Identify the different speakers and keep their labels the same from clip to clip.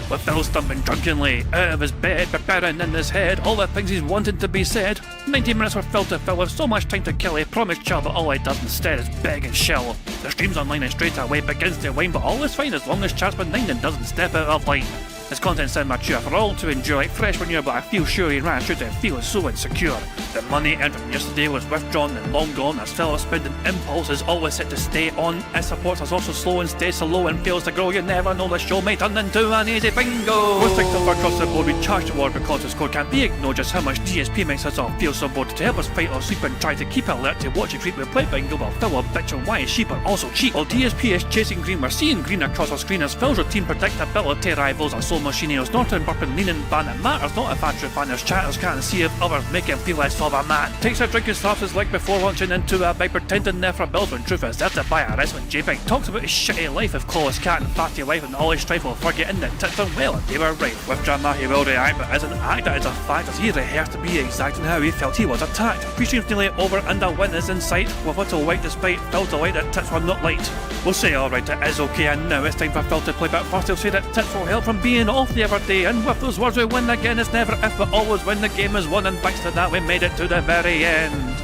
Speaker 1: with Phil stumping drunkenly out of his bed, preparing in his head all the things he's wanted to be said. 90 minutes for Phil to fill with so much time to kill, he promised Chill that all he does instead is beg and shill. The stream's online and straight away begins to wane, but all is fine as long as Chat's been 9 and doesn't step out of line. His content's sound mature for all to enjoy, like fresh manure, but I feel sure he ran through to feel so insecure. The money earned from yesterday was withdrawn and long gone, as Phil's spending impulse is always set to stay on. His support is also slow and stays so low and fails to grow. You never know, the show may turn into an easy bingo. We're strict over across the board, we charge the war because the score can't be ignored. Just how much DSP makes us all feel so bored. To help us fight or sleep and try to keep alert to watch it creep, we play bingo while Phil will bitch on why his sheep are also cheap. While DSP is chasing green, we're seeing green across our screen as Phil's routine predictability rivals our soul machine. He's not in burping, leaning, ban. It matters not if Andrew fans chatters can't see if others make him feel less of a man. Takes a drink and slaps his leg before launching into a bike, pretending there for bills when truth is there to buy a wrestling JPEG. Talks about his shitty life of clawless cat and fatty life and all his strife while forgetting that tits are well and they were right. With drama he will react, but as an actor it's a fact as he rehearsed to be exact in how he felt he was attacked. Pre-stream's nearly over and a win is in sight, with little white despite Phil delight that tits were not light. We'll say alright, it is okay, and now it's time for Phil to play, but first he'll say that tits will help from being off the other day, and with those words we win again. It's never if but always when the game is won, and thanks to that we made it to the very end.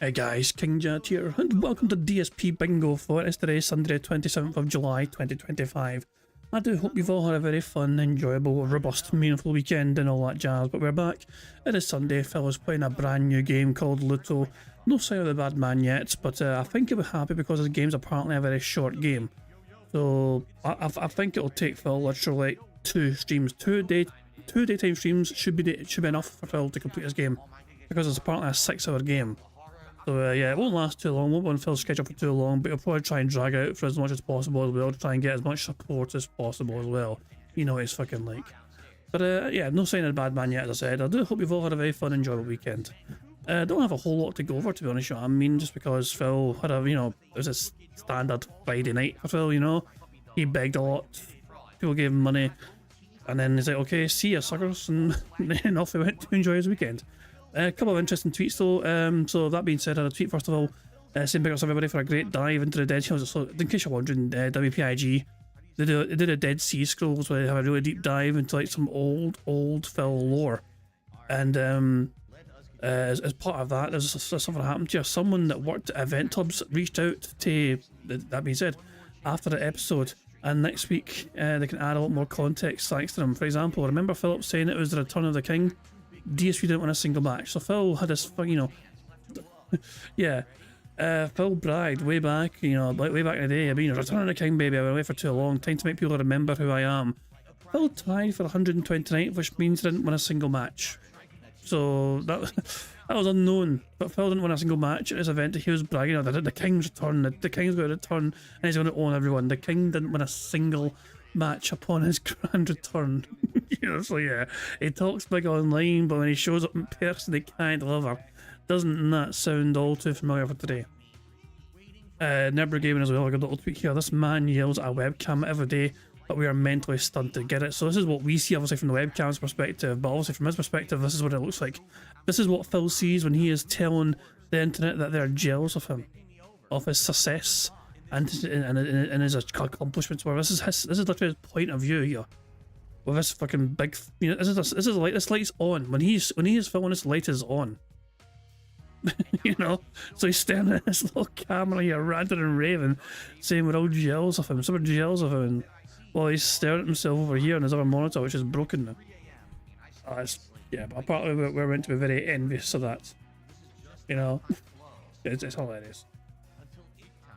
Speaker 1: Hey guys, King Jet here, and welcome to DSP Bingo for today, Sunday 27th of July 2025. I do hope you've all had a very fun, enjoyable, robust, meaningful weekend and all that jazz, but we're back. It is Sunday. Phil is playing a brand new game called Luto. No sign of the bad man yet, but I think he'll be happy because his game's apparently a very short game. So I think it'll take Phil literally 2 streams, 2 daytime streams should be enough for Phil to complete his game, because it's apparently a 6-hour game. So yeah, it won't last too long, won't run Phil's schedule for too long, but he'll probably try and drag out for as much as possible as well, to try and get as much support as possible as well. You know what he's fucking like. But yeah, no sign of the bad man yet, as I said. I do hope you've all had a very fun, enjoyable weekend. I don't have a whole lot to go over, to be honest. I mean, just because Phil had a, it was a standard Friday night for Phil, you know. He begged a lot, people gave him money, and then he's like, okay, see ya suckers, and then off he went to enjoy his weekend. A couple of interesting tweets though. So that being said, I had a tweet first of all saying big ups everybody for a great dive into the Dead Sea. So in case you're wondering, WPIG they did a Dead Sea Scrolls where they have a really deep dive into like some old Phil lore, and as part of that, there's something that happened to someone that worked at Event Hubs reached out to. That being said, after the episode, and next week they can add a lot more context thanks to them. For example, remember Philip saying it was the return of the king? DSP didn't win a single match, so Phil had this, yeah, Phil bragged way back, like way back in the day, return of the king, baby, I've been away for too long, time to make people remember who I am. Phil tied for 129th, which means he didn't win a single match. So that was unknown, but Phil didn't win a single match at this event. He was bragging that the king's return, the king's going to return, and he's going to own everyone. The king didn't win a single match upon his grand return. So yeah, he talks big online, but when he shows up in person he can't deliver. Doesn't that sound all too familiar for today? Nebra Gaming as well, I got a little tweet here. This man yells at a webcam every day, but we are mentally stunned to get it. So this is what we see obviously from the webcam's perspective, but obviously from his perspective this is what it looks like. This is what Phil sees when he is telling the internet that they're jealous of him, of his success and his accomplishments. Where this is literally his point of view here. With this fucking big, this light's on when he is filming. This light is on, So he's staring at this little camera here, ranting and raving, saying we're all jealous of him. So we're jealous of him. Well, he's staring at himself over here on his other monitor, which is broken now. Yeah, but apparently we're meant to be very envious of that. It's hilarious.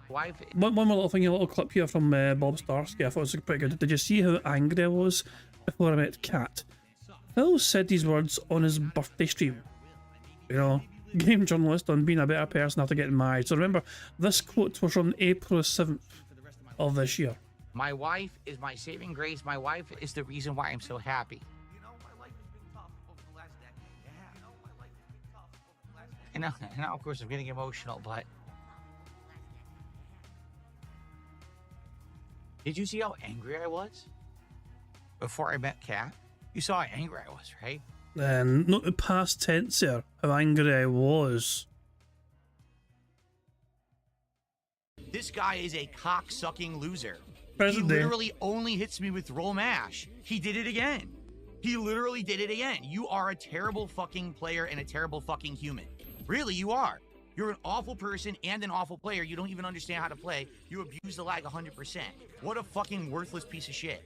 Speaker 1: One more little thing, a little clip here from Bob Starsky. I thought it was pretty good. Did you see how angry I was before I met Kat? Phil said these words on his birthday stream. Game journalist on being a better person after getting married. So remember, this quote was from April 7th of this year.
Speaker 2: My wife is my saving grace. My wife is the reason why I'm so happy. And now of course I'm getting emotional, but did you see how angry I was before I met Kat? You saw how angry I was, right?
Speaker 1: And not the past tense there, how angry I was.
Speaker 2: This guy is a cock-sucking loser.
Speaker 1: Present
Speaker 2: He
Speaker 1: day.
Speaker 2: literally only hits me with roll mash. He did it again. He literally did it again. You are a terrible fucking player and a terrible fucking human. Really, you are. You're an awful person and an awful player. You don't even understand how to play. You abuse the lag 100%. What a fucking worthless piece of shit.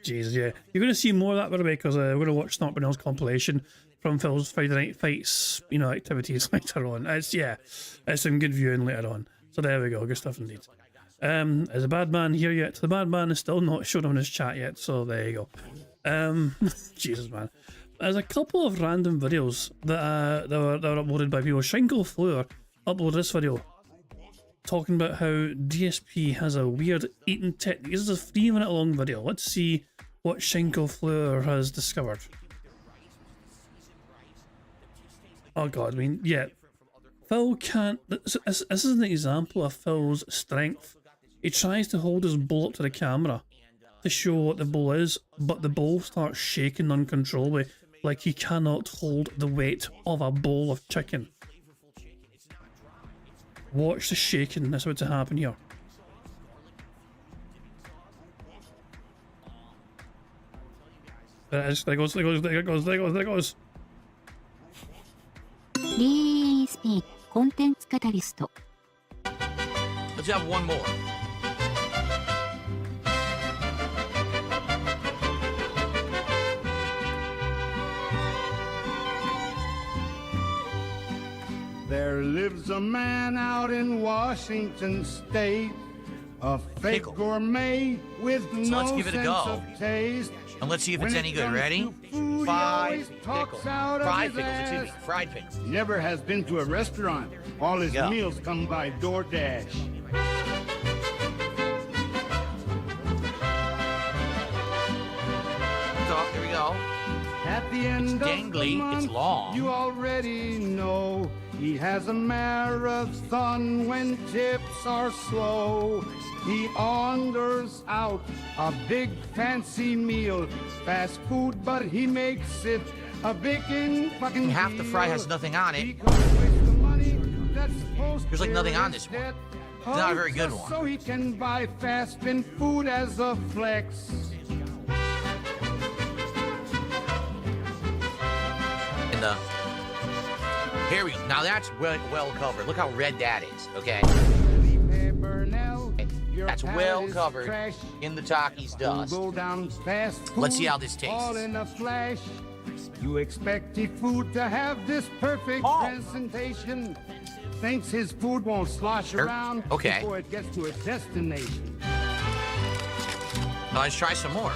Speaker 1: Jesus, yeah. You're going to see more of that, by the way, because we're going to watch Snot Brunel's compilation from Phil's Friday Night Fights, you know, activities later on. It's some good viewing later on. So there we go, good stuff indeed. Is the bad man here yet? The bad man is still not shown on his chat yet, so there you go. Jesus, man. There's a couple of random videos that were uploaded by people. Shingle Fleur uploaded this video talking about how DSP has a weird eating technique. This is a 3-minute long video. Let's see what Shingle Fleur has discovered. Oh god, I mean, yeah. Phil can't... This is an example of Phil's strength. He tries to hold his bowl up to the camera to show what the bowl is, but the bowl starts shaking uncontrollably, like he cannot hold the weight of a bowl of chicken. Watch the shaking, that's what's to happen here. There it goes.
Speaker 3: DSP コンテンツカタリスト
Speaker 2: Let's have one more.
Speaker 4: There lives a man out in Washington State, a fake
Speaker 2: Pickle.
Speaker 4: gourmet with
Speaker 2: let's
Speaker 4: no
Speaker 2: give it a
Speaker 4: sense
Speaker 2: go.
Speaker 4: of taste.
Speaker 2: And let's see if it's
Speaker 4: When
Speaker 2: any
Speaker 4: it
Speaker 2: good.
Speaker 4: comes
Speaker 2: Ready?
Speaker 4: to food, he
Speaker 2: Fried
Speaker 4: always talks
Speaker 2: pickles.
Speaker 4: out of
Speaker 2: Fried
Speaker 4: his
Speaker 2: pickles, excuse me.
Speaker 4: ass.
Speaker 2: Fried pickles.
Speaker 4: He never has been to a restaurant. All his
Speaker 2: Yeah.
Speaker 4: meals come by DoorDash.
Speaker 2: So, here we go.
Speaker 4: At the end of the
Speaker 2: dangly,
Speaker 4: month,
Speaker 2: it's long.
Speaker 4: you already know he has a marathon when tips are slow. He orders out a big fancy meal, fast food, but he makes it a big fucking
Speaker 2: Half the fry
Speaker 4: deal.
Speaker 2: has nothing on
Speaker 4: He
Speaker 2: it.
Speaker 4: goes waste the money that's supposed
Speaker 2: There's like
Speaker 4: to
Speaker 2: nothing on
Speaker 4: his
Speaker 2: this one.
Speaker 4: debt.
Speaker 2: It's not a very good
Speaker 4: Just
Speaker 2: one.
Speaker 4: So he can buy fast and food as a flex.
Speaker 2: And here we go. Now that's well covered. Look how red that is. Okay, that's well covered in the Takis dust.
Speaker 4: Go down fast food,
Speaker 2: Let's see how this tastes.
Speaker 4: All in a flash. You expect the food to have this perfect
Speaker 2: Oh.
Speaker 4: presentation. Thinks his food won't slosh around
Speaker 2: okay.
Speaker 4: before it gets to its destination.
Speaker 2: Now let's try some more.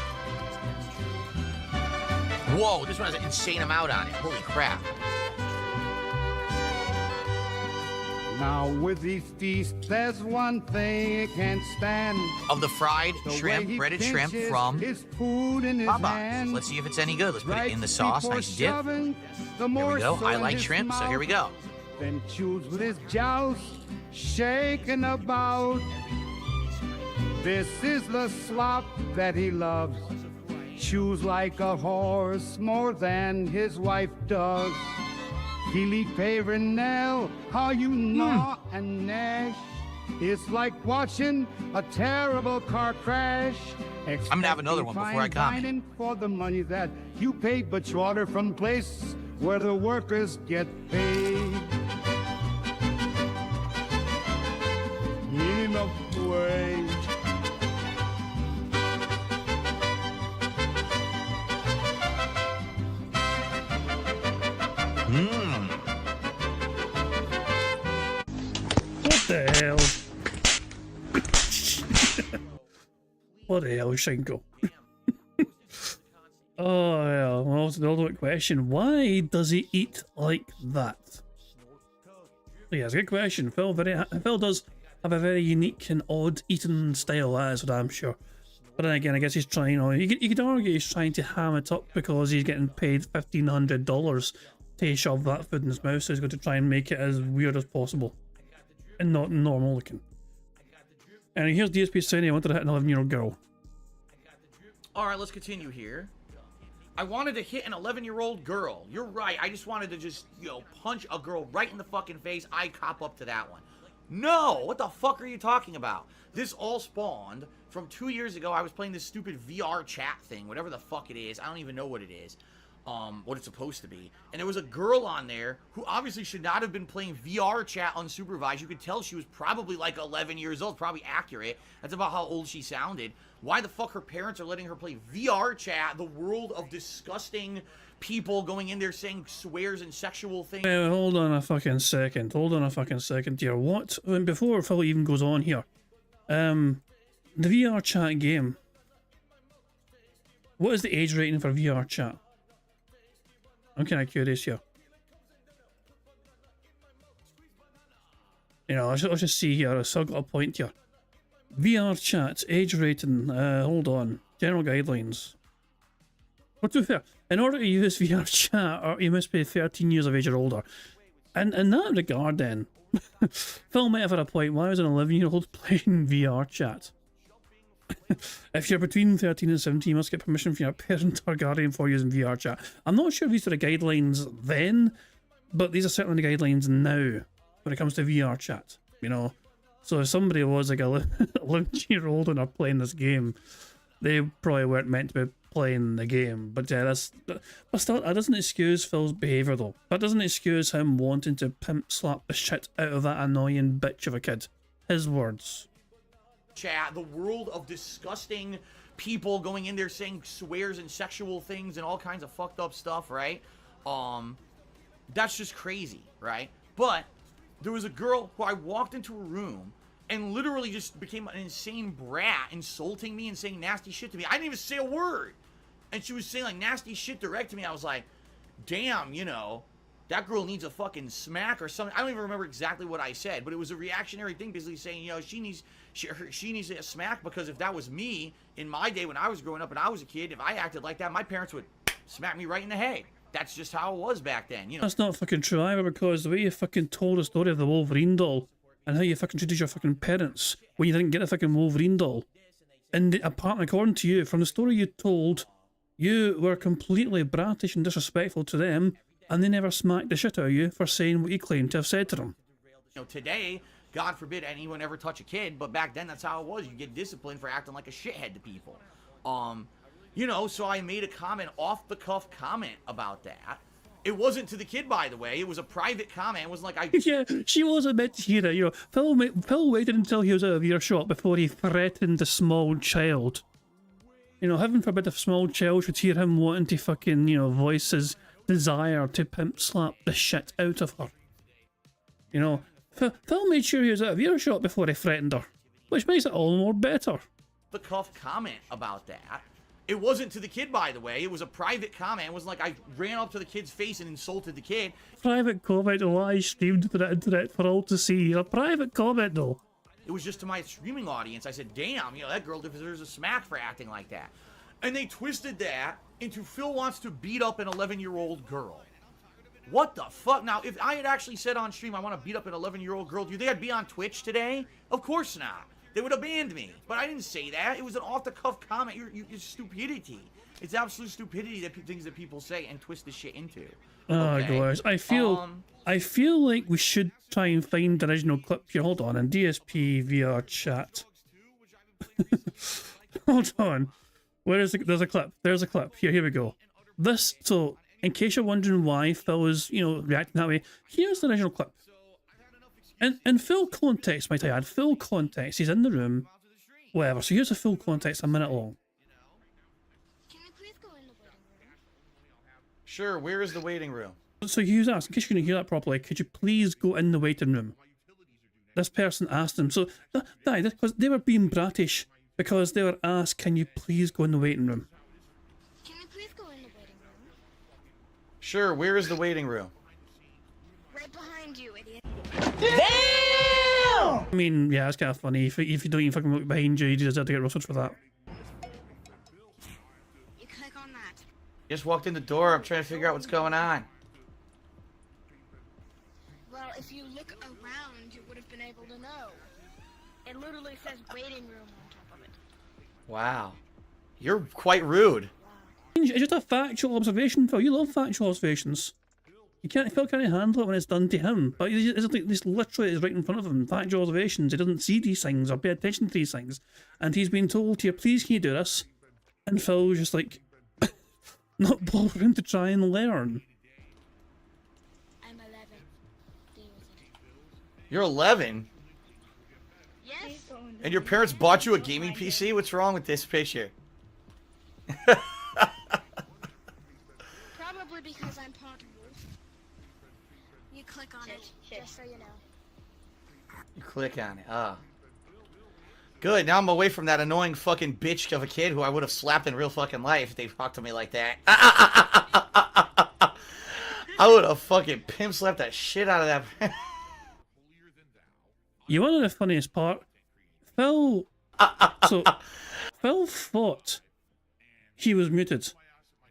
Speaker 2: Whoa, this one has an insane amount on it. Holy crap.
Speaker 4: Now with these feasts, there's one thing it can't stand.
Speaker 2: Of the fried
Speaker 4: The way
Speaker 2: shrimp,
Speaker 4: he
Speaker 2: breaded shrimp
Speaker 4: pinches
Speaker 2: from
Speaker 4: his food in his
Speaker 2: Baba.
Speaker 4: hand.
Speaker 2: Let's see if it's any good. Let's put it
Speaker 4: Right
Speaker 2: in the sauce.
Speaker 4: before
Speaker 2: Nice dip.
Speaker 4: shoving the
Speaker 2: Here we go.
Speaker 4: morsel
Speaker 2: I
Speaker 4: in
Speaker 2: like
Speaker 4: his
Speaker 2: shrimp, so here we
Speaker 4: mouth.
Speaker 2: go.
Speaker 4: Then chews with his jowls, shaking about. This is the slop that he loves. Chews like a horse more than his wife does. Philippe Renel, how you gnaw and gnash. It's like watching a terrible car crash.
Speaker 2: I'm gonna have another one before I
Speaker 4: Expecting
Speaker 2: comment.
Speaker 4: fine dining for the money that you pay, but you order from places where the workers get paid. Minimum wage.
Speaker 1: What the hell? What the hell, Shinko? Oh, yeah. Well, it's the ultimate question. Why does he eat like that? Yeah, it's a good question. Phil does have a very unique and odd eating style, that is what I'm sure. But then again, I guess he's trying, you could argue he's trying to ham it up because he's getting paid $1,500 to shove that food in his mouth, so he's going to try and make it as weird as possible. And not normal looking. And here's DSP saying he wanted to hit an 11-year-old girl.
Speaker 2: All right, let's continue here. I wanted to hit an 11-year-old girl. You're right. I just wanted to just, punch a girl right in the fucking face. I cop up to that one. No! What the fuck are you talking about? This all spawned from 2 years ago. I was playing this stupid VR chat thing, whatever the fuck it is. I don't even know what it is. What it's supposed to be. And there was a girl on there who obviously should not have been playing VR chat unsupervised. You could tell she was probably like 11 years old, probably accurate. That's about how old she sounded. Why the fuck her parents are letting her play VR chat, the world of disgusting people going in there saying swears and sexual things.
Speaker 1: Hold on a fucking second. Hold on a fucking second here. What? Before Phil even goes on here, the VR chat game. What is the age rating for VR chat? I'm kind of curious here. Let's just see here. I've still got a point here. VR chat, age rating, hold on. General guidelines. Well, to be fair, in order to use VR chat, you must be 13 years of age or older. And in that regard then, Phil might have had a point. Why was an 11-year-old playing VR chat? If you're between 13 and 17, you must get permission from your parent or guardian for using VR chat. I'm not sure if these are the guidelines then, but these are certainly the guidelines now when it comes to VR chat, So if somebody was like a 11-year-old and are playing this game, they probably weren't meant to be playing the game. But yeah, but still, that doesn't excuse Phil's behaviour though. That doesn't excuse him wanting to pimp slap the shit out of that annoying bitch of a kid. His words.
Speaker 2: Chat, the world of disgusting people going in there saying swears and sexual things and all kinds of fucked up stuff, right? That's just crazy, right? But there was a girl who I walked into a room and literally just became an insane brat, insulting me and saying nasty shit to me. I didn't even say a word. And she was saying like nasty shit direct to me. I was like, damn, that girl needs a fucking smack or something. I don't even remember exactly what I said, but it was a reactionary thing, basically saying, she needs a smack, because if that was me in my day when I was growing up and I was a kid, if I acted like that, my parents would smack me right in the head. That's just how it was back then,
Speaker 1: That's not fucking true either, because the way you fucking told the story of the Wolverine doll and how you fucking treated your fucking parents when you didn't get a fucking Wolverine doll, and apparently, according to you, from the story you told, you were completely bratish and disrespectful to them, and they never smacked the shit out of you for saying what you claimed to have said to them.
Speaker 2: Today, God forbid anyone ever touch a kid, but back then that's how it was. You get disciplined for acting like a shithead to people. So I made a comment, off-the-cuff comment about that. It wasn't to the kid, by the way. It was a private comment. It wasn't like
Speaker 1: Yeah, she wasn't meant to hear it. Phil waited until he was out of earshot before he threatened a small child. Heaven forbid a small child should hear him wanting to fucking, voice his desire to pimp slap the shit out of her. Phil made sure he was out of earshot before he threatened her, which makes it all the more better.
Speaker 2: The cuff comment about that. It wasn't to the kid, by the way. It was a private comment. It wasn't like I ran up to the kid's face and insulted the kid.
Speaker 1: Private comment live streamed to the internet for all to see. A private comment, though.
Speaker 2: It was just to my streaming audience. I said, damn, that girl deserves a smack for acting like that. And they twisted that into Phil wants to beat up an 11-year-old girl. What the fuck? Now, if I had actually said on stream I want to beat up an 11-year-old girl, do you think I'd be on Twitch today? Of course not. They would have banned me. But I didn't say that. It was an off-the-cuff comment. It's stupidity. It's absolute stupidity, things that people say and twist this shit into.
Speaker 1: Oh gosh, I feel like we should try and find the original clip here. Hold on, in DSP VR chat. Hold on. There's a clip. There's a clip. Here we go. So, in case you're wondering why Phil is, reacting that way, here's the original clip. In full context, might I add, full context, he's in the room, whatever. So here's the full context, a minute long.
Speaker 5: Can I please go in the waiting room?
Speaker 2: Sure, where is the waiting room?
Speaker 1: So he was asked, in case you couldn't hear that properly, could you please go in the waiting room? This person asked him, so because they were being bratish, because they were asked, can you please go in the waiting room?
Speaker 5: Can I please go in the waiting room?
Speaker 2: Sure, where is the waiting room?
Speaker 5: Right behind you, idiot.
Speaker 2: Damn!
Speaker 1: I mean, yeah, it's kind of funny. If you don't even fucking look behind you, you just have to get roasted for that.
Speaker 5: You click on that.
Speaker 2: Just walked in the door. I'm trying to figure out what's going on.
Speaker 5: Well, if you look around, you would have been able to know. It literally says waiting room on top of it.
Speaker 2: Wow. You're quite rude.
Speaker 5: Wow.
Speaker 1: It's just a factual observation, Phil. You love factual observations. Phil can't handle it when it's done to him. But this literally is right in front of him. Factual observations. He doesn't see these things or pay attention to these things. And he's been told here, please can you do this? And Phil's just like, not bothering to try and learn.
Speaker 5: I'm 11. Deal with it.
Speaker 2: You're 11?
Speaker 5: Yes?
Speaker 2: And your parents bought you a gaming PC? What's wrong with this picture?
Speaker 5: Probably because I'm portable. You click on it, just so you know.
Speaker 2: You click on it. Ah. Good, now I'm away from that annoying fucking bitch of a kid who I would have slapped in real fucking life if they talked to me like that. I would have fucking pimp slapped that shit out of that.
Speaker 1: You want to know the funniest part? Phil thought he was muted.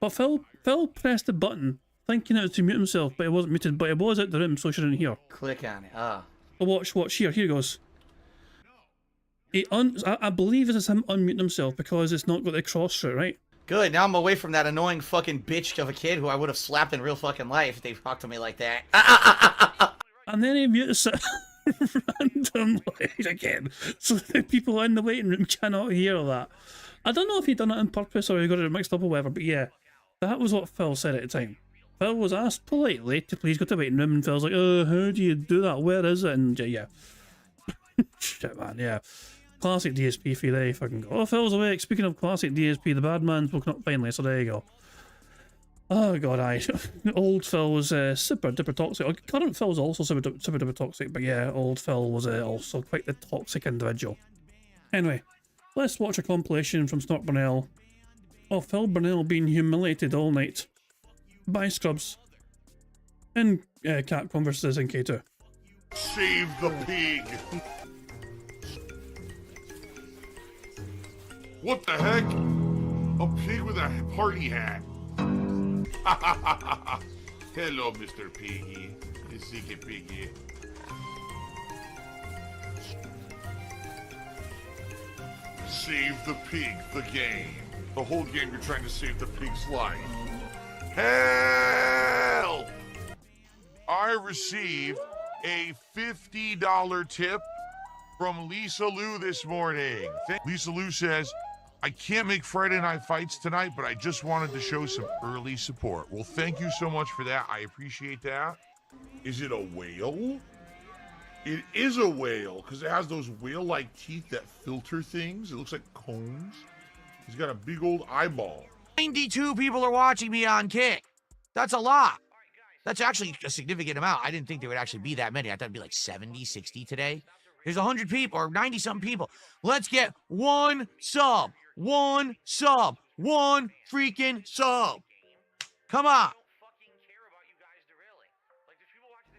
Speaker 1: But Phil pressed the button, thinking it was to mute himself, but he wasn't muted, but he was out the room, so she didn't hear.
Speaker 2: Click on it. Ah.
Speaker 1: Oh, watch here he goes. I believe this is him unmuting himself because it's not got the cross through, right?
Speaker 2: Good, now I'm away from that annoying fucking bitch of a kid who I would have slapped in real fucking life if they talked to me like that.
Speaker 1: And then he mutes it randomly again, so the people in the waiting room cannot hear that. I don't know if he done it on purpose or he got it mixed up or whatever, but yeah, that was what Phil said at the time. Phil was asked politely to please go to the waiting room, and Phil's like, how do you do that? Where is it? And yeah. Shit, man, yeah. Classic DSP for there you fucking go. Oh, Phil's awake. Speaking of classic DSP, the bad man's woken up finally, so there you go. Oh god, old Phil was super duper toxic. Current Phil was also super duper toxic, but yeah, old Phil was also quite the toxic individual. Anyway, let's watch a compilation from Snort Burnell of Phil Burnell being humiliated all night by Scrubs in Cat Converses in K2.
Speaker 6: Save the pig! What the heck? A pig with a party hat. Hello, Mr. Piggy. You see, Piggy. Save the pig, the game. The whole game you're trying to save the pig's life. Help! I received a $50 tip from Lisa Lou this morning. Lisa Lou says, I can't make Friday Night Fights tonight, but I just wanted to show some early support. Well, thank you so much for that. I appreciate that. Is it a whale? It is a whale, because it has those whale-like teeth that filter things. It looks like cones. He's got a big old eyeball.
Speaker 2: 92 people are watching me on Kick. That's a lot. That's actually a significant amount. I didn't think there would actually be that many. I thought it'd be like 70, 60 today. There's 100 people or 90-something people. Let's get one sub. One sub. One freaking sub. Come on.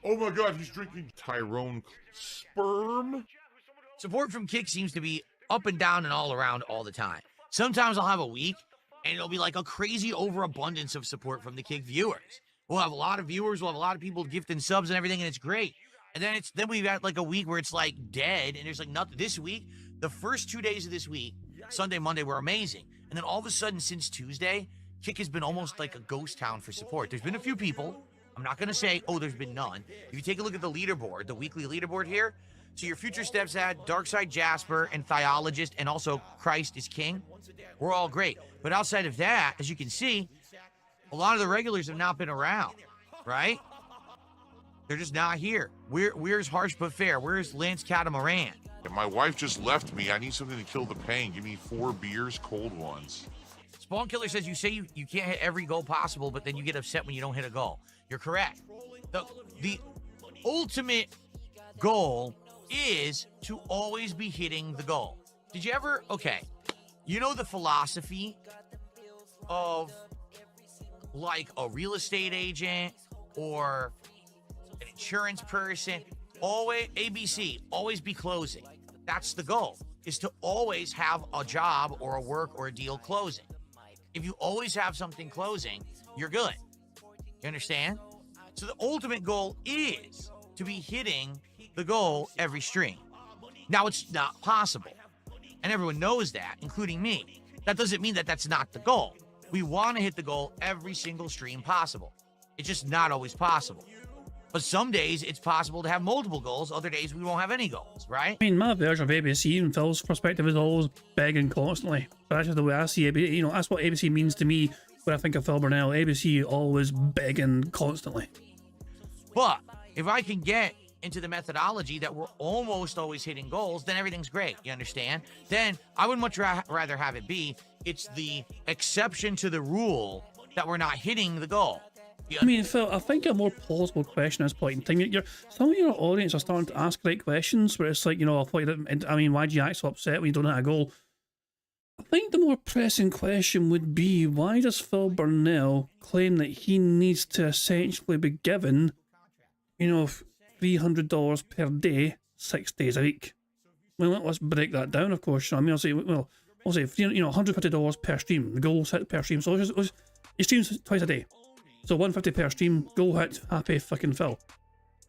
Speaker 6: Oh my god, he's drinking Tyrone sperm?
Speaker 2: Support from Kick seems to be up and down and all around all the time. Sometimes I'll have a week, and it'll be like a crazy overabundance of support from the Kick viewers. We'll have a lot of viewers, we'll have a lot of people gifting subs and everything, and it's great. And then we've got like a week where it's like dead, and there's like nothing. This week, the first 2 days of this week, Sunday, Monday, were amazing. And then all of a sudden, since Tuesday, Kick has been almost like a ghost town for support. There's been a few people. I'm not going to say, oh, there's been none. If you take a look at the leaderboard, the weekly leaderboard here, so your Future Steps had Darkside Jasper and Theologist, and also Christ is King. We're all great. But outside of that, as you can see, a lot of the regulars have not been around, right? They're just not here. Where's Harsh But Fair? Where's Lance Catamaran?
Speaker 6: And my wife just left me. I need something to kill the pain. Give me 4 beers, cold ones.
Speaker 2: Spawn Killer says you say you can't hit every goal possible, but then you get upset when you don't hit a goal. You're correct. The ultimate goal is to always be hitting the goal. Did you ever, okay, you know the philosophy of like a real estate agent or an insurance person, always, ABC, always be closing. That's the goal, is to always have a job or a work or a deal closing. If you always have something closing, you're good. You understand? So the ultimate goal is to be hitting the goal every stream. Now, it's not possible, and everyone knows that, including me. That doesn't mean that that's not the goal. We want to hit the goal every single stream possible. It's just not always possible. But some days it's possible to have multiple goals. Other days we won't have any goals, right?
Speaker 1: I mean, my version of ABC and Phil's perspective is always begging constantly. But that's just the way I see ABC. You know, that's what ABC means to me when I think of Phil Burnell. ABC always begging constantly.
Speaker 2: But if I can get into the methodology that we're almost always hitting goals, then everything's great. You understand? Then I would much rather have it be it's the exception to the rule that we're not hitting the goal.
Speaker 1: I mean, Phil, I think a more plausible question at this point in time. Some of your audience are starting to ask great questions where it's like, you know, I mean, why do you act so upset when you don't hit a goal? I think the more pressing question would be, why does Phil Burnell claim that he needs to essentially be given, you know, $300 per day, 6 days a week? Well, let's break that down, of course. I mean, I'll say you know, $150 per stream, the goal set per stream. So he streams twice a day. So $150 per stream, goal hit, happy fucking Phil.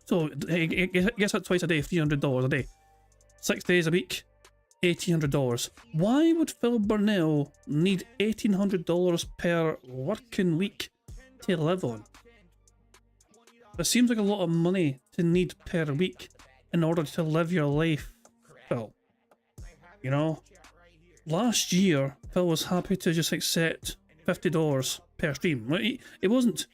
Speaker 1: So he gets it twice a day, $300 a day. 6 days a week, $1,800. Why would Phil Burnell need $1,800 per working week to live on? It seems like a lot of money to need per week in order to live your life, Phil. You know? Last year, Phil was happy to just accept $50 per stream. It wasn't.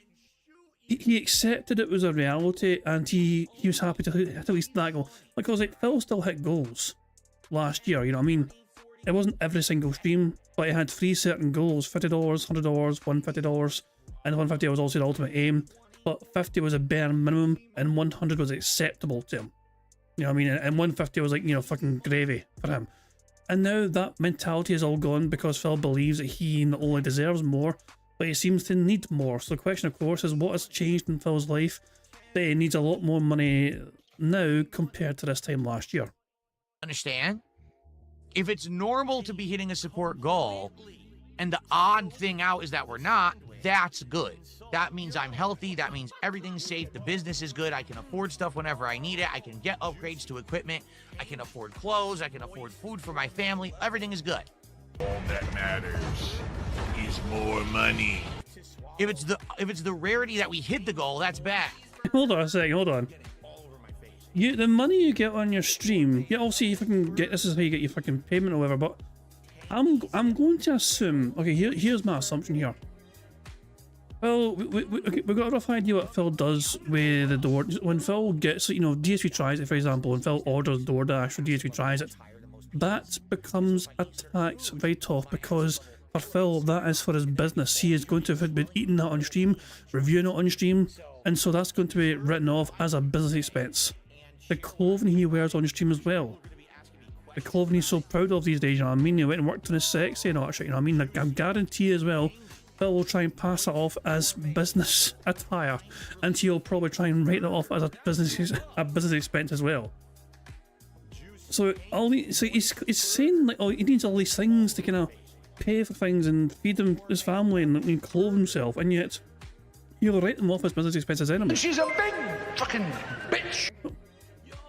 Speaker 1: He accepted it was a reality, and he was happy to hit at least that goal. Because like Phil still hit goals last year. You know what I mean? It wasn't every single stream, but he had 3 certain goals: $50, $100, $150, and $150 was also the ultimate aim. But 50 was a bare minimum, and 100 was acceptable to him. You know what I mean? And 150 was like, you know, fucking gravy for him. And now that mentality is all gone because Phil believes that he not only deserves more, but he seems to need more. So the question, of course, is what has changed in Phil's life that he needs a lot more money now compared to this time last year?
Speaker 2: Understand? If it's normal to be hitting a support goal, and the odd thing out is that we're not, that's good. That means I'm healthy. That means everything's safe. The business is good. I can afford stuff whenever I need it. I can get upgrades to equipment. I can afford clothes. I can afford food for my family. Everything is good.
Speaker 6: All that matters is more money.
Speaker 2: If it's the rarity that we hit the goal, that's bad.
Speaker 1: Hold on a second, hold on. The money you get on your stream, yeah, obviously you fucking get, this is how you get your fucking payment or whatever, but I'm going to assume, okay, here's my assumption here. Well, we've got a rough idea what Phil does with the door. When Phil gets, you know, DSP tries it, for example, when Phil orders DoorDash or DSP tries it, that becomes a tax write-off because for Phil, that is for his business. He is going to have been eating that on stream, reviewing it on stream, and so that's going to be written off as a business expense. The clothing he wears on stream as well. The clothing he's so proud of these days, you know what I mean? He went and worked on his sexy and all that shit, you know what I mean? I guarantee as well, Phil will try and pass it off as business attire, and he'll probably try and write it off as a business expense as well. So he's saying like, oh, he needs all these things to kind of pay for things and feed his family and clothe himself, and yet he'll write them off as business expenses anyway.
Speaker 4: She's a big fucking bitch.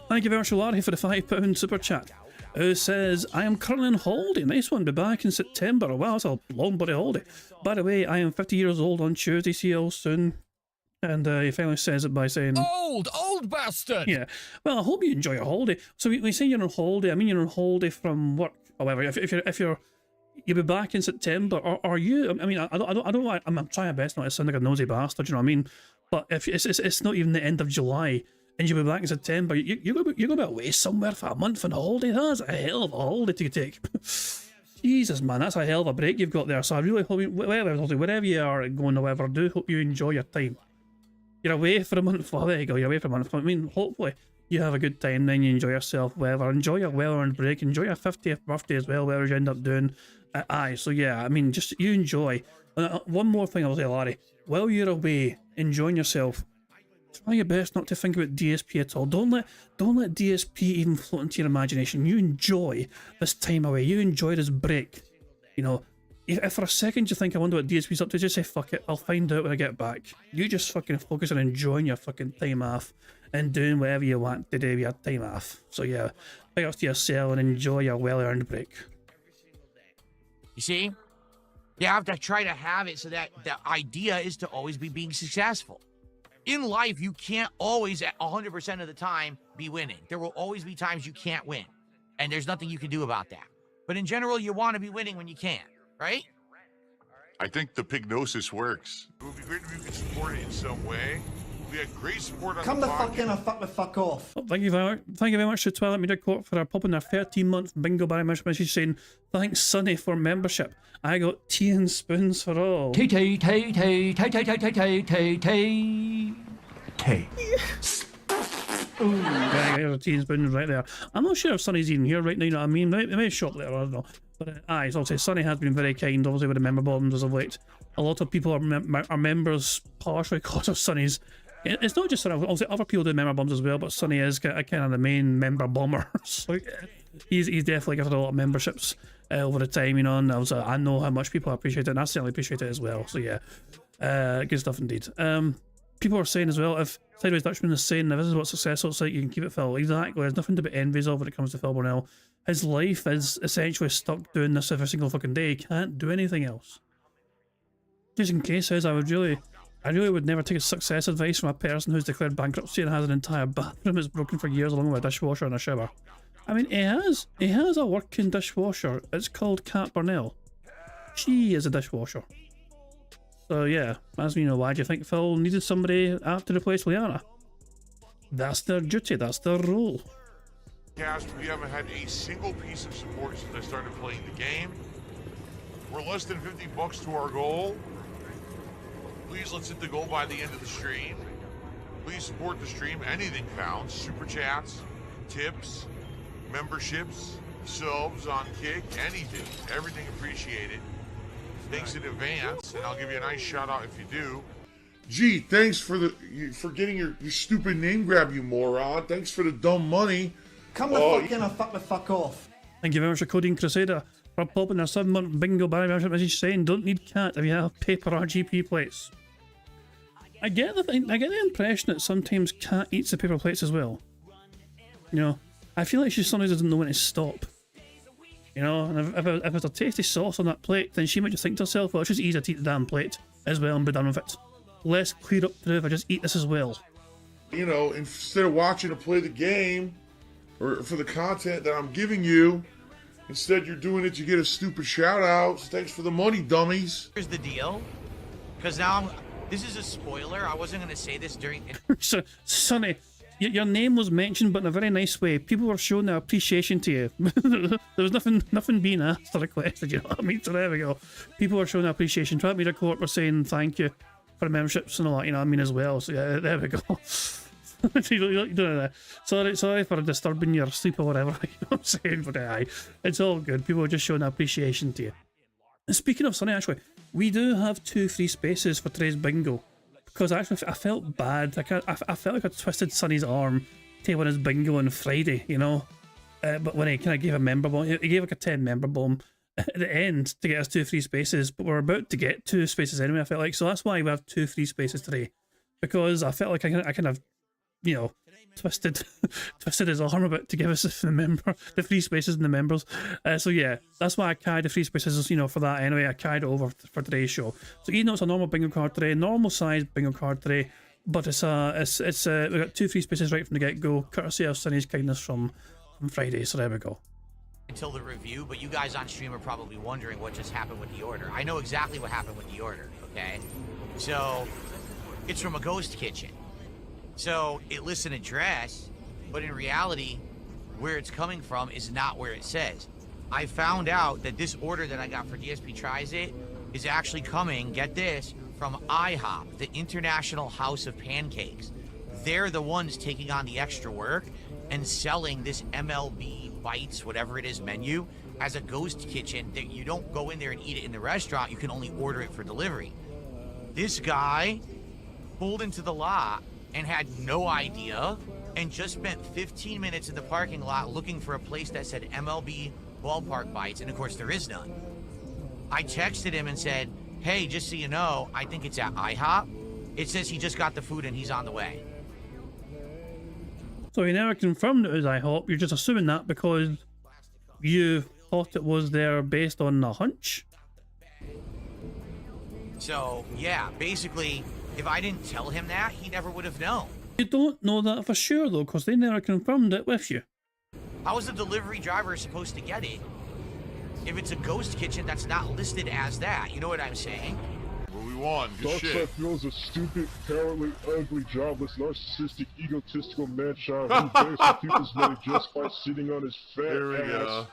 Speaker 1: Thank you very much, Larry, for the £5 super chat. Who says, I am currently on holiday. Nice one, be back in September. Wow, that's a long bloody holiday. By the way, I am 50 years old on Tuesday, see you all soon. And he finally says it by saying,
Speaker 7: Old bastard!
Speaker 1: Yeah, well, I hope you enjoy your holiday. So when you say you're on holiday, I mean you're on holiday from work. However, if you'll be back in September, or are you? I mean, I don't want. I'm trying my best not to sound like a nosy bastard. You know what I mean? But if it's not even the end of July, and you'll be back in September, you're going to be away somewhere for a month on holiday. That's a hell of a holiday to take. Jesus, man, that's a hell of a break you've got there. So I really hope, wherever you are going, however, do hope you enjoy your time. You're away for a month. Well, there you go. You're away for a month. I mean, hopefully you have a good time. Then you enjoy yourself. Whatever. Enjoy your well-earned break. Enjoy your 50th birthday as well. Whatever you end up doing. So yeah. I mean, just you enjoy. One more thing I'll say, Larry. While you're away, enjoying yourself, try your best not to think about DSP at all. Don't let DSP even float into your imagination. You enjoy this time away. You enjoy this break. You know. If for a second you think I wonder what DSP's up to, just say fuck it, I'll find out when I get back. You just fucking focus on enjoying your fucking time off and doing whatever you want to do with your time off. So yeah, big ups to yourself and enjoy your well-earned break.
Speaker 2: You see? You have to try to have it so that the idea is to always be being successful. In life, you can't always, at 100% of the time, be winning. There will always be times you can't win, and there's nothing you can do about that. But in general, you want to be winning when you can, right?
Speaker 6: I think the pignosis works. It would be great if you could support it in some way. We had great support on
Speaker 8: Come
Speaker 6: the
Speaker 8: the fuck in or fuck off.
Speaker 1: Well, thank you very much to Twilight Media Corp for popping their 13-month bingo Barry message saying, thanks Sonny for membership. I got tea and spoons for all.
Speaker 7: Tea, tea, tea, tea, tea, tea, tea, tea, tea, tea.
Speaker 8: Hey.
Speaker 1: Yeah, there's a tea and spoons right there. I'm not sure if Sonny's even here right now, you know what I mean? They may show up later, I don't know. But aye, so I'll say Sonny has been very kind, obviously, with the member bombs as of late. A lot of people are members partially because of Sonny's. It's not just Sonny, obviously other people do member bombs as well, but Sonny is kind of the main member bomber. So he's definitely got a lot of memberships over the time, you know, and I know how much people appreciate it, and I certainly appreciate it as well. So yeah, good stuff indeed. People are saying as well, if Sideways Dutchman is saying, if this is what success looks like, you can keep it, Phil. Exactly, there's nothing to be envious of when it comes to Phil Burnell. His life is essentially stuck doing this every single fucking day. He can't do anything else. Just in case says, I really would never take a success advice from a person who's declared bankruptcy and has an entire bathroom that's broken for years along with a dishwasher and a shower. I mean, he has a working dishwasher. It's called Cat Burnell. She is a dishwasher. So yeah, as you know, why do you think Phil needed somebody after to replace Liana? That's their duty, that's their role.
Speaker 6: Cast, we haven't had a single piece of support since I started playing the game. We're less than $50 to our goal. Please let's hit the goal by the end of the stream. Please support the stream. Anything counts. Super chats, tips, memberships, subs on Kick, anything. Everything appreciated. Thanks in advance, and I'll give you a nice shout out if you do. Gee, thanks for getting your stupid name grab, you moron. Thanks for the dumb money.
Speaker 8: Come the fuck in or fuck off.
Speaker 1: Thank you very much for Coding Crusader for popping their 7-month bingo Barry message saying, don't need cat if you have paper RGP plates. I get the impression that sometimes Cat eats the paper plates as well. You know, I feel like she sometimes doesn't know when to stop. You know, and if there's a tasty sauce on that plate, then she might just think to herself, well, it's just easier to eat the damn plate as well and be done with it. Less clear up through if I just eat this as well.
Speaker 6: You know, instead of watching to play the game, or for the content that I'm giving you, instead you're doing it to get a stupid shout out. Thanks for the money, dummies.
Speaker 2: Here's the deal, because now this is a spoiler. I wasn't going to say this during...
Speaker 1: So, Sonny, your name was mentioned, but in a very nice way. People were showing their appreciation to you. There was nothing being asked or requested, you know what I mean? So there we go. People were showing their appreciation. Twilight Media Corp were saying thank you for the memberships and all that, you know what I mean, as well. So yeah, there we go. You don't know that. Sorry for disturbing your sleep or whatever, you know what I'm saying, but aye, it's all good. People are just showing appreciation to you. And speaking of Sonny, actually, we do have 2 free spaces for today's bingo. Because actually, I felt bad. I felt like I twisted Sonny's arm to win his bingo on Friday, you know? But when he kind of gave a member bomb, he gave like a 10 member bomb at the end to get us 2 free spaces, but we're about to get 2 spaces anyway, I felt like. So that's why we have 2 free spaces today. Because I felt like I kind of, you know, twisted his arm a bit to give us the free spaces and the members. So yeah, that's why I carried the free spaces, you know, for that anyway. I carried it over for today's show. So even though it's a normal bingo card today, normal size bingo card today, but we got 2 free spaces right from the get-go, courtesy of Sonny's kindness from Friday. So there we go.
Speaker 2: Until the review, but you guys on stream are probably wondering what just happened with the order. I know exactly what happened with the order, okay? So, it's from a ghost kitchen. So, it lists an address, but in reality, where it's coming from is not where it says. I found out that this order that I got for DSP Tries It is actually coming, get this, from IHOP, the International House of Pancakes. They're the ones taking on the extra work and selling this MLB Bites, whatever it is, menu as a ghost kitchen that you don't go in there and eat it in the restaurant. You can only order it for delivery. This guy pulled into the lot and had no idea and just spent 15 minutes in the parking lot looking for a place that said MLB Ballpark Bites, and of course there is none. I texted him and said, hey, just so you know, I think it's at IHOP. It says he just got the food and he's on the way.
Speaker 1: So you never confirmed it was IHOP, you're just assuming that because you thought it was there based on a hunch?
Speaker 2: So, yeah, basically, if I didn't tell him that, he never would have known.
Speaker 1: You don't know that for sure though, because they never confirmed it with you.
Speaker 2: How is the delivery driver supposed to get it if it's a ghost kitchen that's not listed as that? You know what I'm saying?
Speaker 6: What we want, good shit.
Speaker 9: Feels a stupid, cowardly, ugly, jobless, narcissistic, egotistical man-child who begs for people's money just by sitting on his fat ass,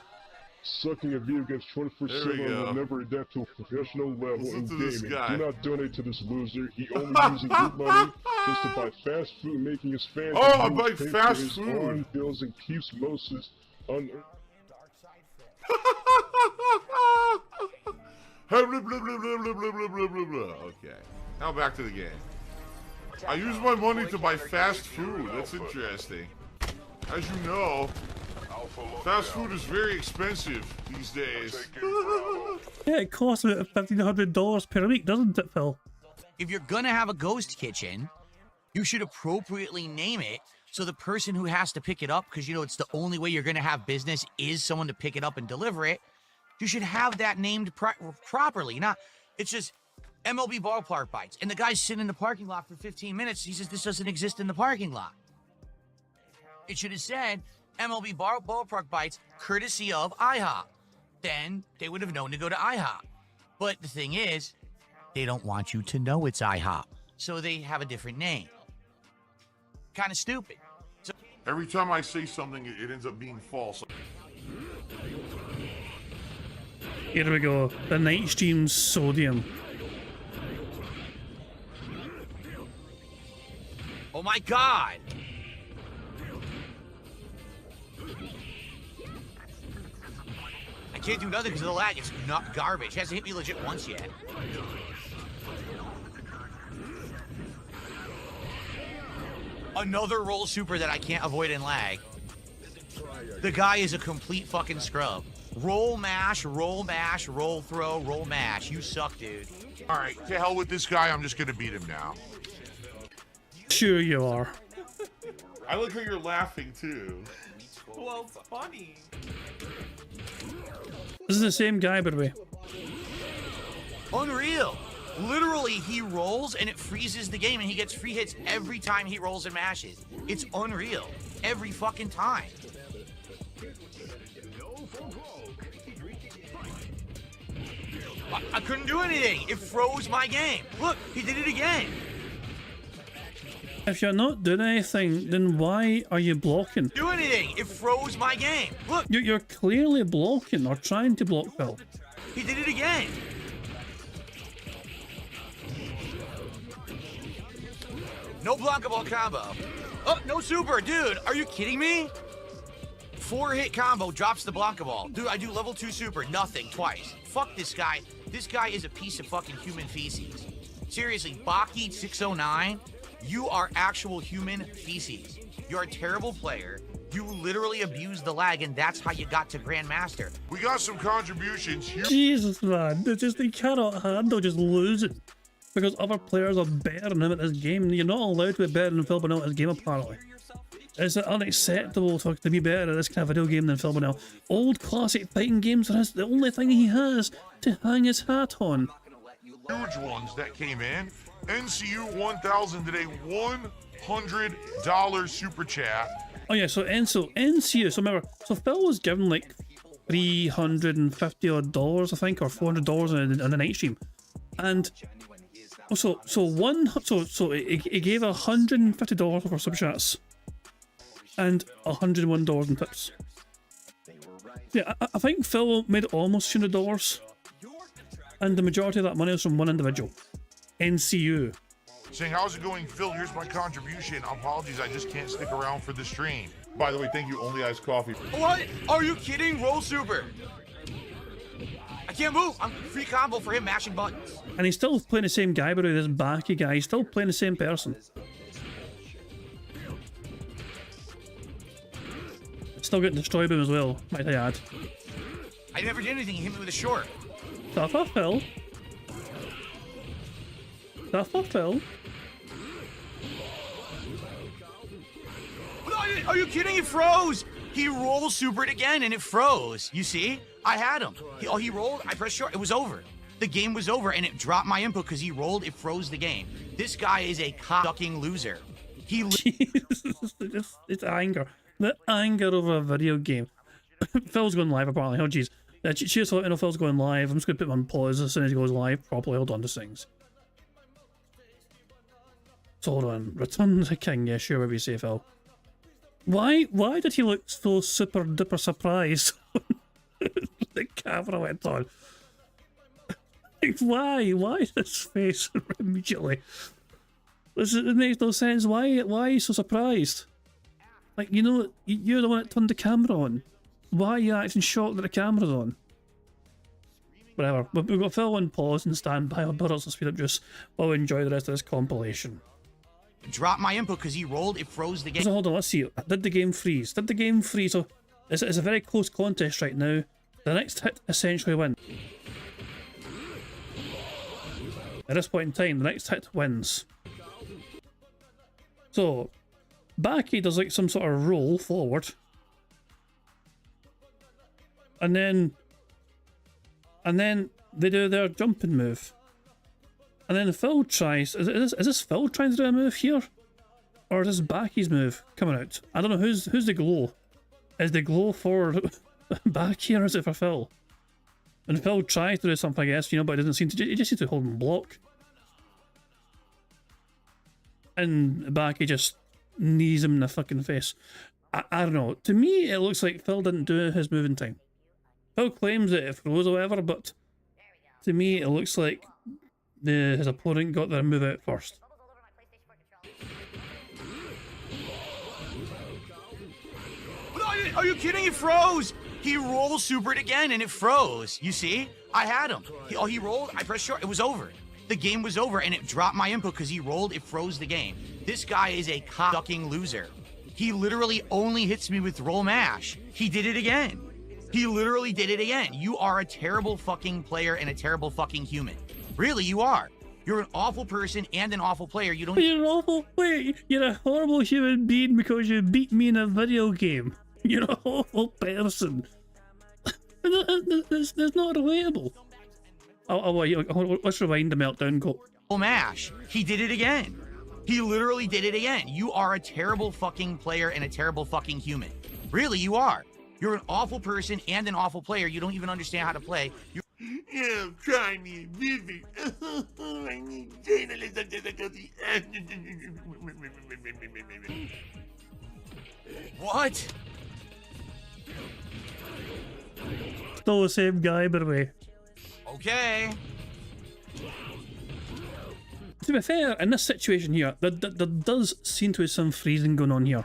Speaker 9: sucking a video games 24/7 and will never adapt to a professional level in gaming. Do not donate to this loser. He only using your money just to buy fast food, making his fans
Speaker 6: I buy fast food
Speaker 9: bills and keeps Moses on.
Speaker 6: Okay, now back to the game. I use my money to buy fast food. That's interesting. As you know, fast food is very expensive these days.
Speaker 1: Yeah, it costs about $1,500 per week, doesn't it, Phil?
Speaker 2: If you're gonna have a ghost kitchen, you should appropriately name it so the person who has to pick it up, because you know it's the only way you're gonna have business is someone to pick it up and deliver it. You should have that named properly. Not, it's just MLB ballpark bites, and the guy's sitting in the parking lot for 15 minutes. He says this doesn't exist in the parking lot. It should have said MLB ballpark bites, courtesy of IHOP. Then they would have known to go to IHOP. But the thing is, they don't want you to know it's IHOP, so they have a different name. Kind of stupid. So
Speaker 6: Every time I say something, it ends up being false.
Speaker 1: Here we go. The night stream sodium.
Speaker 2: oh my god! I can't do nothing because of the lag. It's not garbage. It hasn't hit me legit once yet. Another roll super that I can't avoid in lag. The guy is a complete fucking scrub. Roll mash, roll mash, roll throw, roll mash. You suck, dude.
Speaker 6: All right, to hell with this guy. I'm just gonna beat him now.
Speaker 1: Sure you are.
Speaker 6: I like how you're laughing too.
Speaker 10: Well, it's funny.
Speaker 1: This is the same guy, by the way.
Speaker 2: Unreal. Literally, he rolls and it freezes the game and he gets free hits every time he rolls and mashes. It's unreal. Every fucking time. I couldn't do anything. It froze my game. Look, he did it again.
Speaker 1: If you're not doing anything, then why are you blocking?
Speaker 2: Do anything. It froze my game. Look,
Speaker 1: You're clearly blocking or trying to block, Phil.
Speaker 2: he did it again. No Blanca Ball combo. Oh, no super. Dude, are you kidding me? 4-hit combo drops the Blanca Ball. Dude, I do level 2 super. Nothing. Twice. Fuck this guy. This guy is a piece of fucking human feces. Seriously, Baki 609, you are actual human feces. You're a terrible player. You literally abused the lag, and that's how you got to Grandmaster.
Speaker 6: We got some contributions here.
Speaker 1: Jesus, man. They cannot handle just losing. Because other players are better than him at this game. You're not allowed to be better than Phil Burnell at this game, apparently. It's unacceptable to be better at this kind of video game than Phil Burnell. Old classic fighting games are the only thing he has to hang his hat on.
Speaker 6: Huge ones that came in. NCU 1000 today, $100 super chat.
Speaker 1: Oh yeah, so NCU, so remember, so Phil was given like $350 odd, I think, or $400 on the night stream. And so it gave $150 for sub chats and $101 in tips. Yeah, I think Phil made almost $200, and the majority of that money was from one individual, NCU.
Speaker 6: Saying, how's it going, Phil? Here's my contribution. Apologies, I just can't stick around for the stream. By the way, thank you, Only Iced Coffee.
Speaker 2: What? Are you kidding? Roll super. I can't move. I'm free combo for him mashing buttons.
Speaker 1: And he's still playing the same guy, but this Baki guy, he's still playing the same person. Still getting destroyed by him as well, might I add.
Speaker 2: I never did anything. He hit me with a short.
Speaker 1: That's not Phil. That's not Phil.
Speaker 2: Are you kidding? It froze. He rolled supered again and it froze. You see? I had him. He rolled. I pressed short. It was over. The game was over and it dropped my input because he rolled, it froze the game. This guy is a cock-ducking loser.
Speaker 1: It's anger. The anger over a video game. Phil's going live apparently. Oh jeez. Cheers for letting me know Phil's going live. I'm just going to put him on pause as soon as he goes live properly. Hold on to things. So hold on. Return the king. Yeah, sure, whatever you say, Phil. Why did he look so super duper surprised when the camera went on? Like, why this face immediately? It makes no sense. Why are you so surprised? Like, you know, you're the one that turned the camera on. Why are you acting shocked that the camera's on? Whatever. We've got Phil on pause and stand by. I'll build up some speed up juice while we enjoy the rest of this compilation.
Speaker 2: Drop my input because he rolled, it froze the game.
Speaker 1: So hold on, let's see. Did the game freeze? Did the game freeze? So it's a very close contest right now. The next hit essentially wins. At this point in time, the next hit wins. So, Baki does like some sort of roll forward. And then they do their jumping move. And then Phil tries, is this Phil trying to do a move here? Or is this Baki's move coming out? I don't know, who's the glow? Is the glow for Baki or is it for Phil? And Phil tries to do something, I guess, you know, but it doesn't seem to, he just seems to hold and block. And Baki just knees him in the fucking face. I don't know, to me it looks like Phil didn't do his move in time. Phil claims that it froze or whatever, but to me it looks like his opponent got their move out first.
Speaker 2: Are you kidding? It froze! He rolled supered again and it froze. You see? I had him. He rolled, I pressed short, it was over. The game was over and it dropped my input because he rolled, it froze the game. This guy is a cock-ducking loser. He literally only hits me with roll mash. He did it again. He literally did it again. You are a terrible fucking player and a terrible fucking human. Really, you are. You're an awful person and an awful player. You don't.
Speaker 1: You're an awful. Wait, you're a horrible human being because you beat me in a video game. You're an awful person. That's not relatable. Oh wait, let's rewind the meltdown. Go.
Speaker 2: Oh mash. He did it again. He literally did it again. You are a terrible fucking player and a terrible fucking human. Really, you are. You're an awful person and an awful player. You don't even understand how to play.
Speaker 6: Yeah, I'm trying to visit. I need journalism difficulty.
Speaker 2: What?
Speaker 1: Still the same guy, by the way.
Speaker 2: Okay.
Speaker 1: To be fair, in this situation here, there does seem to be some freezing going on here.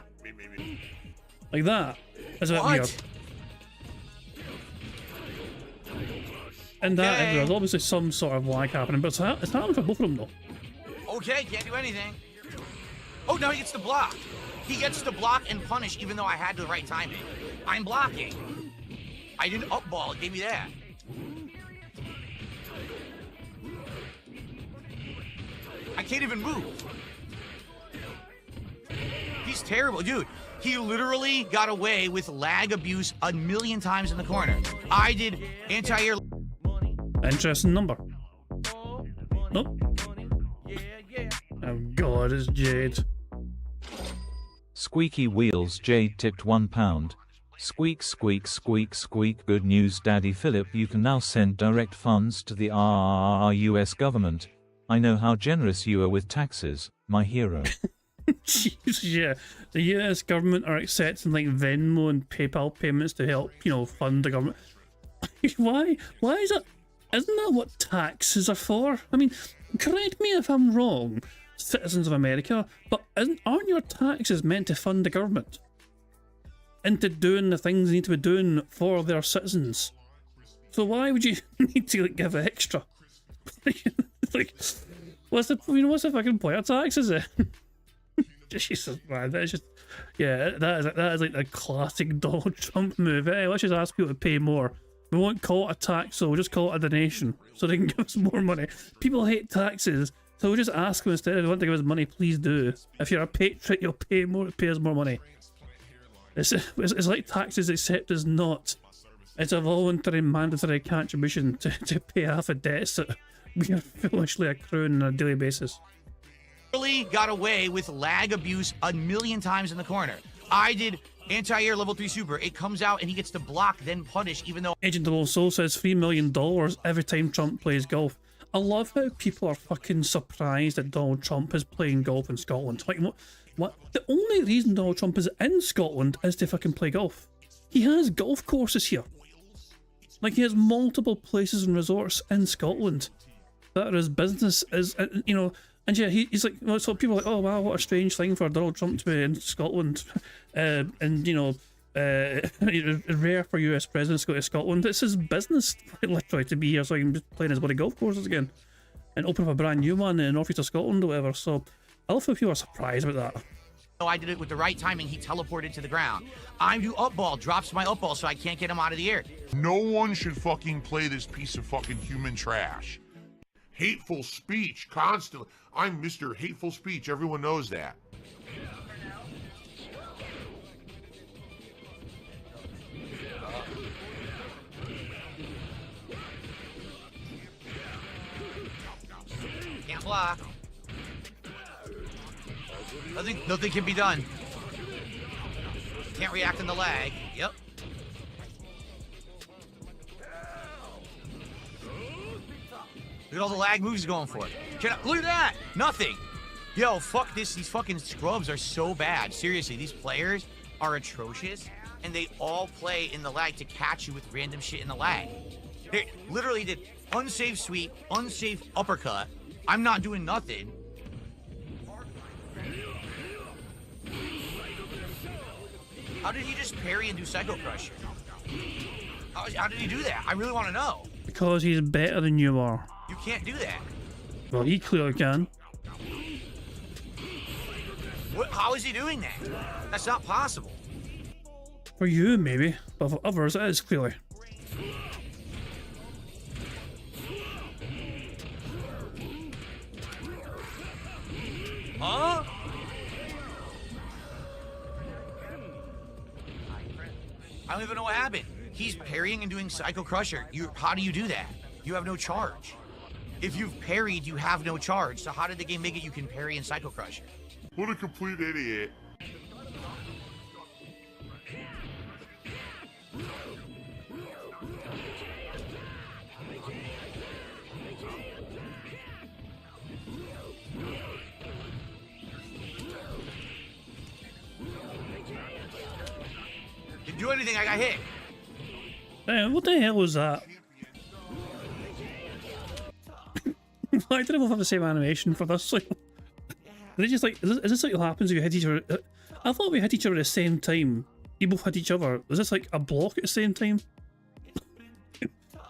Speaker 1: Like that. Is a bit weird. And that, there's obviously some sort of lag happening, but it's happening for both of them though.
Speaker 2: Okay, can't do anything. Oh, now he gets to block. He gets to block and punish even though I had the right timing. I'm blocking. I didn't upball, it gave me that. I can't even move. He's terrible, dude. He literally got away with lag abuse a million times in the corner. I did anti-air.
Speaker 1: Interesting number. Nope. Oh god, it's Jade.
Speaker 11: Squeaky wheels. Jade tipped £1. Squeak, squeak, squeak, squeak. Good news, Daddy Philip. You can now send direct funds to the US government. I know how generous you are with taxes, my hero.
Speaker 1: Jeez, yeah. The US government are accepting like Venmo and PayPal payments to help, you know, fund the government. Why is that? Isn't that what taxes are for? I mean, correct me if I'm wrong, citizens of America, but aren't your taxes meant to fund the government into doing the things they need to be doing for their citizens? So why would you need to like give it extra? Like, what's the fucking point of taxes then? Jesus, man, that's just, yeah, that is like a classic Donald Trump move. Hey, let's just ask people to pay more. We won't call it a tax, so we'll just call it a donation, so they can give us more money. People hate taxes, so we'll just ask them instead. If they want to give us money, please do. If you're a patriot, you'll pay us more money. It's like taxes except it's not. It's a voluntary mandatory contribution to pay off a debts that we are foolishly accruing on a daily basis.
Speaker 2: Really got away with lag abuse a million times in the corner. I did anti-air level 3 super. It comes out and he gets to block, then punish, even though...
Speaker 1: Agent of Soul says $3 million every time Trump plays golf. I love how people are fucking surprised that Donald Trump is playing golf in Scotland. Like, what? The only reason Donald Trump is in Scotland is to fucking play golf. He has golf courses here. Like, he has multiple places and resorts in Scotland that are his business is, you know. And yeah, he's like, well, so people are like, oh wow, what a strange thing for Donald Trump to be in Scotland. And, you know, rare for US presidents to go to Scotland. It's his business, literally, to be here so he can just play in his bloody golf courses again. And open up a brand new one in the northeast of Scotland or whatever. So I love how people are surprised about that.
Speaker 2: Oh, I did it with the right timing. He teleported to the ground. I do up ball, drops my up ball so I can't get him out of the air.
Speaker 6: No one should fucking play this piece of fucking human trash. Hateful speech, constantly. I'm Mr. Hateful Speech. Everyone knows that.
Speaker 2: Can't block. Nothing can be done. Can't react in the lag. Yep. Look at all the lag moves he's going for. Look at that! Nothing! Yo, fuck this. These fucking scrubs are so bad. Seriously, these players are atrocious, and they all play in the lag to catch you with random shit in the lag. They literally did unsafe sweep, unsafe uppercut. I'm not doing nothing. How did he just parry and do Psycho Crusher? How did he do that? I really want to know.
Speaker 1: Because he's better than you are.
Speaker 2: You can't do that.
Speaker 1: Well, he clearly can.
Speaker 2: How is he doing that? That's not possible.
Speaker 1: For you, maybe. But for others, it is clearly.
Speaker 2: Huh? I don't even know what happened. He's parrying and doing Psycho Crusher. How do you do that? You have no charge. If you've parried, you have no charge. So how did the game make it you can parry and Psycho Crusher?
Speaker 6: What a complete idiot.
Speaker 2: Didn't do anything, I got hit.
Speaker 1: Hey, what the hell was that? Why did I both have the same animation for this? Like, they just like, is this like what happens if you hit each other? I thought we hit each other at the same time. You both hit each other. Was this like a block at the same time?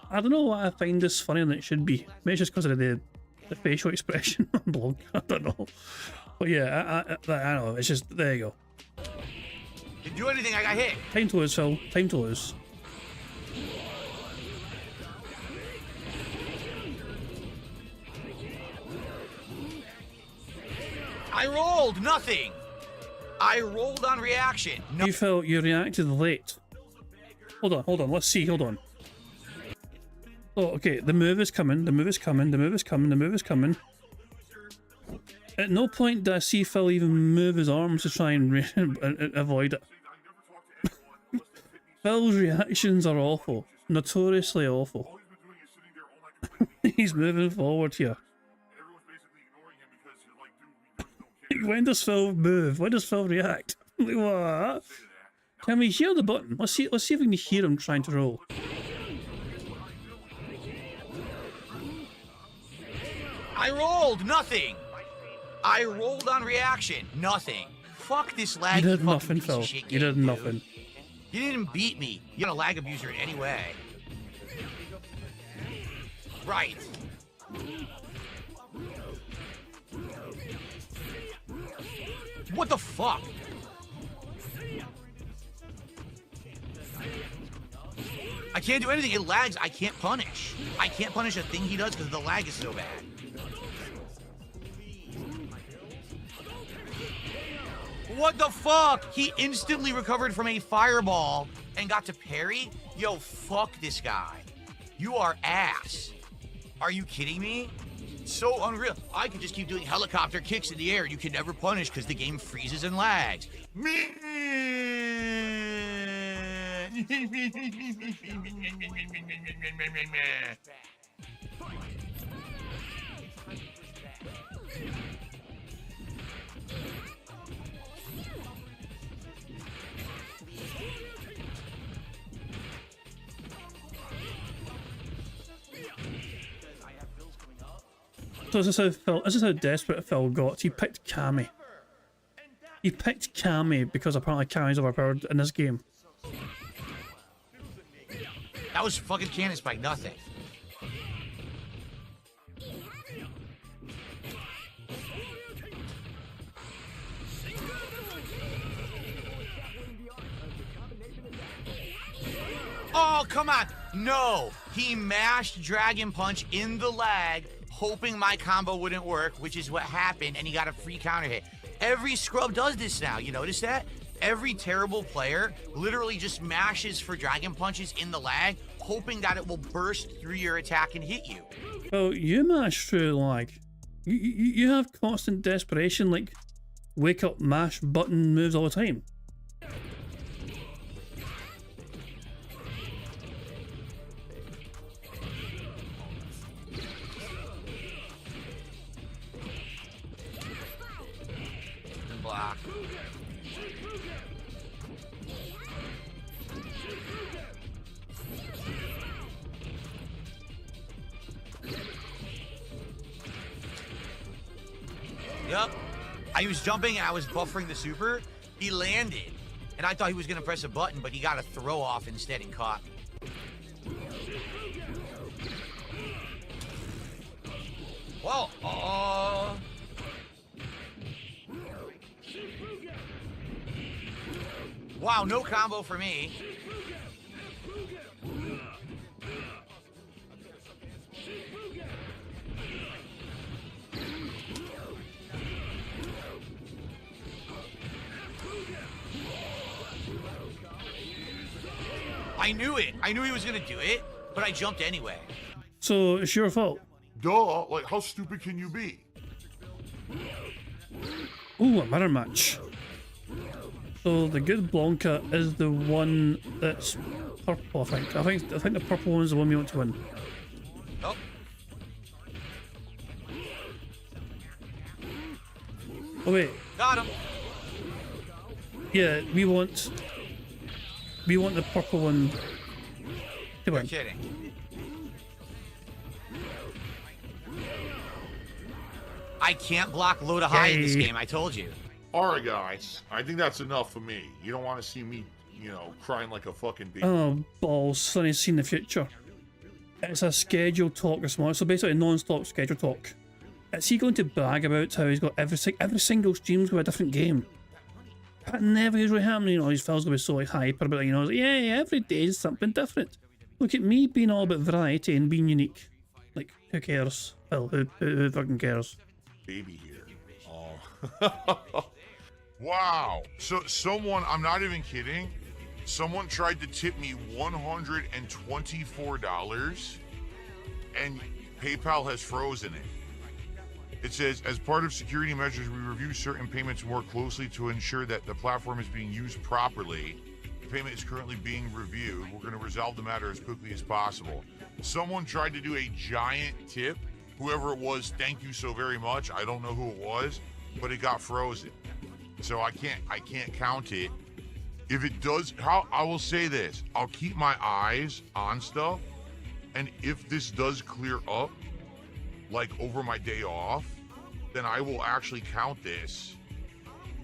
Speaker 1: I don't know why I find this funnier than it should be. Maybe it's just because of the facial expression on blog. I don't know. But yeah, I don't know. It's just, there you go.
Speaker 2: Didn't do anything, I got hit.
Speaker 1: Time to lose, Phil. Time to lose.
Speaker 2: I rolled nothing. I rolled on reaction. No.
Speaker 1: You felt you reacted late. Hold on. Let's see. Hold on. Oh, okay. The move is coming. The move is coming. The move is coming. The move is coming. At no point did I see Phil even move his arms to try and avoid it. Phil's reactions are awful. Notoriously awful. He's moving forward here. When does Phil move? When does Phil react? What? Can we hear the button? Let's see if we can hear him trying to roll.
Speaker 2: I rolled nothing. I rolled on reaction. Nothing. Fuck this lag.
Speaker 1: You did nothing, Phil. You did nothing.
Speaker 2: You didn't beat me. You're not a lag abuser in any way. Right. What the fuck? I can't do anything. It lags. I can't punish. I can't punish a thing he does because the lag is so bad. What the fuck? He instantly recovered from a fireball and got to parry? Yo, fuck this guy. You are ass. Are you kidding me? So unreal. I could just keep doing helicopter kicks in the air. You can never punish because the game freezes and lags.
Speaker 1: So this is how desperate Phil got. He picked Cammy. He picked Cammy because apparently Cammy's overpowered in this game.
Speaker 2: That was fucking cannon spike, nothing. Oh, come on. No, he mashed Dragon Punch in the lag, hoping my combo wouldn't work, which is what happened, and he got a free counter hit. Every scrub does this now, you notice that? Every terrible player literally just mashes for Dragon Punches in the lag, hoping that it will burst through your attack and hit you.
Speaker 1: Well, you mash through lag. You have constant desperation, like wake up, mash button moves all the time.
Speaker 2: Block. Yep. I was jumping and I was buffering the super. He landed. And I thought he was going to press a button, but he got a throw off instead and caught me. Well, wow, no combo for me. I knew it. I knew he was gonna do it, but I jumped anyway.
Speaker 1: So it's your fault.
Speaker 6: Duh, like how stupid can you be?
Speaker 1: Ooh, a mirror match. So the good Blanca is the one that's purple, I think. I think the purple one is the one we want to win.
Speaker 2: Oh.
Speaker 1: Oh wait.
Speaker 2: Got him.
Speaker 1: Yeah, we want the purple one to
Speaker 2: You're
Speaker 1: win.
Speaker 2: kidding. I can't block low to high in this
Speaker 1: Yay.
Speaker 2: game, I told you.
Speaker 6: Alright guys, I think that's enough for me. You don't want to see me, crying like a fucking baby.
Speaker 1: Oh, balls. Sonny's seen the future. It's a scheduled talk this morning, so basically non-stop scheduled talk. Is he going to brag about how he's got every single stream's got a different game? That never usually happens, these fellas going to be so like hyper about it, like, yeah, every day is something different. Look at me being all about variety and being unique. Like, who cares? Well, who fucking cares?
Speaker 6: Baby here. Oh. Wow. So someone, I'm not even kidding, someone tried to tip me $124 and PayPal has frozen it. It says, as part of security measures, we review certain payments more closely to ensure that the platform is being used properly. The payment is currently being reviewed. We're going to resolve the matter as quickly as possible. Someone tried to do a giant tip. Whoever it was, thank you so very much. I don't know who it was, but it got frozen. So I can't count it. If it does, I will say this, I'll keep my eyes on stuff. And if this does clear up, like over my day off, then I will actually count this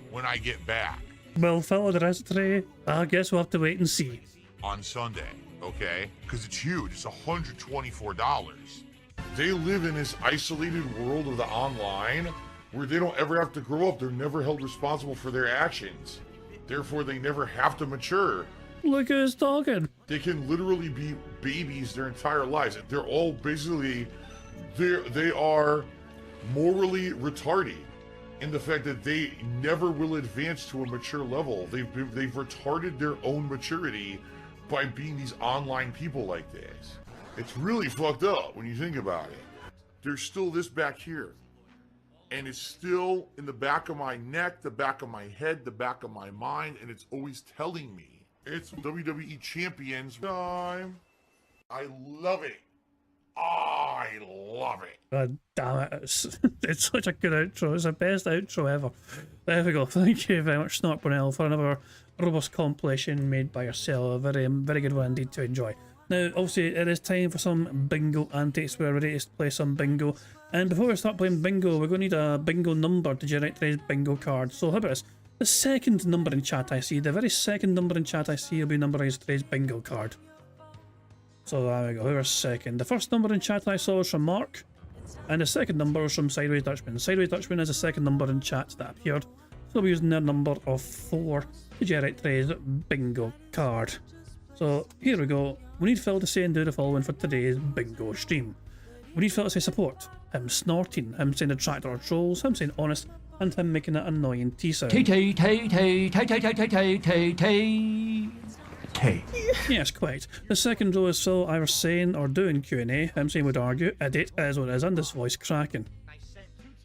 Speaker 6: when I get back.
Speaker 1: Well, fellow, the rest of today, I guess we'll have to wait and see.
Speaker 6: On Sunday, okay? Because it's huge, it's $124. They live in this isolated world of the online where they don't ever have to grow up. They're never held responsible for their actions. Therefore, they never have to mature.
Speaker 1: Look who's talking.
Speaker 6: They can literally be babies their entire lives. They're all basically, they are morally retarded in the fact that they never will advance to a mature level. They've retarded their own maturity by being these online people like this. It's really fucked up when you think about it. There's still this back here. And it's still in the back of my neck, the back of my head, the back of my mind, and it's always telling me it's WWE Champions time. I love it. I love it.
Speaker 1: God damn it, it's such a good outro. It's the best outro ever. There we go. Thank you very much, Snort Brunel, for another robust compilation made by yourself. A very good one indeed to enjoy. Now, obviously, it is time for some bingo antics. We're ready to play some bingo. And before we start playing bingo, we're going to need a bingo number to generate today's bingo card. So how about this? The second number in chat I see, the very second number in chat I see will be numberized today's bingo card. So there we go, whoever's second. The first number in chat I saw was from Mark, and the second number was from Sideways Dutchman. Sideways Dutchman is the second number in chat that appeared. So we'll be using their number of 4 to generate today's bingo card. So here we go. We need Phil to say and do the following for today's bingo stream. We need Phil to say support, him snorting, him saying the tractor or trolls, him saying honest, and him making that annoying T sound.
Speaker 8: K.
Speaker 1: Yes, quite. The second row is Phil either saying or doing Q&A, him saying would argue, edit, as what it is, and his voice cracking.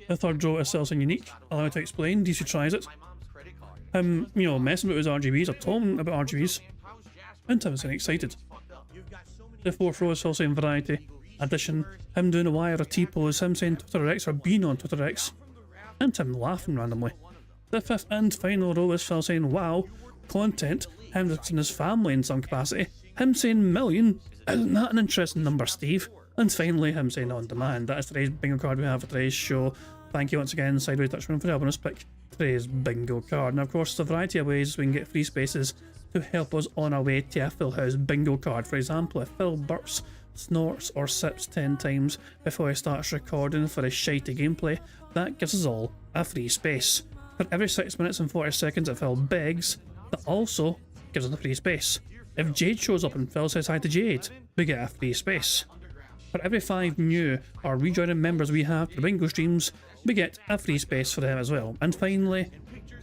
Speaker 1: The third row is Phil saying unique, allow me to explain, DC tries it. Him, messing with his RGBs or talking about RGBs. And him saying excited. The fourth row is Phil saying variety, addition, him doing a Y or a T-pose, him saying Twitter X or being on Twitter X, and him laughing randomly. The fifth and final row is Phil saying wow, content, him discussing his family in some capacity, him saying million, isn't that an interesting number, Steve? And finally him saying on demand. That is today's bingo card we have for today's show. Thank you once again, Sideways Dutchman, for helping us pick today's bingo card. Now of course there's a variety of ways we can get free spaces to help us on our way to a Full House bingo card. For example, if Phil burps, snorts or sips 10 times before he starts recording for his shitey gameplay, that gives us all a free space. For every 6 minutes and 40 seconds that Phil begs, that also gives us a free space. If Jade shows up and Phil says hi to Jade, we get a free space. For every 5 new or rejoining members we have to the bingo streams, we get a free space for them as well. And finally,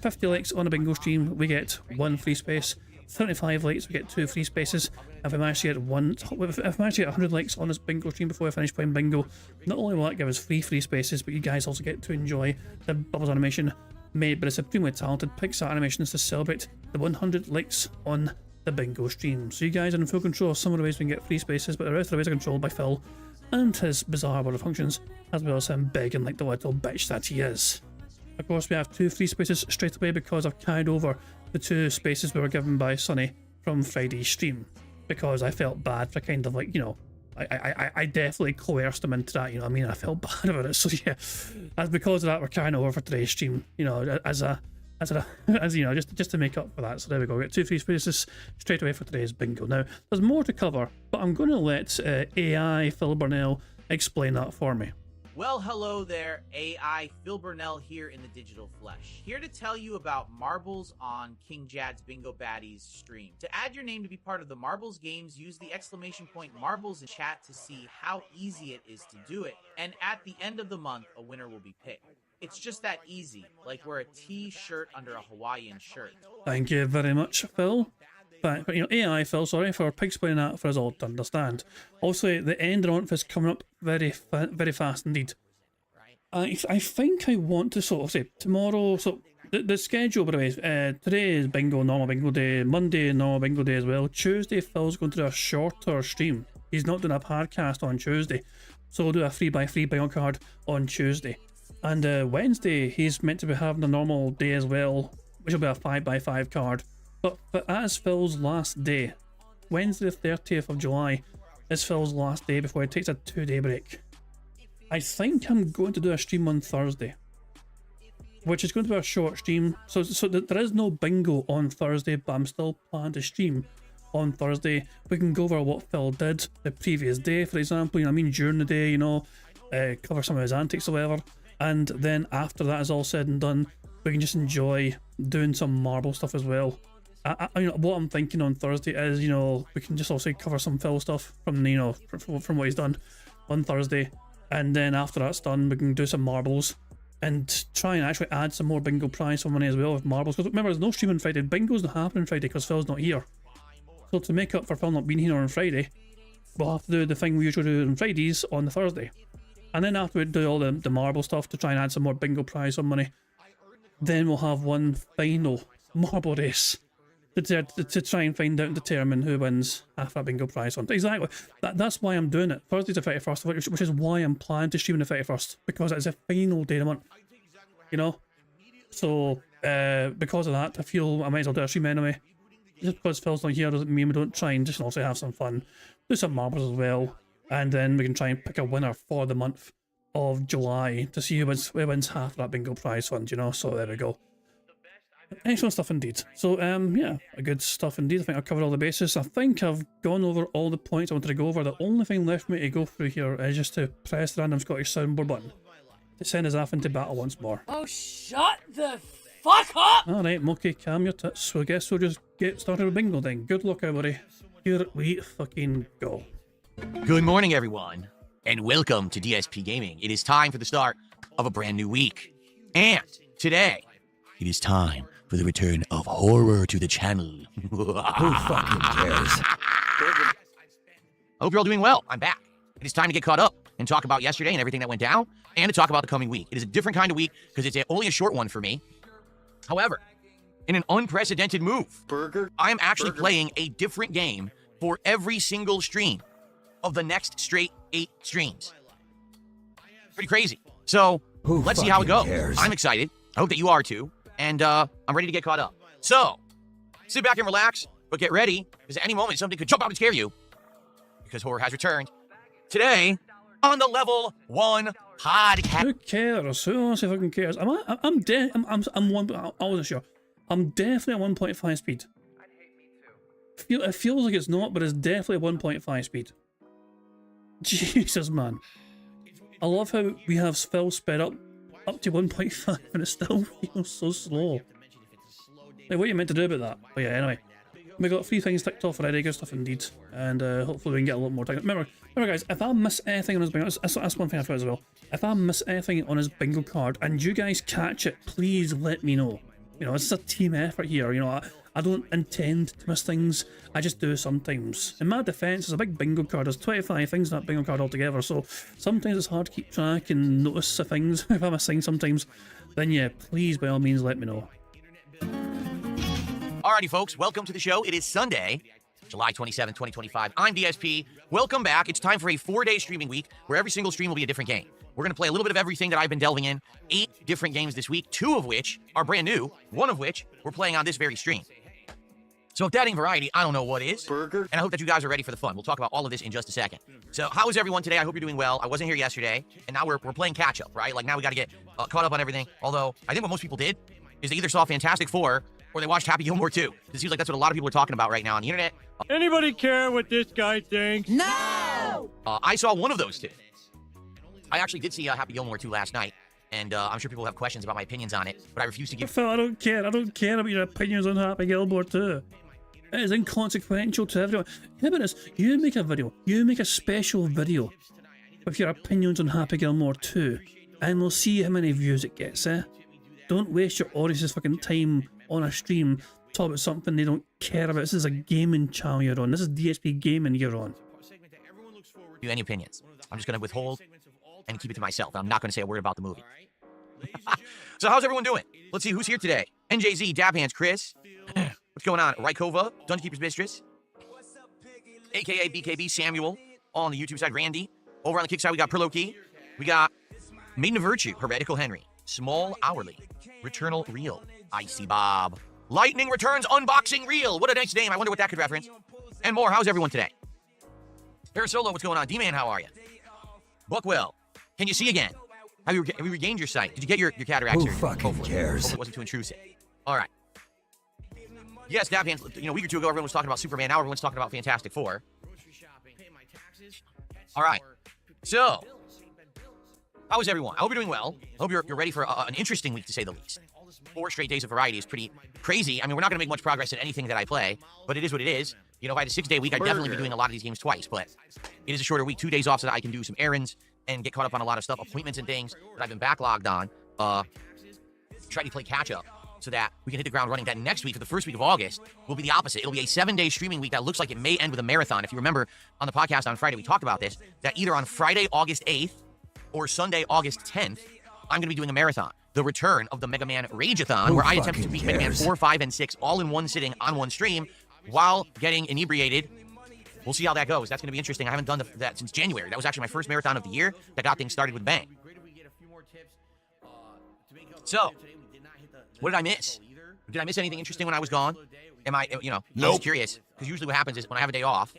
Speaker 1: 50 likes on a bingo stream, we get 1 free space. 75 likes, we get 2 free spaces. If we manage to get 100 likes on this bingo stream before we finish playing bingo, not only will that give us free spaces, but you guys also get to enjoy the Bubbles animation made by the supremely talented Pixar Animations to celebrate the 100 likes on the bingo stream. So you guys are in full control of some of the ways we can get free spaces, but the rest of the ways are controlled by Phil and his bizarre world of functions, as well as him begging like the little bitch that he is. Of course, we have 2 free spaces straight away because I've carried over the 2 spaces we were given by Sonny from Friday's stream, because I felt bad for kind of like, I definitely coerced him into that, I felt bad about it. So yeah, as because of that, we're carrying over for today's stream, as just to make up for that. So there we go, we get 2 free spaces straight away for today's bingo. Now, there's more to cover, but I'm going to let AI Phil Burnell explain that for me.
Speaker 12: Well, hello there, AI Phil Burnell here in the digital flesh. Here to tell you about marbles on King Jad's Bingo Baddies stream. To add your name to be part of the marbles games, use the exclamation point marbles in chat to see how easy it is to do it. And at the end of the month, a winner will be picked. It's just that easy, like wear a t-shirt under a Hawaiian shirt.
Speaker 1: Thank you very much, Phil. But AI Phil, sorry, for explaining that for us all to understand. Also, the end of the month is coming up very fast indeed. I think I want to sort of say tomorrow, so the schedule, by the way, today is bingo, normal bingo day, Monday, normal bingo day as well. Tuesday, Phil's going to do a shorter stream. He's not doing a podcast on Tuesday, so we'll do a 3x3 bingo card on Tuesday. And Wednesday, he's meant to be having a normal day as well, which will be a 5x5 card. But as Phil's last day, Wednesday the 30th of July is Phil's last day before he takes a 2-day break. I think I'm going to do a stream on Thursday, which is going to be a short stream. So there is no bingo on Thursday, but I'm still planning to stream on Thursday. We can go over what Phil did the previous day, for example, during the day, cover some of his antics or whatever. And then after that is all said and done, we can just enjoy doing some marble stuff as well. What I'm thinking on Thursday is, we can just also cover some Phil stuff from what he's done on Thursday, and then after that's done, we can do some marbles and try and actually add some more bingo prize for money as well with marbles. Because remember, there's no stream on Friday. Bingo's not happening Friday because Phil's not here. So to make up for Phil not being here on Friday, we'll have to do the thing we usually do on Fridays on the Thursday. And then after we do all the marble stuff to try and add some more bingo prize on money, then we'll have one final marble race to try and find out and determine who wins half a bingo prize on. Exactly. That's why I'm doing it. Thursday's the 31st, which is why I'm planning to stream on the 31st, because it's the final day of the month. You know? So, because of that, I feel I might as well do a stream anyway. Just because Phil's not here doesn't mean we don't try and just also have some fun. Do some marbles as well. And then we can try and pick a winner for the month of July to see who wins half that bingo prize fund, you know? So there we go. Excellent stuff indeed. So, yeah, good stuff indeed. I think I've covered all the bases. I think I've gone over all the points I wanted to go over. The only thing left for me to go through here is just to press the random Scottish soundboard button to send us off into battle once more.
Speaker 13: Oh, shut the fuck up!
Speaker 1: Alright, Moki, calm your tits. So I guess we'll just get started with bingo then. Good luck, everybody. Here we fucking go.
Speaker 2: Good morning, everyone, and welcome to DSP Gaming. It is time for the start of a brand new week. And today, it is time for the return of horror to the channel. Who fucking cares? I hope you're all doing well. I'm back. It is time to get caught up and talk about yesterday and everything that went down, and to talk about the coming week. It is a different kind of week because it's only a short one for me. However, in an unprecedented move, I am actually playing a different game for every single stream of the next straight 8 streams. Pretty crazy. So, let's see how it goes. I'm excited. I hope that you are too. And I'm ready to get caught up. So, sit back and relax, but get ready, because at any moment something could jump out and scare you, because horror has returned. Today, on the Level 1 podcast.
Speaker 1: Who cares? Who honestly fucking cares? I wasn't sure. I'm definitely at 1.5 speed. It feels like it's not, but it's definitely 1.5 speed. Jesus, man. I love how we have Phil sped up to 1.5 and it still feels so slow. Like, what are you meant to do about that? But yeah, anyway. We got 3 things ticked off already, good stuff indeed. And hopefully we can get a lot more time. Remember guys, if I miss anything on his bingo, that's one thing I forgot as well. If I miss anything on his bingo card and you guys catch it, please let me know. You know, it's a team effort here, you know. I don't intend to miss things, I just do sometimes. In my defence, it's a big bingo card, there's 25 things in that bingo card altogether, so sometimes it's hard to keep track and notice the things. If I'm missing sometimes, then yeah, please by all means let me know.
Speaker 2: Alrighty folks, welcome to the show. It is Sunday, July 27, 2025. I'm DSP. Welcome back. It's time for a 4-day streaming week where every single stream will be a different game. We're going to play a little bit of everything that I've been delving in. 8 different games this week, 2 of which are brand new, 1 of which we're playing on this very stream. So if that ain't variety, I don't know what is. And I hope that you guys are ready for the fun. We'll talk about all of this in just a second. So how is everyone today? I hope you're doing well. I wasn't here yesterday, and now we're playing catch up, right? Like now we got to get caught up on everything. Although I think what most people did is they either saw Fantastic Four or they watched Happy Gilmore 2. It seems like that's what a lot of people are talking about right now on the internet.
Speaker 14: Anybody care what this guy thinks?
Speaker 2: No! I saw one of those 2. I actually did see Happy Gilmore 2 last night, and I'm sure people have questions about my opinions on it, but I refuse to give...
Speaker 1: Phil, I don't care about your opinions on Happy Gilmore 2. It is inconsequential to everyone. How about this? You make a video, you make a special video with your opinions on Happy Gilmore 2, and we'll see how many views it gets, eh? Don't waste your audience's fucking time on a stream talk about something they don't care about. This is a gaming channel you're on. This is DSP Gaming you're on.
Speaker 2: Do any opinions. I'm just going to withhold and keep it to myself. I'm not going to say a word about the movie. So how's everyone doing? Let's see who's here today. NJZ, Dab Hands, Chris. What's going on? Rykova, Dungeon Keeper's Mistress. AKA BKB, Samuel. All on the YouTube side, Randy. Over on the kick side, we got Perloki. We got Maiden of Virtue, Heretical Henry. Small Hourly. Returnal Reel. Icy Bob. Lightning Returns Unboxing Reel. What a nice name. I wonder what that could reference. And more. How's everyone today? Parasolo, what's going on? D-Man, how are you? Buckwell, can you see again? Have you regained your sight? Did you get your cataract surgery?
Speaker 15: Who fucking cares?
Speaker 2: Hopefully it wasn't too intrusive. All right. Yes, Dab Hands, you know, a week or 2 ago, everyone was talking about Superman. Now everyone's talking about Fantastic Four. All right. So, how is everyone? I hope you're doing well. I hope you're ready for an interesting week, to say the least. 4 straight days of variety is pretty crazy. I mean, we're not going to make much progress in anything that I play, but it is what it is. You know, if I had a 6-day week, I'd definitely be doing a lot of these games twice, but it is a shorter week, 2 days off so that I can do some errands and get caught up on a lot of stuff, appointments and things that I've been backlogged on. Try to play catch up. so that we can hit the ground running. That next week, for the first week of August, will be the opposite. It'll be a 7-day streaming week that looks like it may end with a marathon. If you remember on the podcast on Friday, we talked about this, that either on Friday, August 8th or Sunday, August 10th, I'm going to be doing a marathon. The return of the Mega Man Rage-a-thon, where I attempt to beat Mega Man 4, 5, and 6 all in one sitting on one stream while getting inebriated. We'll see how that goes. That's going to be interesting. I haven't done that since January. That was actually my first marathon of the year that got things started with a bang. So, what did I miss? Did I miss anything interesting when I was gone? Am I, you know,
Speaker 6: Nope.
Speaker 2: I was curious. Because usually what happens is when I have a day off,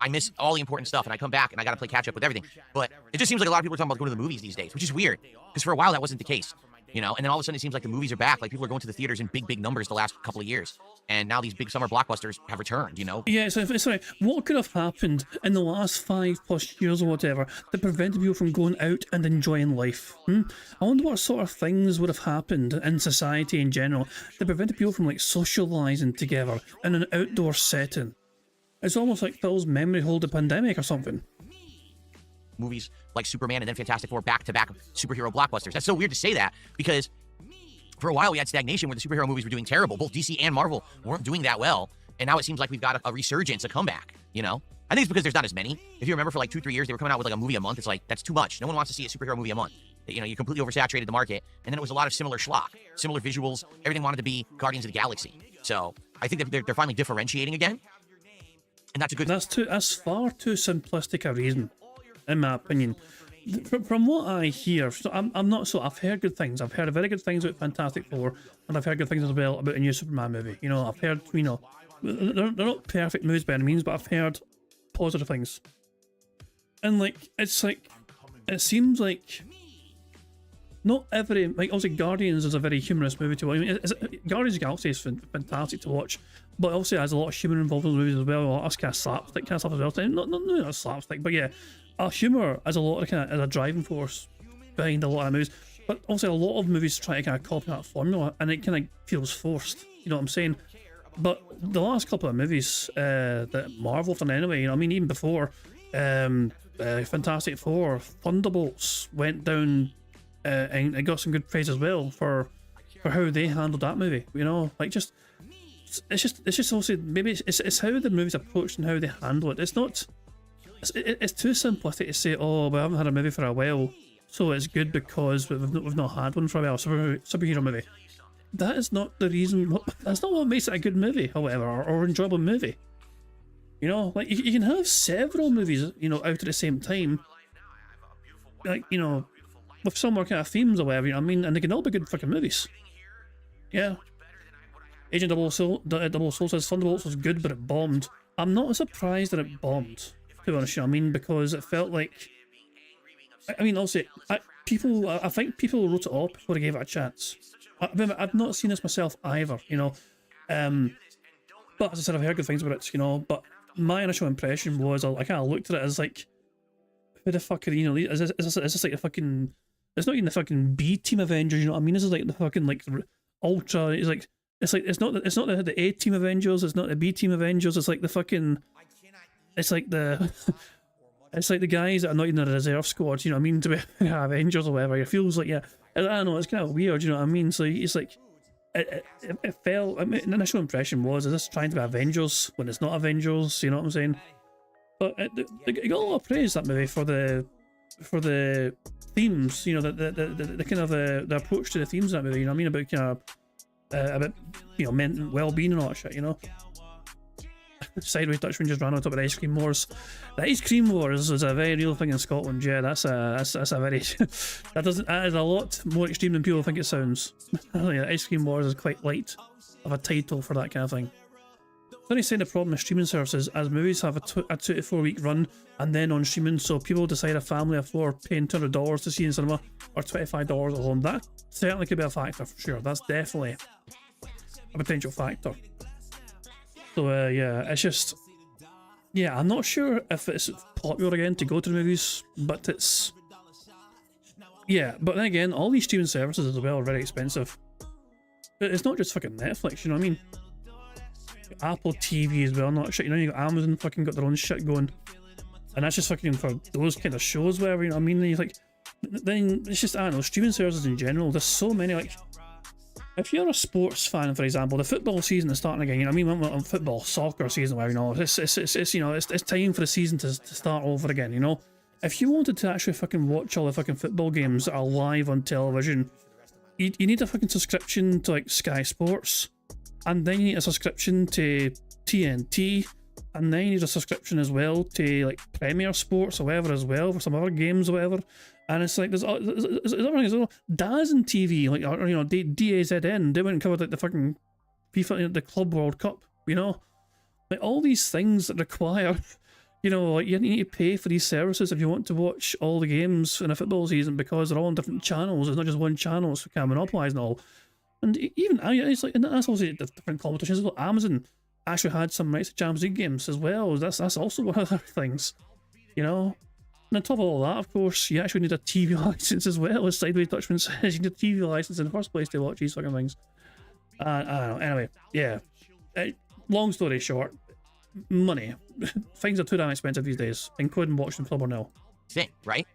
Speaker 2: I miss all the important stuff and I come back and I got to play catch up with everything. But it just seems like a lot of people are talking about going to the movies these days, which is weird. Because for a while that wasn't the case. You know, and then all of a sudden it seems like the movies are back. Like people are going to the theaters in big numbers the last couple of years. And now these big summer blockbusters have returned, you know?
Speaker 1: Yeah, so sorry, what could have happened in the last 5+ years or whatever that prevented people from going out and enjoying life? I wonder what sort of things would have happened in society in general that prevented people from like socialising together in an outdoor setting. It's almost like Phil's memory hold a pandemic or something.
Speaker 2: Movies like Superman and then Fantastic Four back-to-back superhero blockbusters. That's so weird to say that because for a while we had stagnation where the superhero movies were doing terrible. Both DC and Marvel weren't doing that well. And now it seems like we've got a resurgence, a comeback, you know? I think it's because there's not as many. If you remember for like 2-3 years, they were coming out with like a movie a month. It's like, that's too much. No one wants to see a superhero movie a month. You know, you completely oversaturated the market. And then it was a lot of similar schlock, similar visuals. Everything wanted to be Guardians of the Galaxy. So I think that they're finally differentiating again. And that's a good...
Speaker 1: That's far too simplistic a reason, in my opinion. From what I hear, so I'm not so... I've heard good things. I've heard very good things about Fantastic Four, and I've heard good things as well about a new Superman movie. You know, I've heard, you know, they're not perfect movies by any means, but I've heard positive things. And, like, it's like... It seems like... Not every... Like, obviously, Guardians is a very humorous movie to watch. I mean, Guardians of the Galaxy is fantastic to watch, but also has a lot of humour involved in the movies as well. A lot of kind of slapstick kind of stuff as well. Not slapstick, but yeah. Humour has a lot of kind of as a driving force behind a lot of movies, but also a lot of movies try to kind of copy that formula, and it kind of feels forced. You know what I'm saying? But the last couple of movies that Marvel have done anyway, you know, I mean, even before Fantastic Four, Thunderbolts went down and it got some good praise as well for how they handled that movie. You know, like it's just also maybe it's how the movie's approached and how they handle it. It's not. It's too simplistic to say, oh, we haven't had a movie for a while, so it's good because we've not had one for a while. Superhero movie. That is not the reason. That's not what makes it a good movie, however, or enjoyable movie. You know, like you can have several movies, you know, out at the same time, like, you know, with similar kind of themes or whatever. You know what I mean? And they can all be good fucking movies. Yeah. Agent 007 says Thunderbolts was good, but it bombed. I'm not surprised that it bombed, to be honest, you know what I mean, because it felt like... I mean, obviously, I think people wrote it off before they gave it a chance. I've not seen this myself either, you know. But as I said, I've heard good things about it, you know, but my initial impression was, I kind of looked at it as like, who the fuck are, you know, is this like the fucking... It's not even the fucking B-team Avengers, you know what I mean? This is like the fucking, like, Ultra, it's not the A-team Avengers, it's not the B-team Avengers, it's like the fucking... It's like the... It's like the guys that are not even in the reserve squad, you know what I mean, to be Avengers or whatever. It feels like, yeah, I don't know, it's kind of weird, you know what I mean? So it's like, it felt, I mean, the initial impression was, is this trying to be Avengers when it's not Avengers, you know what I'm saying? But it got a lot of praise, that movie, for the themes, you know, the kind of the approach to the themes of that movie, you know what I mean, about you know, mental well-being and all that shit, you know. Sideways Dutchman just ran on top of the ice cream wars. The ice cream wars is a very real thing in Scotland. Yeah, that's a very that is a lot more extreme than people think it sounds. Yeah, ice cream wars is quite light of a title for that kind of thing. Then he's saying the problem with streaming services, as movies have a 2 to 4 week run and then on streaming, so people decide a family of 4 paying $200 to see in cinema or $25 at home. That certainly could be a factor for sure. That's definitely a potential factor. So yeah, it's just, yeah, I'm not sure if it's popular again to go to the movies, but it's, yeah, but then again, all these streaming services as well are very expensive. It's not just fucking Netflix, you know what I mean? Apple TV as well, not shit, you know, you got Amazon fucking got their own shit going, and that's just fucking for those kind of shows, whatever, you know what I mean? And you're like, then it's just, I don't know, streaming services in general, there's so many, like, if you're a sports fan, for example, the football season is starting again. You know what I mean? Football, soccer season, whatever. You know, it's you know, it's time for the season to start over again. You know, if you wanted to actually fucking watch all the fucking football games that are live on television, you need a fucking subscription to like Sky Sports, and then you need a subscription to TNT, and then you need a subscription as well to like Premier Sports or whatever as well for some other games or whatever. And it's like there's everything as well. DAZN TV, like, or, you know, DAZN, they went and covered like the fucking FIFA, the Club World Cup, you know, like all these things that require, you know, like you need to pay for these services if you want to watch all the games in a football season because they're all on different channels. It's not just one channel, so you can't monopolise and all. And even it's like, and that's also different competitions as well. Amazon actually had some rights to Champions League games as well. That's also one of the things, you know. And on top of all that, of course, you actually need a TV license as well, as Sideways Dutchman says. You need a TV license in the first place to watch these fucking things. I don't know. Anyway, yeah. Long story short, money. Things are too damn expensive these days, including watching Club or no.
Speaker 2: Thing, right?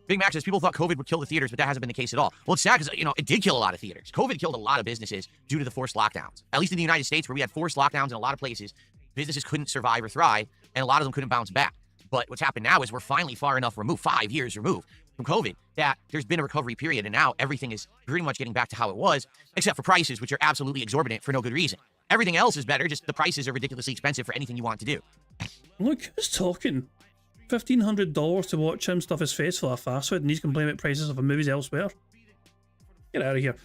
Speaker 2: Big Mac says people thought COVID would kill the theaters, but that hasn't been the case at all. Well, it's sad because, you know, it did kill a lot of theaters. COVID killed a lot of businesses due to the forced lockdowns. At least in the United States, where we had forced lockdowns in a lot of places, businesses couldn't survive or thrive, and a lot of them couldn't bounce back. But what's happened now is we're finally far enough removed, 5 years removed from COVID, that there's been a recovery period, and now everything is pretty much getting back to how it was, except for prices, which are absolutely exorbitant for no good reason. Everything else is better, just the prices are ridiculously expensive for anything you want to do.
Speaker 1: Look who's talking. $1,500 to watch him stuff his face for a fast food, and he's complaining about prices of movies elsewhere. Get out of here.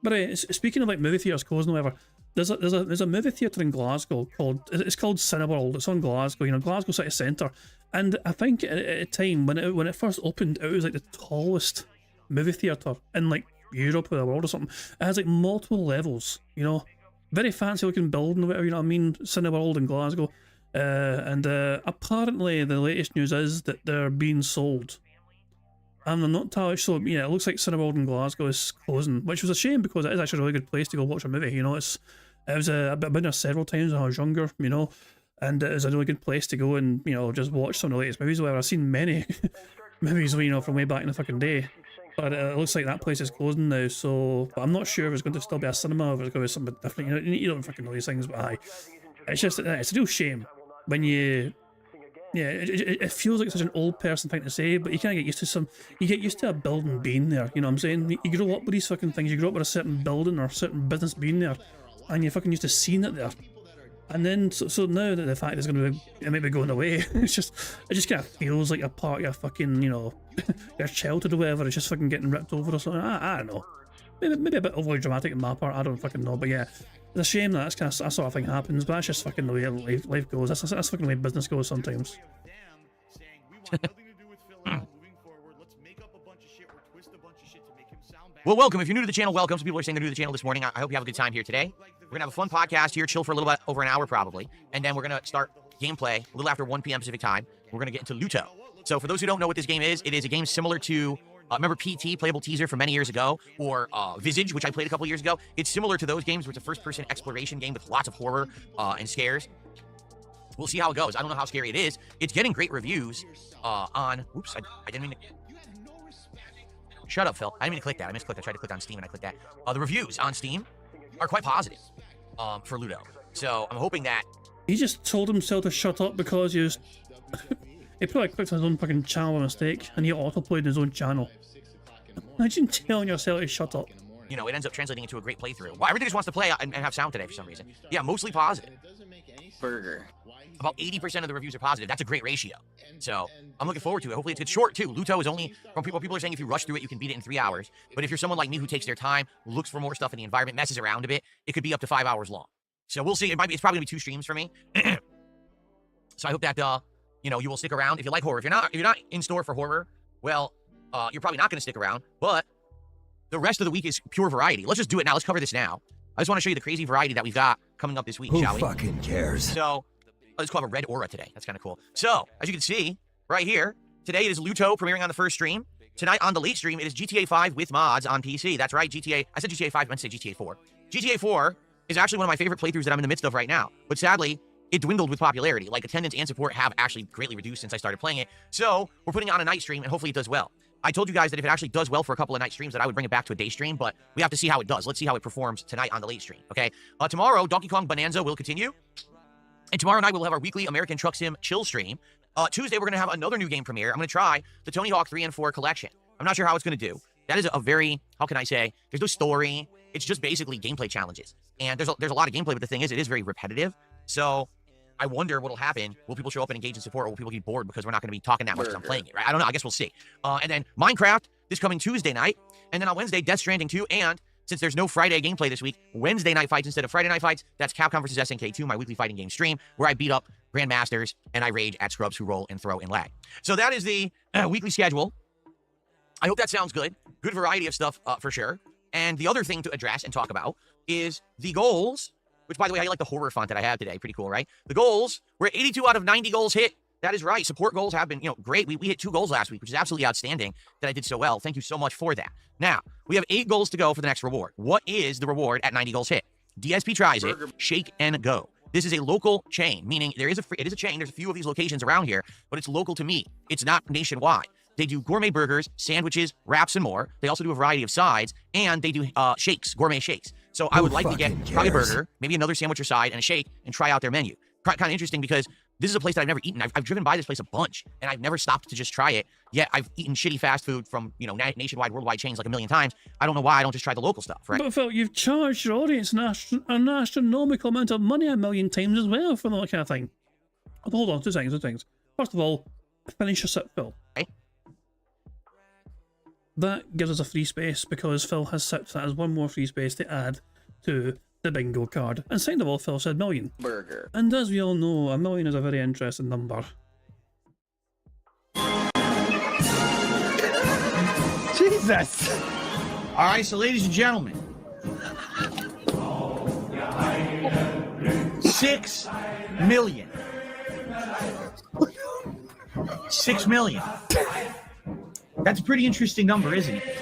Speaker 1: But speaking of like movie theaters closing or whatever, there's a movie theatre in Glasgow called Cineworld. It's on Glasgow, you know, Glasgow City Centre. And I think at a time when it first opened, it was like the tallest movie theatre in like Europe or the world or something. It has like multiple levels, you know, very fancy looking building or whatever, you know what I mean? Cineworld in Glasgow. And apparently the latest news is that they're being sold. And I'm not entirely sure. Yeah, it looks like Cineworld in Glasgow is closing, which was a shame because it is actually a really good place to go watch a movie. You know, I've been there several times when I was younger, you know, and it was a really good place to go and, you know, just watch some of the latest movies. Whatever. I've seen many movies, you know, from way back in the fucking day. But it looks like that place is closing now, so but I'm not sure if it's going to still be a cinema or if it's going to be something different. You know, you don't fucking know these things, but it's just it's a real shame when you. Yeah, it feels like such an old person thing to say, but you kind of get used to you get used to a building being there, you know what I'm saying? You grow up with these fucking things, you grow up with a certain building or a certain business being there, and you're fucking used to seeing it there. And then, so now that the fact it's going to be, it might be going away, it just kind of feels like a part of your fucking, you know, your childhood or whatever, it's just fucking getting ripped over or something. I don't know. Maybe a bit overly dramatic on my part, I don't fucking know, but yeah. It's a shame that that sort of thing happens, but that's just fucking the way life goes. That's fucking the way business goes sometimes.
Speaker 2: Well, welcome. If you're new to the channel, welcome. Some people are saying they're new to the channel this morning. I hope you have a good time here today. We're going to have a fun podcast here, chill for a little bit over an hour probably, and then we're going to start gameplay a little after 1 p.m. Pacific time. We're going to get into Luto. So for those who don't know what this game is, it is a game similar to remember PT, Playable Teaser from many years ago, or Visage, which I played a couple years ago. It's similar to those games where it's a first-person exploration game with lots of horror and scares. We'll see how it goes. I don't know how scary it is. It's getting great reviews on... Oops, I didn't mean to... Shut up, Phil. I didn't mean to click that. I misclicked. I tried to click on Steam and I clicked that. The reviews on Steam are quite positive for Ludo. So I'm hoping that...
Speaker 1: He just told himself to shut up because he was... He probably clicked on his own fucking channel by mistake, and he auto-played his own channel. Imagine telling yourself to shut up.
Speaker 2: You know, it ends up translating into a great playthrough. Well, everything just wants to play and have sound today for some reason. Yeah, mostly positive. Burger. About 80% of the reviews are positive. That's a great ratio. So, I'm looking forward to it. Hopefully it's short, too. Luto is only, from people are saying if you rush through it, you can beat it in 3 hours. But if you're someone like me who takes their time, looks for more stuff in the environment, messes around a bit, it could be up to 5 hours long. So, we'll see. It's probably going to be 2 streams for me. So, I hope that, you know, you will stick around if you like horror. If you're not in store for horror, well, you're probably not going to stick around. But the rest of the week is pure variety. Let's just do it now. Let's cover this now. I just want to show you the crazy variety that we've got coming up this week, shall we?
Speaker 15: Who fucking cares?
Speaker 2: So, let's call it a red aura today. That's kind of cool. So, as you can see, right here, today it is Luto premiering on the first stream. Tonight on the late stream, it is GTA 5 with mods on PC. That's right, GTA. I said GTA 5, I meant to say GTA 4. GTA 4 is actually one of my favorite playthroughs that I'm in the midst of right now. But sadly, it dwindled with popularity. Like, attendance and support have actually greatly reduced since I started playing it. So, we're putting it on a night stream, and hopefully it does well. I told you guys that if it actually does well for a couple of night streams, that I would bring it back to a day stream, but we have to see how it does. Let's see how it performs tonight on the late stream, okay? Tomorrow, Donkey Kong Bonanza will continue. And tomorrow night, we'll have our weekly American Truck Sim chill stream. Tuesday, we're going to have another new game premiere. I'm going to try the Tony Hawk 3 and 4 collection. I'm not sure how it's going to do. That is a very, how can I say, there's no story. It's just basically gameplay challenges. And there's a lot of gameplay, but the thing is, it is very repetitive. So I wonder what'll happen. Will people show up and engage in support, or will people get bored because we're not going to be talking that much as I'm playing it, right? I don't know. I guess we'll see. And then Minecraft this coming Tuesday night. And then on Wednesday, Death Stranding 2. And since there's no Friday gameplay this week, Wednesday night fights instead of Friday night fights. That's Capcom vs. SNK 2, my weekly fighting game stream, where I beat up Grandmasters and I rage at scrubs who roll and throw and lag. So that is the weekly schedule. I hope that sounds good. Good variety of stuff for sure. And the other thing to address and talk about is the goals, which, by the way, I like the horror font that I have today. Pretty cool, right? The goals, we're at 82 out of 90 goals hit. That is right. Support goals have been, great. We hit 2 goals last week, which is absolutely outstanding that I did so well. Thank you so much for that. Now, we have 8 goals to go for the next reward. What is the reward at 90 goals hit? DSP tries it, shake and go. This is a local chain, meaning it is a chain. There's a few of these locations around here, but it's local to me. It's not nationwide. They do gourmet burgers, sandwiches, wraps, and more. They also do a variety of sides, and they do shakes, gourmet shakes. So I would like to get probably a burger, maybe another sandwich or side, and a shake, and try out their menu. Kind of interesting because this is a place that I've never eaten. I've driven by this place a bunch, and I've never stopped to just try it. Yet I've eaten shitty fast food from, nationwide, worldwide chains like a million times. I don't know why I don't just try the local stuff, right?
Speaker 1: But Phil, you've charged your audience an astronomical amount of money a million times as well for that kind of thing. Hold on, two seconds. First of all, finish your sip, Phil.
Speaker 2: Okay.
Speaker 1: That gives us a free space because Phil has sipped. That is one more free space to add to the bingo card. And second of all, Phil said million.
Speaker 15: Burger.
Speaker 1: And as we all know, a million is a very interesting number.
Speaker 15: Jesus!
Speaker 12: All right, so ladies and gentlemen, 6 million. 6 million. That's a pretty interesting number, isn't it?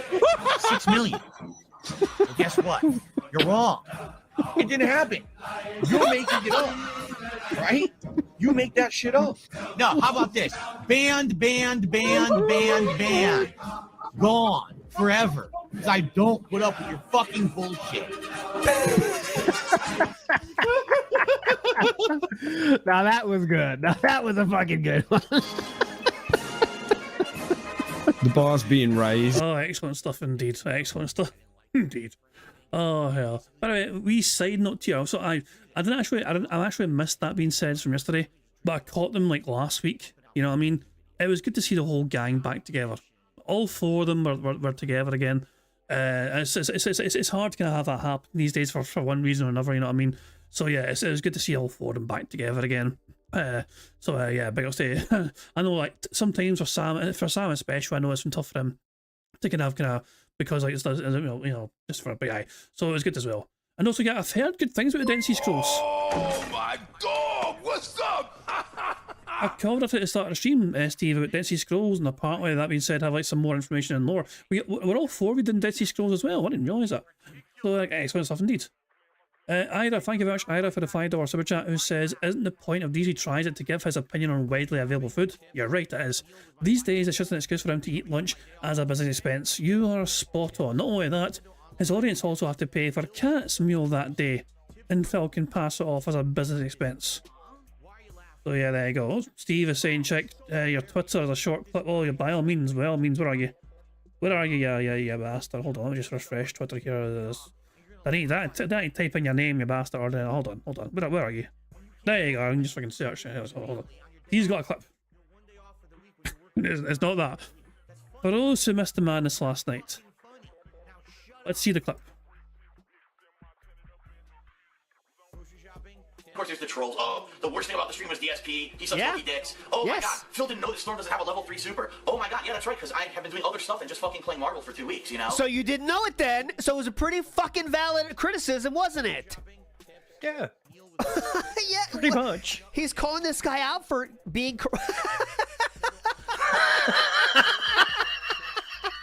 Speaker 12: 6 million. Well, guess what? You're wrong. It didn't happen. You're making it up, right? You make that shit up. No, how about this? Banned. Gone forever. Because I don't put up with your fucking bullshit.
Speaker 15: Now that was good. Now that was a fucking good one.
Speaker 16: The bar's being raised.
Speaker 1: Oh, excellent stuff indeed. Excellent stuff indeed. Oh hell. By the way, we side note to you. So I actually missed that being said from yesterday, but I caught them like last week. You know what I mean? It was good to see the whole gang back together. All 4 of them were together again. It's hard to kind of have that happen these days for one reason or another. You know what I mean? So yeah, it was good to see all 4 of them back together again. Yeah, big ups to you. I know, like sometimes for Sam especially, I know it's been tough for him to kind of because like it's just for a big eye. So it was good as well. And also, yeah, I've heard good things about the Dead Sea Scrolls.
Speaker 6: Oh my God! What's up?
Speaker 1: I called it at the start of the stream, Steve, about Dead Sea Scrolls, and apparently that being said, have like some more information and lore. We're all 4 reading Dead Sea Scrolls as well. I didn't realise that. So like, excellent stuff indeed. Ira, thank you very much, Ira, for the $5 super chat, who says, isn't the point of DZ tries it to give his opinion on widely available food? You're right, it is. These days, it's just an excuse for him to eat lunch as a business expense. You are spot on. Not only that, his audience also have to pay for Cat's meal that day, and Phil can pass it off as a business expense. So yeah, there you go. Steve is saying, check your Twitter as a short clip. Oh, by all means, where are you? Where are you, yeah, bastard? Hold on, let me just refresh Twitter here. I need that type in your name, you bastard. Hold on. Where are you? There you go. I can just fucking search it. Hold on. He's got a clip. It's not that. For those who missed the madness last night, let's see the clip.
Speaker 2: Of course, there's the trolls. Oh, the worst thing about the stream was DSP. He sucks monkey dicks. Oh my God, Phil didn't know that Storm doesn't have a level 3 super. Oh my God, yeah, that's right, because I have been doing other stuff and just fucking playing Marvel for 2 weeks, you know?
Speaker 15: So you didn't know it then, so it was a pretty fucking valid criticism, wasn't it?
Speaker 16: Yeah.
Speaker 15: Yeah.
Speaker 16: Pretty much.
Speaker 15: He's calling this guy out for being...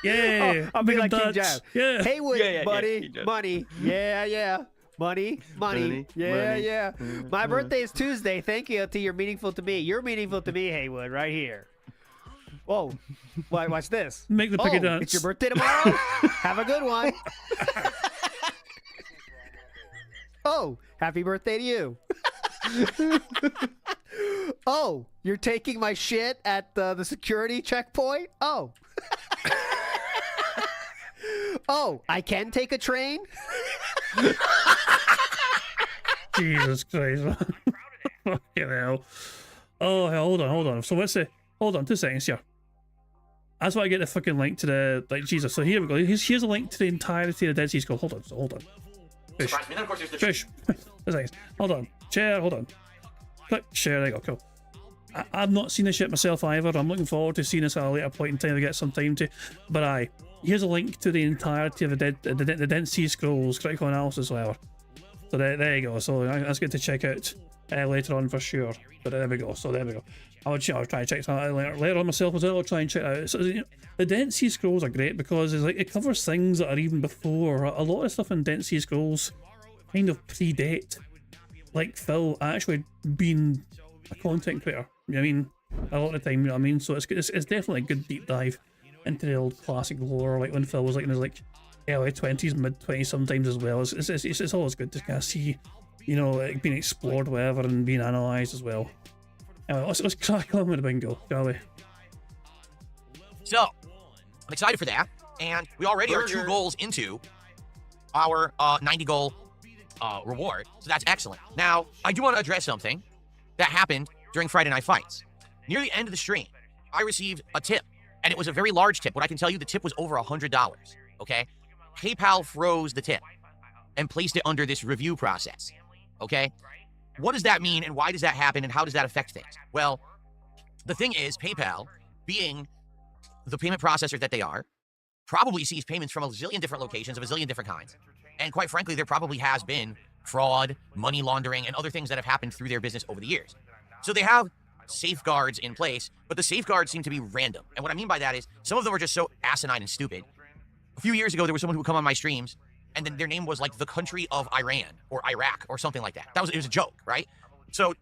Speaker 1: Yeah.
Speaker 15: I'll be like King Jab.
Speaker 1: Yeah.
Speaker 15: Haywood, buddy. Money. Yeah. Money. Yeah. My birthday is Tuesday. Thank you to you're meaningful to me. You're meaningful to me, Haywood, right here. Whoa. Watch this.
Speaker 1: Make the piggy dance.
Speaker 15: It's your birthday tomorrow? Have a good one. Oh, happy birthday to you. Oh, you're taking my shit at the security checkpoint? Oh. Oh, I can take a train?
Speaker 1: Jesus Christ. Fucking hell. Oh, hell, hold on. So what's the... Hold on, 2 seconds here. That's why I get the fucking link to the... Like, Jesus. So here we go. Here's a link to the entirety of the Dead Sea Scrolls. Hold on. Fish. Fish. 2 seconds. Hold on. Share, hold on. Click, share, there you go, cool. I've not seen this shit myself either. I'm looking forward to seeing this at a later point in time to get some time to. But here's a link to the entirety of the Dead Sea Scrolls critical analysis level. So there you go. So that's good to check out later on for sure. But there we go. So there we go. I'll try and check that out later on myself as well. I'll try and check that out. So, the Dead Sea Scrolls are great because it covers things that are even before. A lot of stuff in Dead Sea Scrolls kind of predate, like Phil actually being a content creator. You know what I mean? A lot of the time, you know what I mean? So it's definitely a good deep dive into the old classic lore, like when Phil was like in his early 20s, mid 20s sometimes as well. It's always good to kind of see, you know, it being explored, whatever, and being analysed as well. Anyway, let's crack on with the bingo, shall we?
Speaker 2: So, I'm excited for that, and we already are 2 goals into our 90 goal reward, so that's excellent. Now, I do want to address something that happened during Friday Night Fights. Near the end of the stream, I received a tip, and it was a very large tip. What I can tell you, the tip was over $100, okay? PayPal froze the tip and placed it under this review process, okay? What does that mean, and why does that happen, and how does that affect things? Well, the thing is, PayPal, being the payment processor that they are, probably sees payments from a zillion different locations of a zillion different kinds. And quite frankly, there probably has been fraud, money laundering, and other things that have happened through their business over the years. So they have safeguards in place, but the safeguards seem to be random. And what I mean by that is some of them are just so asinine and stupid. A few years ago, there was someone who would come on my streams, and then their name was like the country of Iran or Iraq or something like that. It was a joke, right? So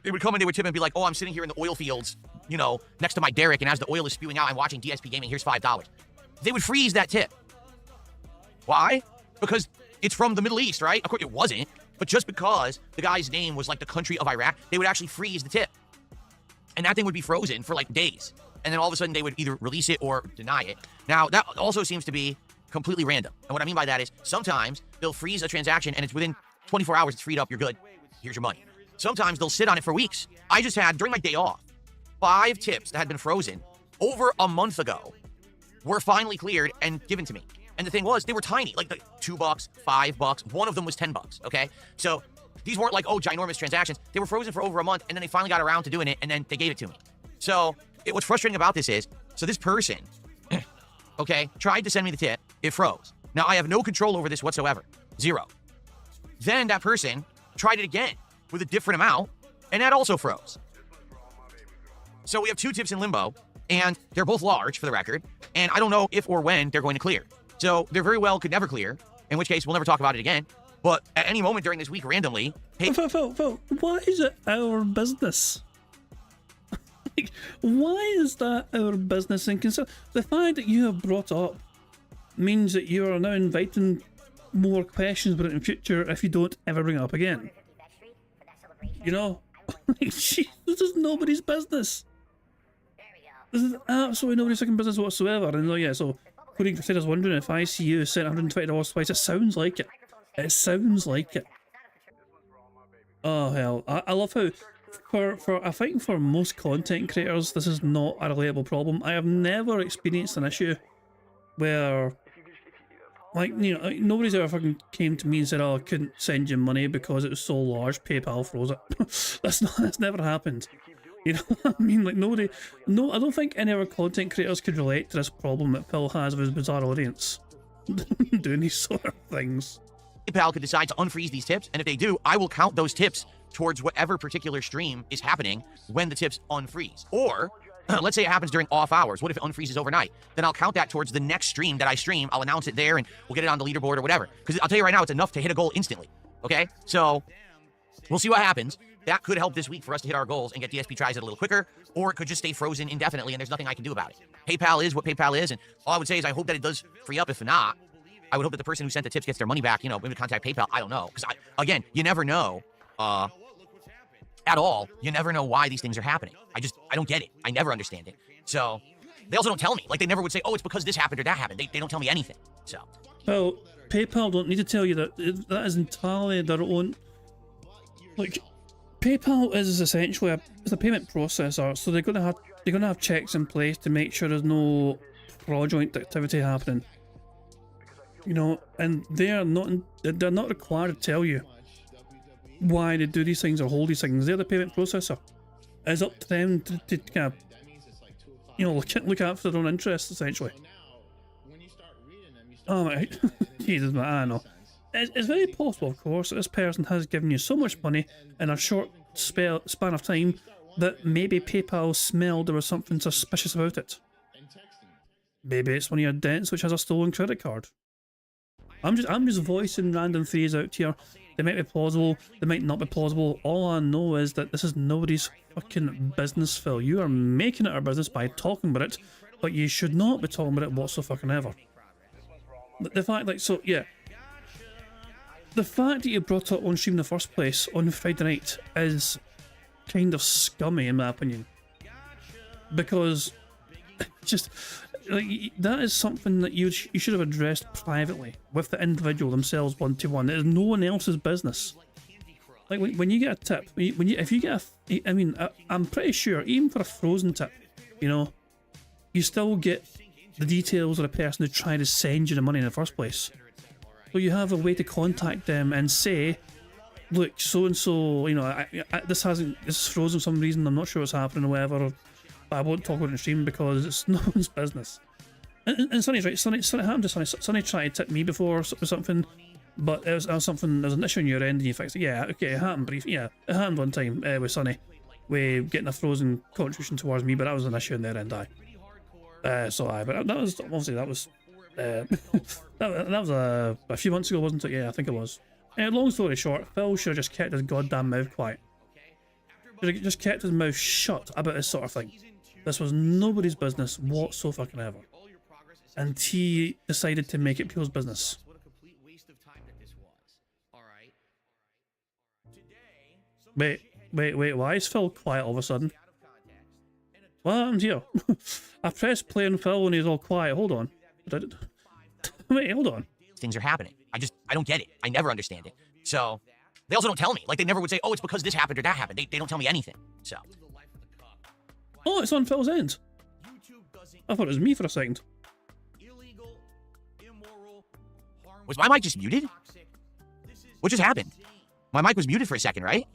Speaker 2: they would come and they would tip and be like, oh, I'm sitting here in the oil fields, you know, next to my derrick, and as the oil is spewing out, I'm watching DSP Gaming, here's $5. They would freeze that tip. Why? Because it's from the Middle East, right? Of course, it wasn't. But just because the guy's name was like the country of Iraq, they would actually freeze the tip. And that thing would be frozen for like days. And then all of a sudden they would either release it or deny it. Now, that also seems to be completely random. And what I mean by that is sometimes they'll freeze a transaction and it's within 24 hours, it's freed up, you're good. Here's your money. Sometimes they'll sit on it for weeks. I just had, during my day off, 5 tips that had been frozen over a month ago were finally cleared and given to me. And the thing was, they were tiny, like $2, $5. One of them was $10, okay? So these weren't like, oh, ginormous transactions. They were frozen for over a month, and then they finally got around to doing it, and then they gave it to me. So what's frustrating about this is, so this person, okay, tried to send me the tip. It froze. Now, I have no control over this whatsoever. 0. Then that person tried it again with a different amount, and that also froze. So we have 2 tips in limbo, and they're both large, for the record, and I don't know if or when they're going to clear. So they very well could never clear, in which case we'll never talk about it again. But at any moment during this week, randomly...
Speaker 1: Phil, why is it our business? Like, why is that our business? And the fact that you have brought up means that you are now inviting more questions about it in future if you don't ever bring it up again. You know? This is nobody's business. This is absolutely nobody's fucking business whatsoever. And yeah, so Queen Crusader's wondering if ICU sent $120 twice. It sounds like it. It sounds like it. Oh hell, I love how I think for most content creators this is not a relatable problem. I have never experienced an issue where, like, you know, nobody's ever fucking came to me and said, oh, I couldn't send you money because it was so large, PayPal froze it. That's never happened. You know what I mean? Like, I don't think any of our content creators could relate to this problem that Phil has with his bizarre audience doing these sort of things.
Speaker 2: PayPal could decide to unfreeze these tips, and if they do, I will count those tips towards whatever particular stream is happening when the tips unfreeze. Or, let's say it happens during off hours. What if it unfreezes overnight? Then I'll count that towards the next stream that I stream. I'll announce it there, and we'll get it on the leaderboard or whatever. Because I'll tell you right now, it's enough to hit a goal instantly. Okay? So, we'll see what happens. that could help this week for us to hit our goals and get DSP tries it a little quicker, or it could just stay frozen indefinitely and there's nothing I can do about it. PayPal is what PayPal is, and all I would say is I hope that it does free up. If not, I would hope that the person who sent the tips gets their money back, maybe contact PayPal. I don't know. Because, again, you never know at all. You never know why these things are happening. I don't get it. I never understand it. So, they also don't tell me. Like, they never would say, oh, it's because this happened or that happened. They don't tell me anything. So.
Speaker 1: Well, PayPal don't need to tell you that. That is entirely their own. Like, PayPal is essentially it's a payment processor, so they're gonna have checks in place to make sure there's no fraudulent activity happening. And they're not required to tell you why they do these things or hold these things. They're the payment processor. It's up to them to kind of, look after their own interests, essentially. Oh my, Jesus, man, I don't know. It's very possible, of course, that this person has given you so much money in a short span of time that maybe PayPal smelled there was something suspicious about it. Maybe it's one of your dents which has a stolen credit card. I'm just voicing random theories out here. They might be plausible, they might not be plausible. All I know is that this is nobody's fucking business, Phil. You are making it our business by talking about it, but you should not be talking about it whatsoever. The fact, the fact that you brought it up on stream in the first place on Friday night is kind of scummy in my opinion. Because that is something that you should have addressed privately with the individual themselves one-to-one. It is no one else's business. Like when you get a tip, if you get I'm pretty sure even for a frozen tip, you still get the details of the person who tried to send you the money in the first place. So you have a way to contact them and say, look, so and so, this is frozen for some reason. I'm not sure what's happening or whatever. But I won't talk about it in stream because it's no one's business. And Sonny's right. Sonny happened to Sonny. Sonny tried to tip me before with something, but it was something. There's an issue on your end, and you fixed it. Yeah, okay, it happened briefly. Yeah, it happened one time with Sonny, with getting a frozen contribution towards me, but that was an issue on their end. But that was obviously that was a few months ago, wasn't it? Yeah, I think it was. Long story short, Phil should have just kept his goddamn mouth quiet. Should have just kept his mouth shut about this sort of thing. This was nobody's business whatsoever. And he decided to make it people's business. Wait, why is Phil quiet all of a sudden? What happened here? I pressed play on Phil and he's all quiet. Hold on. Wait, hold on.
Speaker 2: Things are happening. I don't get it. I never understand it. So, they also don't tell me. Like, they never would say, oh, it's because this happened or that happened. They don't tell me anything. So.
Speaker 1: Oh, it's on Phil's end. I thought it was me for a second.
Speaker 2: Was my mic just muted? What just happened? My mic was muted for a second, right?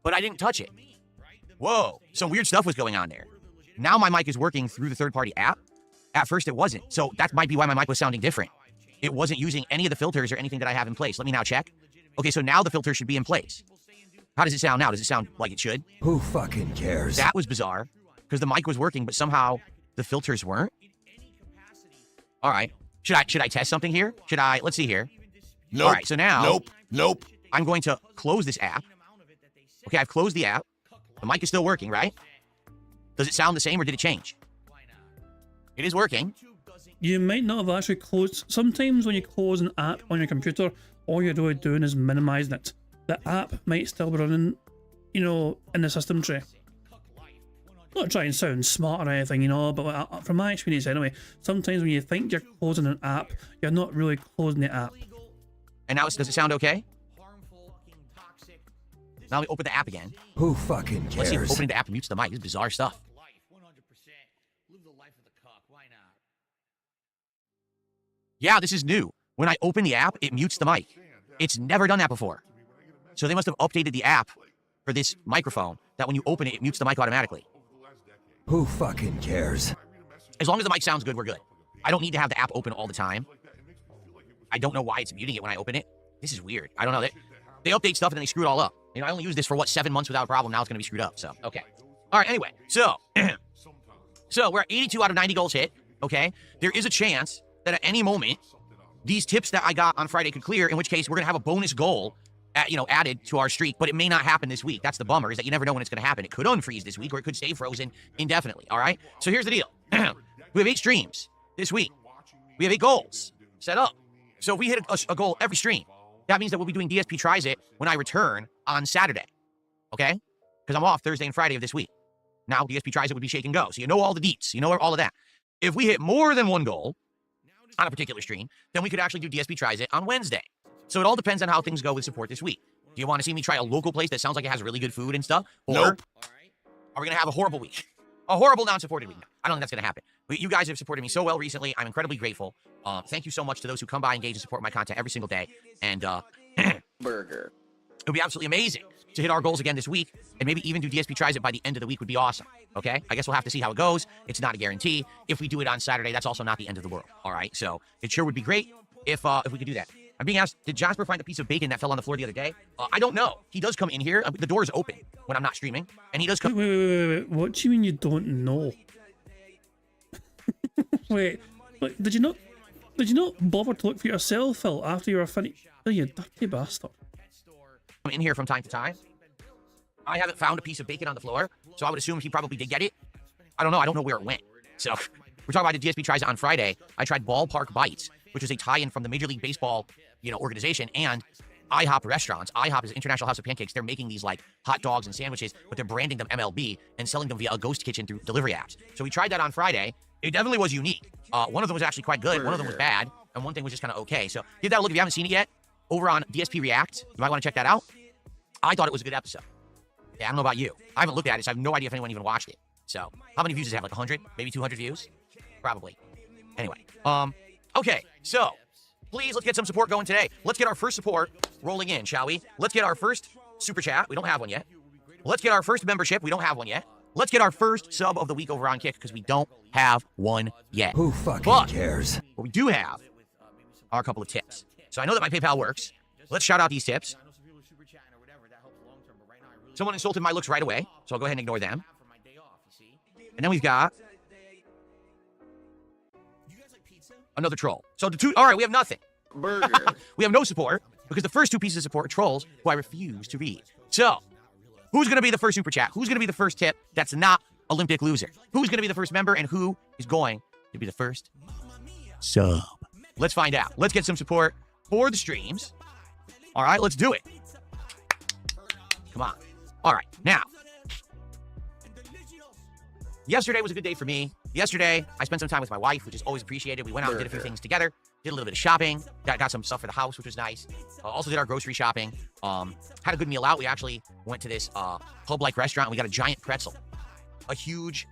Speaker 2: But I didn't touch it. Whoa, some weird stuff was going on there. Now my mic is working through the third-party app. At first it wasn't, so that might be why my mic was sounding different. It wasn't using any of the filters or anything that I have in place. Let me now check. Okay, so now the filter should be in place. How does it sound now? Does it sound like it should?
Speaker 17: Who fucking cares?
Speaker 2: That was bizarre, because the mic was working, but somehow the filters weren't. All right, should I test something here? Let's see here.
Speaker 6: Nope.
Speaker 2: All right, so now.
Speaker 6: Nope.
Speaker 2: I'm going to close this app. Okay, I've closed the app. The mic is still working, right? Does it sound the same or did it change? It is working.
Speaker 1: You might not have actually closed. Sometimes when you close an app on your computer, all you're really doing is minimizing it. The app might still be running, in the system tray. Not trying to sound smart or anything, but from my experience anyway, sometimes when you think you're closing an app, you're not really closing the app.
Speaker 2: And now does it sound okay? Now let me open the app again.
Speaker 17: Who fucking cares?
Speaker 2: Let's see if opening the app mutes the mic. This is bizarre stuff. Yeah, this is new. When I open the app, it mutes the mic. It's never done that before. So they must have updated the app for this microphone that when you open it, it mutes the mic automatically.
Speaker 17: Who fucking cares?
Speaker 2: As long as the mic sounds good, we're good. I don't need to have the app open all the time. I don't know why it's muting it when I open it. This is weird. I don't know. They update stuff and then they screw it all up. I only used this for, 7 months without a problem. Now it's going to be screwed up. So, okay. All right, anyway. So we're at 82 out of 90 goals hit, okay? There is a chance that at any moment, these tips that I got on Friday could clear, in which case we're going to have a bonus goal added to our streak, but it may not happen this week. That's the bummer, is that you never know when it's going to happen. It could unfreeze this week, or it could stay frozen indefinitely, all right? So here's the deal. We have 8 streams this week. We have 8 goals set up. So if we hit a goal every stream, that means that we'll be doing DSP Tries It when I return on Saturday, okay? Because I'm off Thursday and Friday of this week. Now, DSP Tries It would be shake and go. So you know all the deets. You know all of that. If we hit more than 1 goal on a particular stream, then we could actually do DSP Tries It on Wednesday. So it all depends on how things go with support this week. Do you want to see me try a local place that sounds like it has really good food and stuff? Or are we going to have a horrible week? A horrible non-supported week? I don't think that's going to happen. But you guys have supported me so well recently. I'm incredibly grateful. Thank you so much to those who come by, engage, and support my content every single day. And burger. It would be absolutely amazing to hit our goals again this week, and maybe even do DSP Tries It by the end of the week would be awesome. Okay? I guess we'll have to see how it goes. It's not a guarantee. If we do it on Saturday, that's also not the end of the world. All right? So it sure would be great if we could do that. I'm being asked, did Jasper find a piece of bacon that fell on the floor the other day? I don't know. He does come in here. The door is open when I'm not streaming, and he does come.
Speaker 1: Wait. What do you mean you don't know? Wait, did you not bother to look for yourself, Phil, after you were finished? Oh, you dirty bastard.
Speaker 2: I'm in here from time to time. I haven't found a piece of bacon on the floor, so I would assume he probably did get it. I don't know. I don't know where it went. So we're talking about the DSP Tries It on Friday. I tried Ballpark Bites, which is a tie-in from the Major League Baseball, organization, and IHOP restaurants. IHOP is International House of Pancakes. They're making these like hot dogs and sandwiches, but they're branding them MLB and selling them via a ghost kitchen through delivery apps. So we tried that on Friday. It definitely was unique. One of them was actually quite good. One of them was bad, and one thing was just kind of okay. So give that a look if you haven't seen it yet. Over on DSP React, you might want to check that out. I thought it was a good episode. Yeah, I don't know about you. I haven't looked at it, so I have no idea if anyone even watched it. So how many views does it have? Like 100, maybe 200 views? Probably. Anyway, okay, so please, let's get some support going today. Let's get our first support rolling in, shall we? Let's get our first super chat. We don't have one yet. Let's get our first membership. We don't have one yet. Let's get our first sub of the week over on Kick, because we don't have one yet.
Speaker 17: Who fucking cares?
Speaker 2: What we do have are a couple of tips. So I know that my PayPal works. Let's shout out these tips. Someone insulted my looks right away, so I'll go ahead and ignore them. And then we've got another troll. So all right, we have nothing. Burger. We have no support, because the first 2 pieces of support are trolls who I refuse to read. So who's going to be the first super chat? Who's going to be the first tip that's not Olympic loser? Who's going to be the first member, and who is going to be the first sub? Let's find out. Let's get some support for the streams. All right, let's do it. Come on. All right, now. Yesterday was a good day for me. Yesterday, I spent some time with my wife, which is always appreciated. We went out and did a few things together. Did a little bit of shopping. Got some stuff for the house, which was nice. Also did our grocery shopping. Had a good meal out. We actually went to this pub-like restaurant. We got a giant pretzel. A huge,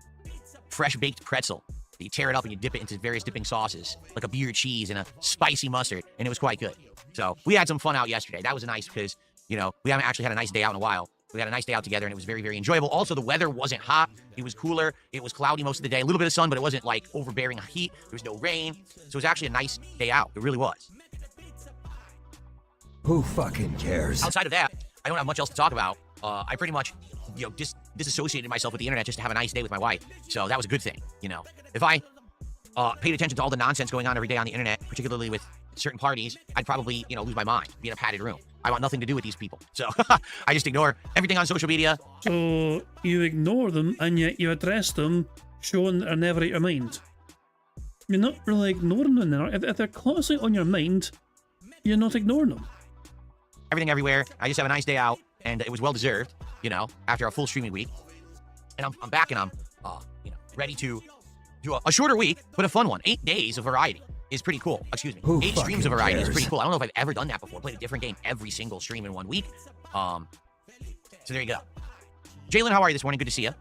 Speaker 2: fresh-baked pretzel. You tear it up and you dip it into various dipping sauces, like a beer cheese and a spicy mustard, and it was quite good. So we had some fun out yesterday. That was nice because, we haven't actually had a nice day out in a while. We had a nice day out together, and it was very, very enjoyable. Also, the weather wasn't hot. It was cooler. It was cloudy most of the day. A little bit of sun, but it wasn't, like, overbearing heat. There was no rain. So it was actually a nice day out. It really was.
Speaker 17: Who fucking cares?
Speaker 2: Outside of that, I don't have much else to talk about. I pretty much, disassociated myself with the internet just to have a nice day with my wife. So that was a good thing, If I paid attention to all the nonsense going on every day on the internet, particularly with certain parties, I'd probably, lose my mind, be in a padded room. I want nothing to do with these people. So I just ignore everything on social media.
Speaker 1: So you ignore them, and yet you address them, showing that they're never at your mind. You're not really ignoring them. If they're constantly on your mind, you're not ignoring them.
Speaker 2: Everything everywhere. I just have a nice day out, and it was well deserved, after a full streaming week. And I'm back, and I'm, ready to do a shorter week, but a fun one. 8 days of variety is pretty cool. Excuse me. 8 streams of variety is pretty cool. I don't know if I've ever done that before. Played a different game every single stream in 1 week. So there you go. Jalen, how are you this morning? Good to see you.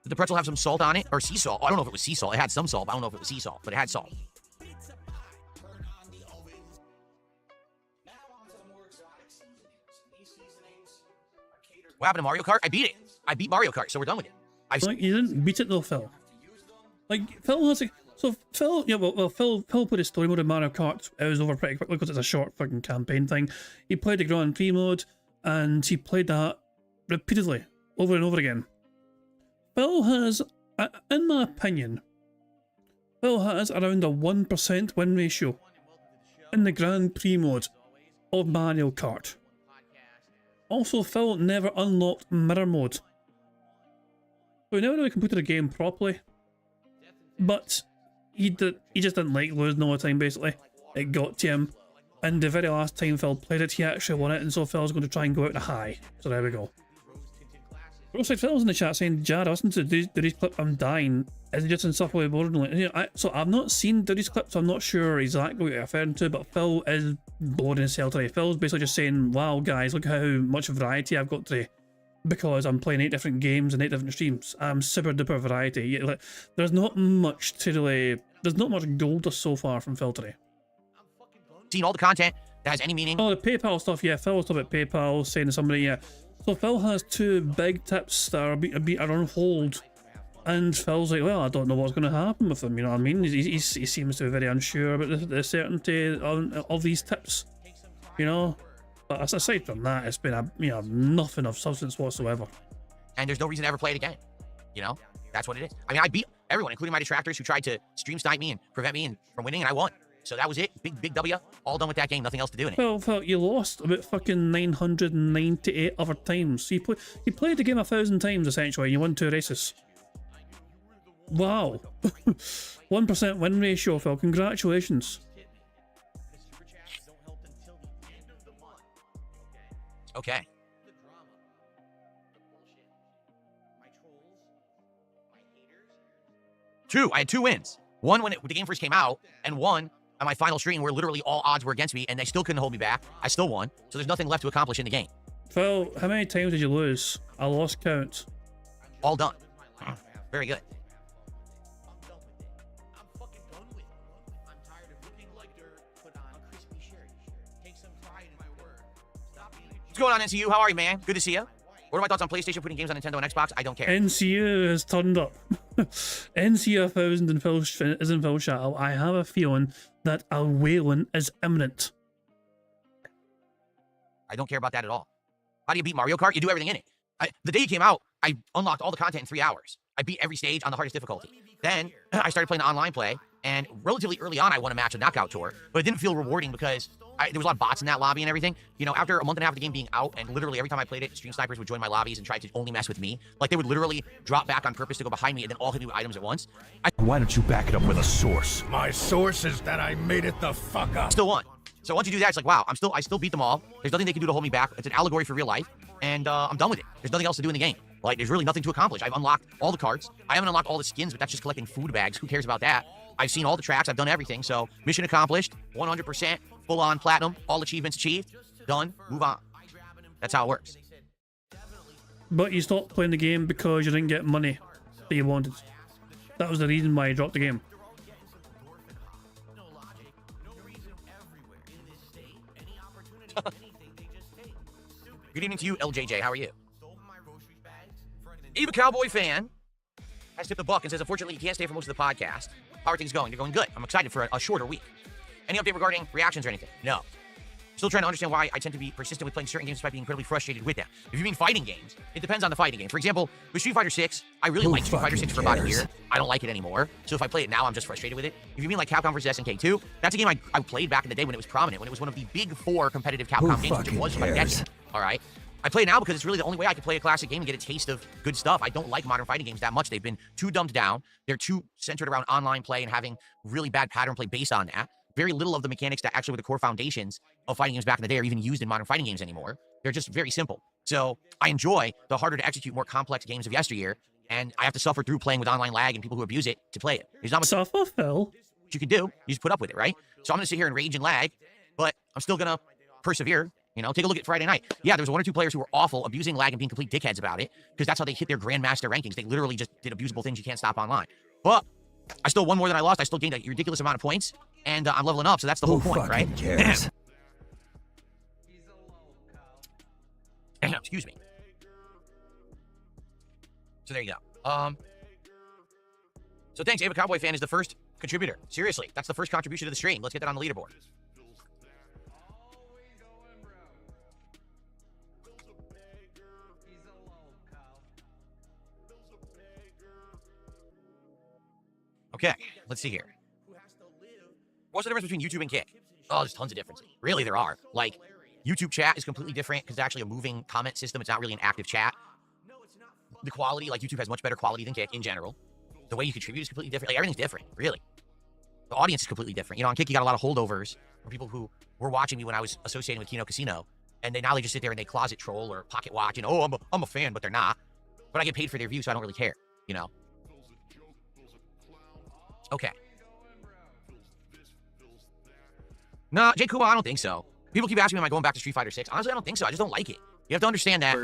Speaker 2: Did the pretzel have some salt on it? Or sea salt? I don't know if it was sea salt. It had some salt. I don't know if it was sea salt, but it had salt. What happened to Mario Kart? I beat it. I beat Mario Kart, so we're done with it.
Speaker 1: You didn't beat it though, Phil. Phil has Phil put his story mode in Mario Kart. It was over pretty quickly because it's a short fucking campaign thing. He played the Grand Prix mode, and he played that repeatedly, over and over again. Phil has, in my opinion, Phil has around a 1% win ratio in the Grand Prix mode of Mario Kart. Also, Phil never unlocked mirror mode. So he never really completed a game properly. But he just didn't like losing all the time, basically. It got to him. And the very last time Phil played it, he actually won it, and so Phil's going to try and go out in a high. So there we go. Roadside Phil's in the chat saying, Jad, I listened to Diddy's clip, I'm dying. Is it just insufferably boring? So I've not seen Diddy's clip, so I'm not sure exactly what you're referring to, but Phil is bored as hell today. Phil's basically just saying, wow guys, look how much variety I've got today. Because I'm playing 8 different games and 8 different streams. I'm super duper variety. Like, there's not much to really... There's not much gold so far from Phil today.
Speaker 2: Seen all the content that has any meaning.
Speaker 1: Oh, the PayPal stuff, yeah. Phil was talking about PayPal, saying to somebody, yeah. So Phil has 2 big tips that are on hold. And Phil's like, well, I don't know what's going to happen with them, you know what I mean? He seems to be very unsure about the certainty of these tips, you know? But aside from that, it's been nothing of substance whatsoever.
Speaker 2: And there's no reason to ever play it again. You know? That's what it is. I mean, I beat everyone, including my detractors who tried to stream snipe me and prevent me from winning, and I won. So that was it. Big W. All done with that game. Nothing else to do in it.
Speaker 1: Well, Phil, you lost about fucking 998 other times. So you played the game 1,000 times, essentially, and you won 2 races. Wow. 1% win ratio, Phil. Congratulations.
Speaker 2: Okay. I had 2 wins. One when the game first came out, and one on my final stream where literally all odds were against me, and they still couldn't hold me back. I still won. So there's nothing left to accomplish in the game.
Speaker 1: Phil, how many times did you lose? I lost count.
Speaker 2: All done. Very good. What's going on, NCU? How are you, man? Good to see you. What are my thoughts on PlayStation putting games on Nintendo and Xbox? I don't care.
Speaker 1: NCU has turned up. NCU 1000 is in Phil's chat. I have a feeling that a whaling is imminent.
Speaker 2: I don't care about that at all. How do you beat Mario Kart? You do everything in it. The day it came out, I unlocked all the content in 3 hours. I beat every stage on the hardest difficulty. Then I started playing the online play, and relatively early on, I won a match, a knockout tour, but it didn't feel rewarding because there was a lot of bots in that lobby and everything. You know, after a month and a half of the game being out, and literally every time I played it, stream snipers would join my lobbies and try to only mess with me. Like, they would literally drop back on purpose to go behind me and then all hit me with items at once.
Speaker 17: Why don't you back it up with a source?
Speaker 18: My source is that I made it the fuck up.
Speaker 2: Still won. So once you do that, it's like, wow, I still beat them all. There's nothing they can do to hold me back. It's an allegory for real life, and I'm done with it. There's nothing else to do in the game. Like, there's really nothing to accomplish. I've unlocked all the cards. I haven't unlocked all the skins, but that's just collecting food bags. Who cares about that? I've seen all the tracks. I've done everything. So mission accomplished, 100%, full-on platinum, all achievements achieved, done, move on. That's how it works.
Speaker 1: But you stopped playing the game because you didn't get money that you wanted. That was the reason why you dropped the game.
Speaker 2: Good evening to you, LJJ. How are you? Eva Cowboy fan has tipped the buck and says, unfortunately, you can't stay for most of the podcast. How are things going? They're going good. I'm excited for a shorter week. Any update regarding reactions or anything? No. Still trying to understand why I tend to be persistent with playing certain games despite being incredibly frustrated with them. If you mean fighting games, it depends on the fighting game. For example, with Street Fighter 6, I really liked Street Fighter 6 for about a year. I don't like it anymore. So if I play it now, I'm just frustrated with it. If you mean like Capcom vs. SNK 2, that's a game I played back in the day when it was prominent, when it was one of the big 4 competitive Capcom games, which it was for about a decade. All right? I play it now because it's really the only way I can play a classic game and get a taste of good stuff. I don't like modern fighting games that much. They've been too dumbed down. They're too centered around online play and having really bad pattern play based on that. Very little of the mechanics that actually were the core foundations of fighting games back in the day are even used in modern fighting games anymore. They're just very simple. So I enjoy the harder to execute, more complex games of yesteryear, and I have to suffer through playing with online lag and people who abuse it to play it. There's not much
Speaker 1: suffer, Phil.
Speaker 2: You can do. You just put up with it, right? So I'm going to sit here and rage and lag, but I'm still going to persevere. You know, take a look at Friday night. Yeah, there was 1 or 2 players who were awful, abusing lag and being complete dickheads about it, because that's how they hit their grandmaster rankings. They literally just did abusable things you can't stop online. But I still won more than I lost. I still gained a ridiculous amount of points, and I'm leveling up, so that's the whole point, right?
Speaker 17: Cares?
Speaker 2: Excuse me. So there you go. So thanks, Ava Cowboy fan is the first contributor. Seriously, that's the first contribution to the stream. Let's get that on the leaderboard. Okay, let's see here. What's the difference between YouTube and Kick? Oh, there's tons of differences. Really, there are. Like, YouTube chat is completely different because it's actually a moving comment system. It's not really an active chat. The quality, like YouTube has much better quality than Kick in general. The way you contribute is completely different. Like everything's different, really. The audience is completely different. You know, on Kick, you got a lot of holdovers from people who were watching me when I was associating with Kino Casino, and now they just sit there and they closet troll or pocket watch, and oh, I'm a fan, but they're not. But I get paid for their views, so I don't really care, you know. Okay. Nah, J. Kuma, I don't think so. People keep asking me, am I going back to Street Fighter 6? Honestly, I don't think so. I just don't like it. You have to understand that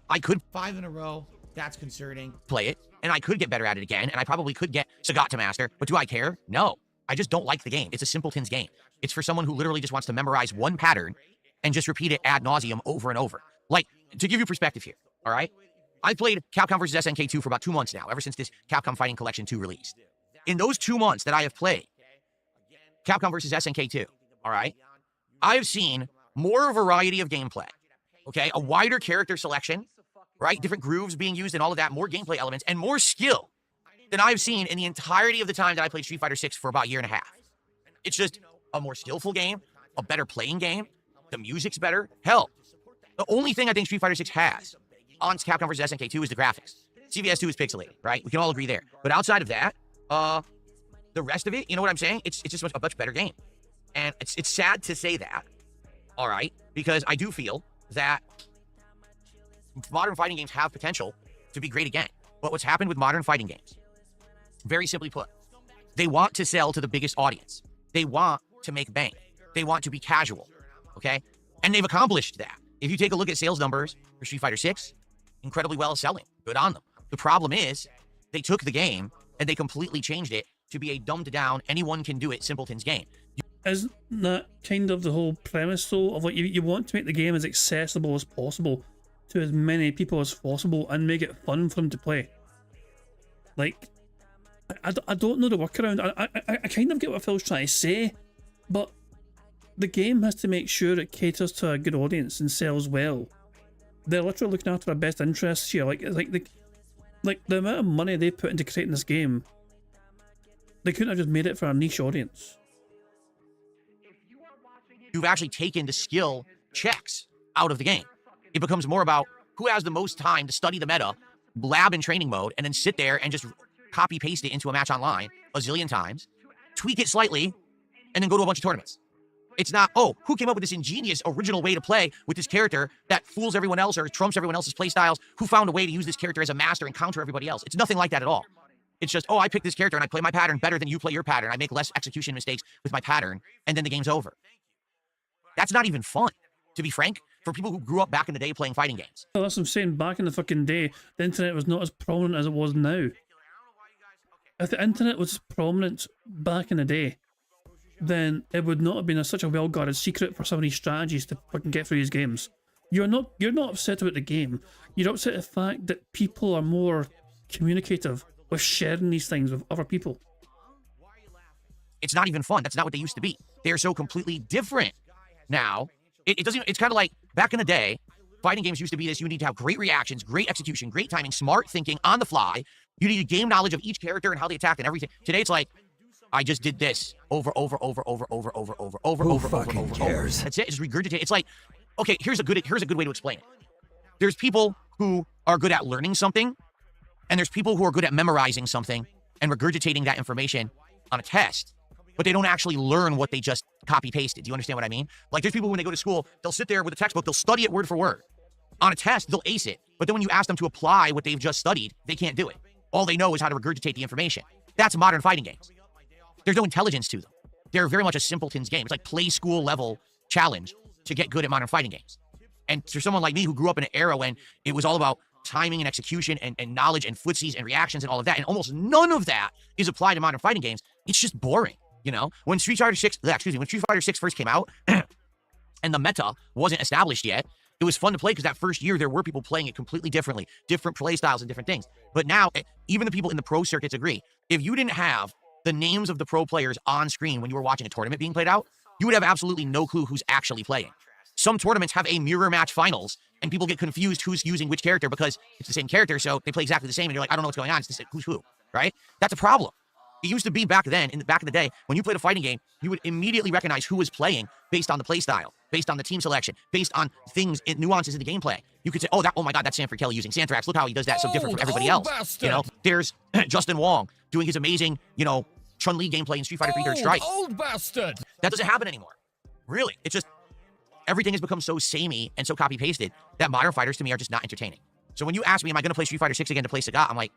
Speaker 2: I could
Speaker 12: 5 in a row. That's concerning.
Speaker 2: play it, and I could get better at it again, and I probably could get Sagat to master, but do I care? No. I just don't like the game. It's a simpleton's game. It's for someone who literally just wants to memorize one pattern and just repeat it ad nauseum over and over. Like, to give you perspective here, all right? I've played Capcom vs. SNK 2 for about 2 months now, ever since this Capcom Fighting Collection 2 released. In those 2 months that I have played Capcom vs. SNK 2, all right, I've seen more variety of gameplay, okay? A wider character selection, right? Different grooves being used and all of that, more gameplay elements, and more skill than I've seen in the entirety of the time that I played Street Fighter 6 for about a year and a half. It's just a more skillful game, a better playing game. The music's better. Hell, the only thing I think Street Fighter 6 has on Capcom vs. SNK 2 is the graphics. CVS 2 is pixelated, right? We can all agree there. But outside of that, the rest of it, you know what I'm saying? It's just a much better game. And it's sad to say that, all right? Because I do feel that modern fighting games have potential to be great again. But what's happened with modern fighting games, very simply put, they want to sell to the biggest audience. They want to make bank. They want to be casual, okay? And they've accomplished that. If you take a look at sales numbers for Street Fighter 6, incredibly well selling. Good on them. The problem is they took the game and they completely changed it to be a dumbed down, anyone can do it simpleton's game.
Speaker 1: Isn't that kind of the whole premise, though, of like you want to make the game as accessible as possible to as many people as possible and make it fun for them to play? Like, I don't know the workaround. I kind of get what Phil's trying to say, but the game has to make sure it caters to a good audience and sells well. They're literally looking after our best interests here. Like the amount of money they put into creating this game, they couldn't have just made it for a niche audience.
Speaker 2: You've actually taken the skill checks out of the game. It becomes more about who has the most time to study the meta, lab in training mode, and then sit there and just copy paste it into a match online a zillion times, tweak it slightly, and then go to a bunch of tournaments. It's not, oh, who came up with this ingenious original way to play with this character that fools everyone else or trumps everyone else's play styles? Who found a way to use this character as a master and counter everybody else? It's nothing like that at all. It's just, oh, I picked this character and I play my pattern better than you play your pattern. I make less execution mistakes with my pattern, and then the game's over. That's not even fun, to be frank, for people who grew up back in the day playing fighting games.
Speaker 1: Well, that's what I'm saying. Back in the fucking day, the internet was not as prominent as it was now. If the internet was prominent back in the day, then it would not have been such a well-guarded secret for some of these strategies to fucking get through these games. You're not upset about the game. You're upset at the fact that people are more communicative with sharing these things with other people.
Speaker 2: It's not even fun. That's not what they used to be. They're so completely different now. It doesn't. It's kind of like back in the day, fighting games used to be this. You need to have great reactions, great execution, great timing, smart thinking on the fly. You need a game knowledge of each character and how they attack and everything. Today, it's like, I just did this over. Who fucking cares? That's it. Just regurgitate. It's like, okay, here's a good way to explain it. There's people who are good at learning something, and there's people who are good at memorizing something and regurgitating that information on a test, but they don't actually learn what they just copy-pasted. Do you understand what I mean? Like, there's people when they go to school, they'll sit there with a textbook, they'll study it word for word. On a test, they'll ace it, but then when you ask them to apply what they've just studied, they can't do it. All they know is how to regurgitate the information. That's modern fighting games. There's no intelligence to them. They're very much a simpleton's game. It's like play school level challenge to get good at modern fighting games. And for someone like me who grew up in an era when it was all about timing and execution and knowledge and footsies and reactions and all of that, and almost none of that is applied to modern fighting games, it's just boring, you know? When Street Fighter 6 first came out and the meta wasn't established yet, it was fun to play because that first year there were people playing it completely differently, different play styles and different things. But now, even the people in the pro circuits agree, if you didn't have the names of the pro players on screen when you were watching a tournament being played out, you would have absolutely no clue who's actually playing. Some tournaments have a mirror match finals, and people get confused who's using which character because it's the same character, so they play exactly the same, and you're like, I don't know what's going on. It's just, who's who, right? That's a problem. It used to be back then, back in the day, when you played a fighting game, you would immediately recognize who was playing based on the play style. based on the team selection, based on things, nuances in the gameplay. You could say, oh my God, that's Sanford Kelly using Santhrax. Look how he does that so different from everybody else.
Speaker 19: Bastard.
Speaker 2: You know, there's Justin Wong doing his amazing, you know, Chun-Li gameplay in Street Fighter 3 Third Strike.
Speaker 19: Old bastard.
Speaker 2: That doesn't happen anymore. Really. It's just, everything has become so samey and so copy-pasted that modern fighters to me are just not entertaining. So when you ask me, am I going to play Street Fighter 6 again to play Sagat? I'm like,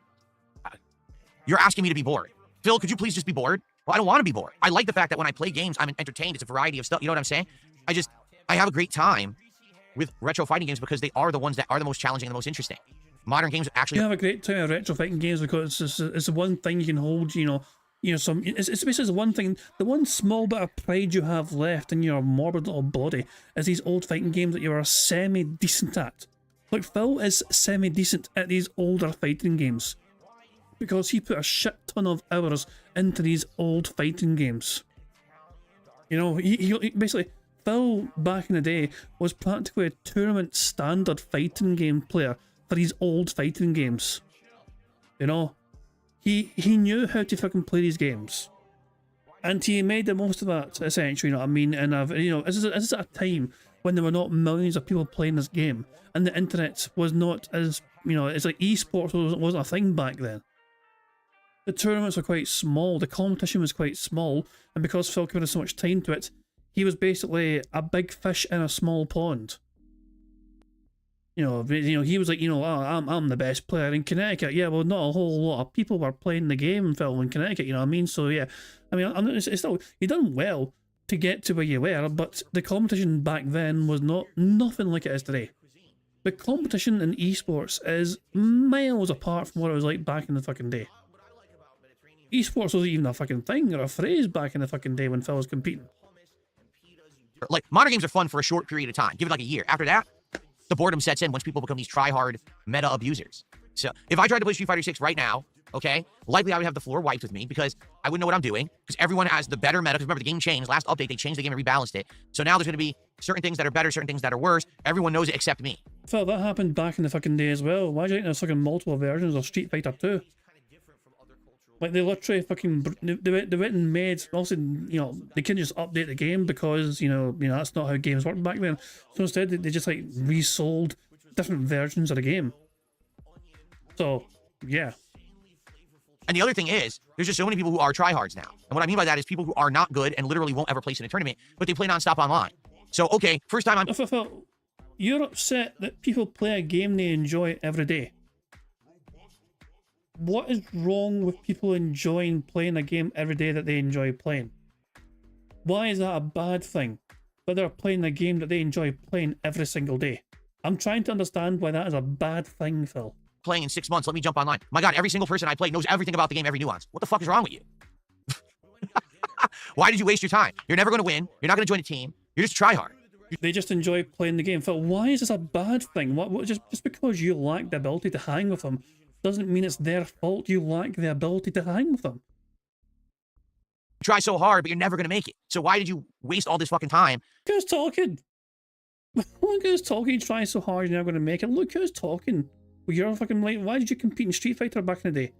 Speaker 2: you're asking me to be bored. Phil, could you please just be bored? Well, I don't want to be bored. I like the fact that when I play games, I'm entertained. It's a variety of stuff. You know what I'm saying? I have a great time with retro fighting games because they are the ones that are the most challenging and the most interesting. Modern games actually...
Speaker 1: You have a great time with retro fighting games because it's the one thing you can hold, it's basically the one thing, the one small bit of pride you have left in your morbid little body is these old fighting games that you are semi-decent at. Like, Phil is semi-decent at these older fighting games because he put a shit ton of hours into these old fighting games. You know, he basically, Phil back in the day was practically a tournament standard fighting game player for these old fighting games. You know, he knew how to fucking play these games, and he made the most of that, essentially. You know what I mean? And this is at a time when there were not millions of people playing this game, and the internet was not as, it's like esports wasn't a thing back then. The tournaments were quite small, the competition was quite small, and because Phil committed so much time to it, he was basically a big fish in a small pond. He was like, I'm the best player in Connecticut. Yeah, well, not a whole lot of people were playing the game, Phil, in Connecticut, you know what I mean? So, yeah, it's still, you done well to get to where you were, but the competition back then was nothing like it is today. The competition in esports is miles apart from what it was like back in the fucking day. Esports wasn't even a fucking thing or a phrase back in the fucking day when Phil was competing.
Speaker 2: Like, modern games are fun for a short period of time. Give it like a year. After that, the boredom sets in once people become these try-hard meta abusers. So if I tried to play Street Fighter 6 right now, okay, likely I would have the floor wiped with me because I wouldn't know what I'm doing, because everyone has the better meta. Because remember, the game changed. Last update, they changed the game and rebalanced it. So now there's going to be certain things that are better, certain things that are worse. Everyone knows it except me.
Speaker 1: Phil, that happened back in the fucking day as well. Why do you think there's fucking multiple versions of Street Fighter 2? Like, they literally fucking, they went and made, also, they couldn't just update the game because, that's not how games worked back then. So instead, they just, like, resold different versions of the game. So, yeah.
Speaker 2: And the other thing is, there's just so many people who are tryhards now. And what I mean by that is people who are not good and literally won't ever place in a tournament, but they play nonstop online. So, okay, first time
Speaker 1: You're upset that people play a game they enjoy every day. What is wrong with people enjoying playing a game every day that they enjoy playing? Why is that a bad thing? But they're playing a game that they enjoy playing every single day. I'm trying to understand why that is a bad thing, Phil.
Speaker 2: Playing in 6 months, let me jump online. My God, every single person I play knows everything about the game, every nuance. What the fuck is wrong with you? Why did you waste your time? You're never going to win. You're not going to join a team. You're just try hard.
Speaker 1: They just enjoy playing the game. Phil, why is this a bad thing? Just because you lack the ability to hang with them doesn't mean it's their fault you lack the ability to hang with them.
Speaker 2: You try so hard, but you're never going to make it. So why did you waste all this fucking time?
Speaker 1: Look who's talking. Look who's talking. You try so hard, you're never going to make it. Look who's talking. Well, you're fucking like, why did you compete in Street Fighter back in the day?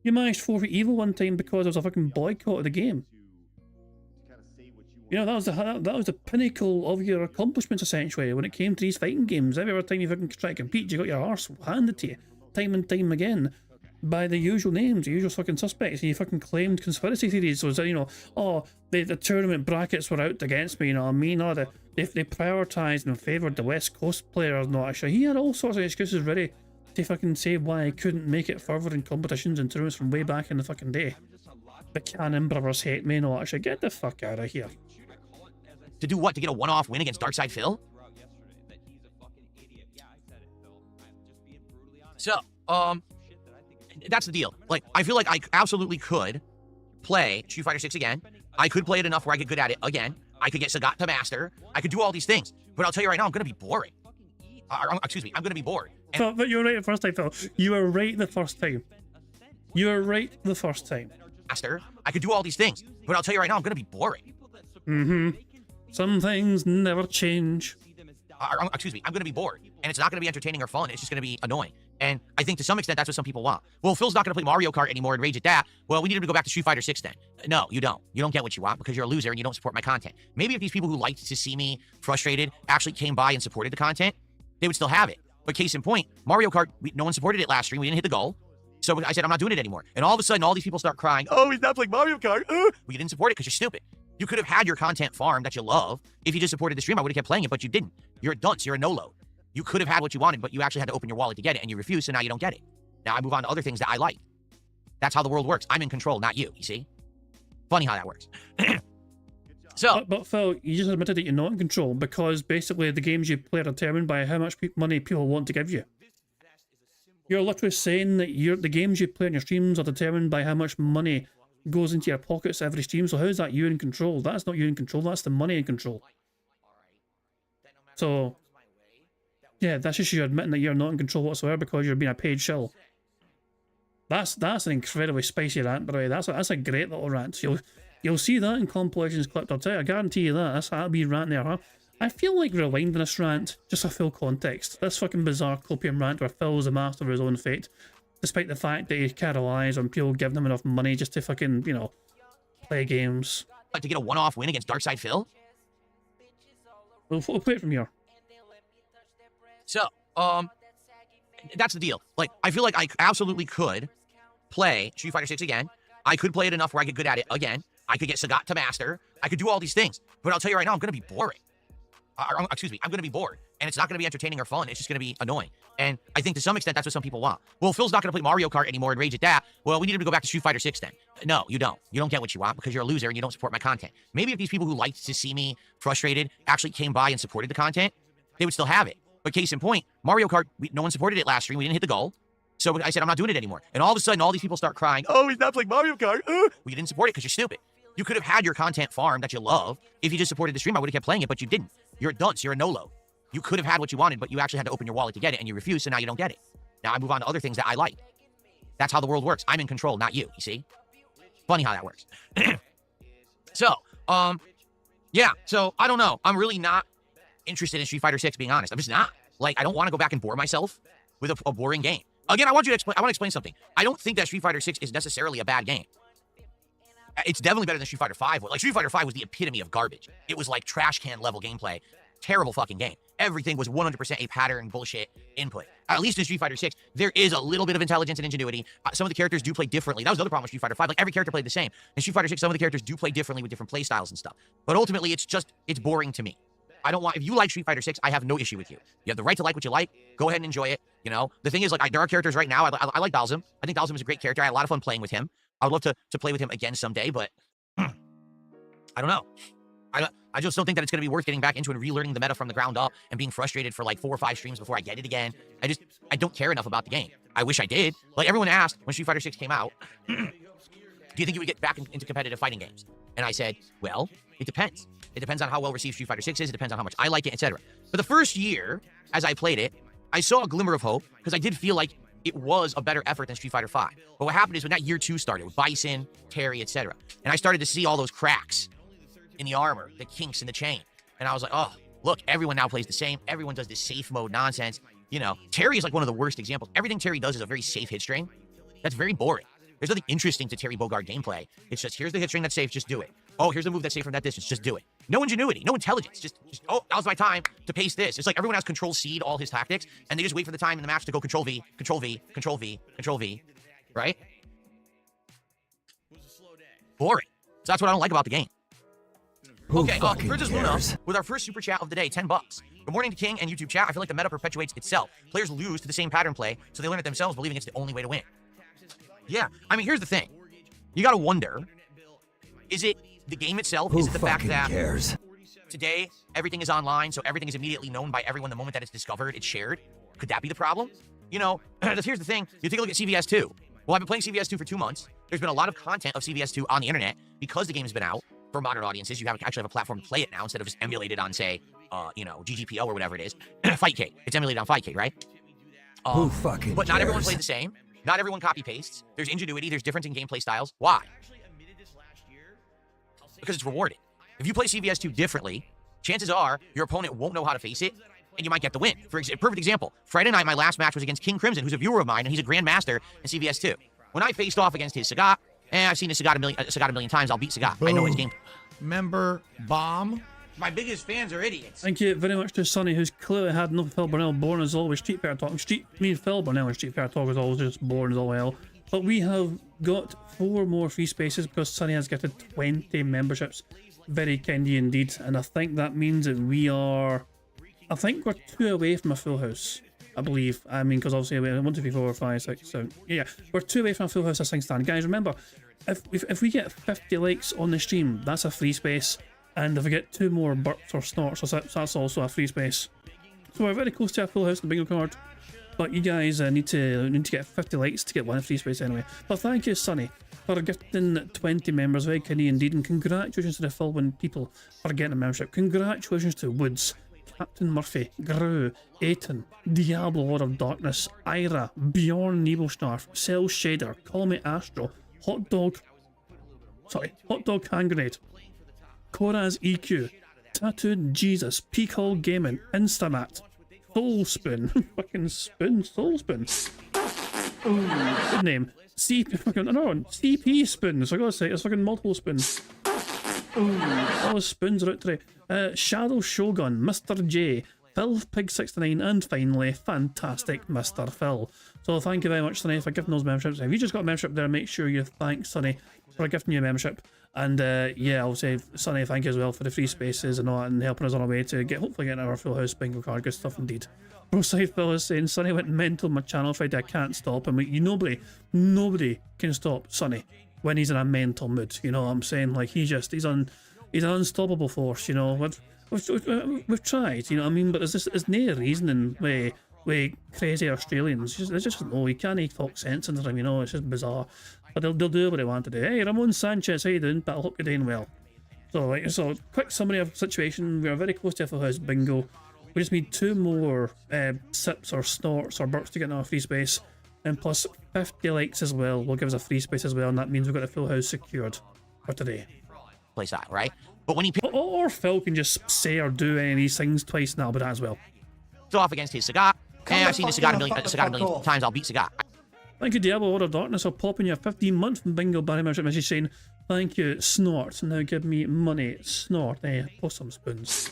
Speaker 1: You managed 4 for Evil one time because there was a fucking boycott of the game. That was the pinnacle of your accomplishments, essentially, when it came to these fighting games. Every time you fucking try to compete, you got your arse handed to you, time and time again, by the usual names, the usual fucking suspects, and you fucking claimed conspiracy theories. So, the tournament brackets were out against me, you know what I mean? Or they prioritised and favoured the West Coast players, not actually. He had all sorts of excuses ready to fucking say why he couldn't make it further in competitions and tournaments from way back in the fucking day. The Cannon Brothers hate me, no, actually, get the fuck out of here.
Speaker 2: To do what? To get a one-off win against Darkside Phil? So, that's the deal. Like, I feel like I absolutely could play Street Fighter 6 again. I could play it enough where I get good at it again. I could get Sagat to master. I could do all these things. But I'll tell you right now, I'm going to be boring. Excuse me, I'm going to be bored.
Speaker 1: Phil, but you were right the first time, Phil. You were right the first time. You were right the first time.
Speaker 2: Master, I could do all these things. But I'll tell you right now, I'm going to be boring.
Speaker 1: Mm-hmm. Some things never change.
Speaker 2: Excuse me, I'm going to be bored. And it's not going to be entertaining or fun. It's just going to be annoying. And I think to some extent, that's what some people want. Well, Phil's not going to play Mario Kart anymore and rage at that. Well, we need him to go back to Street Fighter 6 then. No, you don't. You don't get what you want because you're a loser and you don't support my content. Maybe if these people who liked to see me frustrated actually came by and supported the content, they would still have it. But case in point, Mario Kart, no one supported it last stream. We didn't hit the goal. So I said, I'm not doing it anymore. And all of a sudden, all these people start crying, oh, he's not playing Mario Kart. Well, you didn't support it because you're stupid. You could have had your content farm that you love. If you just supported the stream, I would have kept playing it, but you didn't. You're a dunce. You're a no-load. You could have had what you wanted, but you actually had to open your wallet to get it, and you refused, so now you don't get it. Now I move on to other things that I like. That's how the world works. I'm in control, not you see? Funny how that works. So,
Speaker 1: but Phil, you just admitted that you're not in control because basically the games you play are determined by how much money people want to give you. You're literally saying that the games you play on your streams are determined by how much money goes into your pockets every stream. So how is that you in control? That's not you in control. That's the money in control. So, yeah, that's just you admitting that you're not in control whatsoever because you're being a paid shill. That's an incredibly spicy rant, by the way. That's a great little rant. You'll see that in Compilation's clip. I guarantee you that. That'll be rant there, huh? I feel like rewinding this rant, just for full context. This fucking bizarre copium rant where Phil is the master of his own fate, despite the fact that he can't rely on people giving him enough money just to fucking, you know, play games.
Speaker 2: Like to get a one-off win against Darkside Phil?
Speaker 1: We'll play it from here.
Speaker 2: So, that's the deal. Like, I feel like I absolutely could play Street Fighter 6 again. I could play it enough where I get good at it again. I could get Sagat to master. I could do all these things. But I'll tell you right now, I'm going to be boring. Excuse me, I'm going to be bored. And it's not going to be entertaining or fun. It's just going to be annoying. And I think to some extent, that's what some people want. Well, Phil's not going to play Mario Kart anymore and rage at that. Well, we need him to go back to Street Fighter 6 then. No, you don't. You don't get what you want because you're a loser and you don't support my content. Maybe if these people who liked to see me frustrated actually came by and supported the content, they would still have it. But case in point, Mario Kart, no one supported it last stream. We didn't hit the goal. So I said, I'm not doing it anymore. And all of a sudden, all these people start crying, oh, he's not playing Mario Kart. Well, you didn't support it because you're stupid. You could have had your content farm that you love. If you just supported the stream, I would have kept playing it, but you didn't. You're a dunce. You're a no-load. You could have had what you wanted, but you actually had to open your wallet to get it, and you refused, so now you don't get it. Now I move on to other things that I like. That's how the world works. I'm in control, not you see? Funny how that works. So, yeah. So, I don't know. I'm really not interested in Street Fighter 6, being honest. I'm just not. Like, I don't want to go back and bore myself with a boring game. Again, I want to explain something. I don't think that Street Fighter 6 is necessarily a bad game. It's definitely better than Street Fighter 5. Like, Street Fighter 5 was the epitome of garbage. It was like trash can level gameplay. Terrible fucking game. Everything was 100% a pattern bullshit input. At least in Street Fighter 6, there is a little bit of intelligence and ingenuity. Some of the characters do play differently. That was the other problem with Street Fighter 5. Like, every character played the same. In Street Fighter 6, some of the characters do play differently with different play styles and stuff. But ultimately, it's boring to me. I don't want, if you like Street Fighter 6, I have no issue with you. You have the right to like what you like. Go ahead and enjoy it. You know, the thing is, like, there are characters right now. I like Dalsum. I think Dalsum is a great character. I had a lot of fun playing with him. I would love to play with him again someday, but I don't know. I just don't think that it's going to be worth getting back into and relearning the meta from the ground up and being frustrated for like 4 or 5 streams before I get it again. I don't care enough about the game. I wish I did. Like, everyone asked when Street Fighter 6 came out, do you think you would get back into competitive fighting games? And I said, well, it depends. It depends on how well received Street Fighter 6 is. It depends on how much I like it, etc. But the first year, as I played it, I saw a glimmer of hope because I did feel like it was a better effort than Street Fighter 5. But what happened is when that year 2 started with Bison, Terry, etc., and I started to see all those cracks in the armor, the kinks in the chain, and I was like, oh, look, everyone now plays the same. Everyone does this safe mode nonsense. You know, Terry is like one of the worst examples. Everything Terry does is a very safe hit string. That's very boring. There's nothing interesting to Terry Bogard gameplay. It's just, here's the hit string that's safe, just do it. Oh, here's the move that's safe from that distance, just do it. No ingenuity, no intelligence. Just oh, now's my time to paste this. It's like everyone has control C to all his tactics, and they just wait for the time in the match to go control V, control V, control V, control V, right? Boring. So that's what I don't like about the game. Okay, Princess Luna with our first super chat of the day, $10. Good morning to King and YouTube chat. I feel like the meta perpetuates itself. Players lose to the same pattern play, so they learn it themselves, believing it's the only way to win. Yeah, I mean, here's the thing. You gotta wonder, is it the game itself? Is it the fact that today everything is online, so everything is immediately known by everyone the moment that it's discovered, it's shared? Could that be the problem? You know, here's the thing. You take a look at CVS 2. Well, I've been playing CVS 2 for 2 months. There's been a lot of content of CVS 2 on the internet because the game has been out for modern audiences. You actually have a platform to play it now instead of just emulated on, say, you know, GGPO or whatever it is. Fightcade. It's emulated on Fightcade, right? But not everyone plays the same. Not everyone copy pastes. There's ingenuity. There's difference in gameplay styles. Why? Because it's rewarded. If you play CVS 2 differently, chances are your opponent won't know how to face it, and you might get the win. For perfect example, Friday night, my last match was against King Crimson, who's a viewer of mine, and he's a grandmaster in CVS2. When I faced off against his Sagat, I've seen his Sagat a million times. I'll beat Sagat. I know his game.
Speaker 18: Member bomb.
Speaker 12: My biggest fans are idiots.
Speaker 1: Thank you very much to Sonny, who's clearly had enough of Phil Burnell. Boring as always. Street Fair Talk. Phil Burnell and Street Fair Talk is always just boring as all hell. But we have got 4 more free spaces because Sonny has gifted 20 memberships. Very kindy indeed. And I think that means that we're 2 away from a full house. I believe. I mean, because obviously we're 1, 2, 3, 4, 5, 6, 7. Yeah, we're 2 away from a full house as things stand. Guys, remember, if we get 50 likes on the stream, that's a free space. And if we get 2 more burps or snorts, that's also a free space. So we're very close to a full house in the bingo card. But you guys need to get 50 likes to get 1 free space anyway. But thank you, Sonny, for gifting 20 members. Very kindy indeed. And congratulations to the Philwin people for getting a membership. Congratulations to Woods, Captain Murphy, Gru, Aiton, Diablo Lord of Darkness, Ira, Bjorn Nebelstarf, Cell Shader, Call Me Astro, Hot Dog Hand Grenade, Koraz EQ, Tattooed Jesus, Peacock Gaming, Instamat, Soul Spoon, fucking Spoon, Soul Spoon. Ooh, good name. CP Spoons, I gotta say, it's fucking multiple spoons. Ooh, all the spoons are out today. Shadow Shogun, Mr. J, Phil Pig 69, and finally, fantastic Mr. Phil. So thank you very much, Sonny, for gifting those memberships. If you just got a membership there, make sure you thank Sonny for gifting you a membership. And yeah, I'll say, Sonny, thank you as well for the free spaces and all that, and helping us on our way to hopefully getting our full house bingo card. Good stuff indeed. Broside Phil is saying, Sonny went mental on my channel Friday, I can't stop him. Nobody can stop Sonny when he's in a mental mood. You know what I'm saying? Like, he's an unstoppable force, you know. We've tried, you know what I mean? But there's no reasoning with crazy Australians. There's just no, you can't talk sense into them, you know. It's just bizarre. But they'll do what they want to do. Hey, Ramon Sanchez, how you doing? But I hope you're doing well. So quick summary of the situation. We are very close to a full house bingo. We just need 2 more sips or snorts or burps to get in our free space. And plus 50 likes as well will give us a free space as well. And that means we've got the full house secured for today.
Speaker 2: Place that, right? But when he
Speaker 1: or Phil can just say or do any of these things twice now, but as well.
Speaker 2: Off against his Sagat, I've seen the Sagat a million times. I'll beat Sagat.
Speaker 1: Thank you, Diablo Lord of Darkness, for popping your 15-month bingo Barry membership message saying, thank you, Snort. Now give me money, Snort. Post some spoons.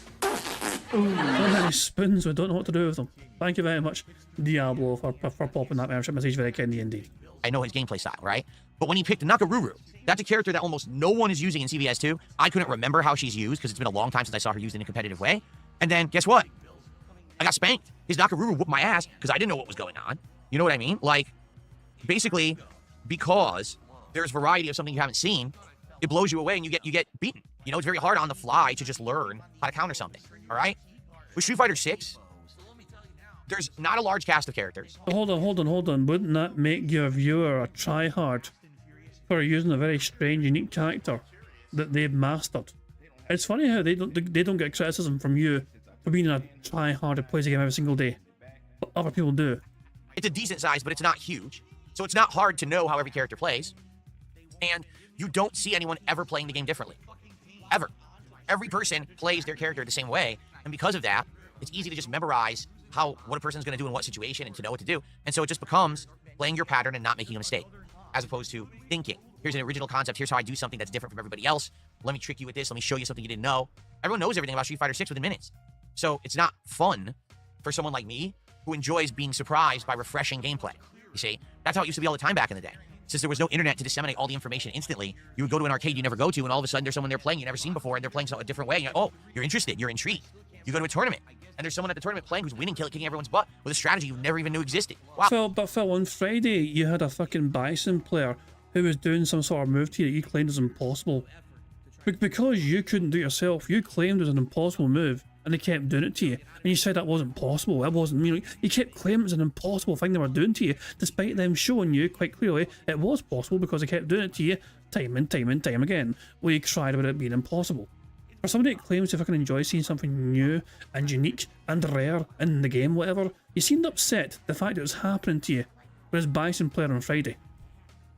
Speaker 1: Ooh, so many spoons, we don't know what to do with them. Thank you very much, Diablo, for popping that membership message. Very kindy indeed.
Speaker 2: I know his gameplay style, right? But when he picked Nakaruru, that's a character that almost no one is using in CVS2. I couldn't remember how she's used because it's been a long time since I saw her used in a competitive way. And then, guess what? I got spanked. His Nakaruru whooped my ass because I didn't know what was going on. You know what I mean? Like, basically, because there's variety of something you haven't seen, it blows you away and you get beaten. You know, it's very hard on the fly to just learn how to counter something. All right? With Street Fighter 6, there's not a large cast of characters.
Speaker 1: Hold on. Wouldn't that make your viewer a tryhard for using a very strange, unique character that they've mastered? It's funny how they don't get criticism from you for being a tryhard who plays a game every single day, but other people do.
Speaker 2: It's a decent size, but it's not huge. So it's not hard to know how every character plays. And you don't see anyone ever playing the game differently. Ever. Every person plays their character the same way. And because of that, it's easy to just memorize what a person's going to do in what situation and to know what to do. And so it just becomes playing your pattern and not making a mistake, as opposed to thinking, here's an original concept, here's how I do something that's different from everybody else. Let me trick you with this. Let me show you something you didn't know. Everyone knows everything about Street Fighter 6 within minutes. So it's not fun for someone like me who enjoys being surprised by refreshing gameplay. You see, that's how it used to be all the time back in the day. Since there was no internet to disseminate all the information instantly, you would go to an arcade you never go to, and all of a sudden there's someone there playing you never seen before, and they're playing a different way. And you're like, oh, you're interested, you're intrigued. You go to a tournament, and there's someone at the tournament playing who's winning, kicking everyone's butt with a strategy you never even knew existed. Wow.
Speaker 1: Phil, on Friday, you had a fucking Bison player who was doing some sort of move to you that you claimed was impossible. Because you couldn't do it yourself, you claimed it was an impossible move, and they kept doing it to you. And you said that wasn't possible. It wasn't. You kept claiming it was an impossible thing they were doing to you, despite them showing you quite clearly it was possible because they kept doing it to you time and time again. Well, you cried about it being impossible. For somebody that claims to fucking enjoy seeing something new and unique and rare in the game, whatever, you seemed upset the fact it was happening to you with this Bison player on Friday.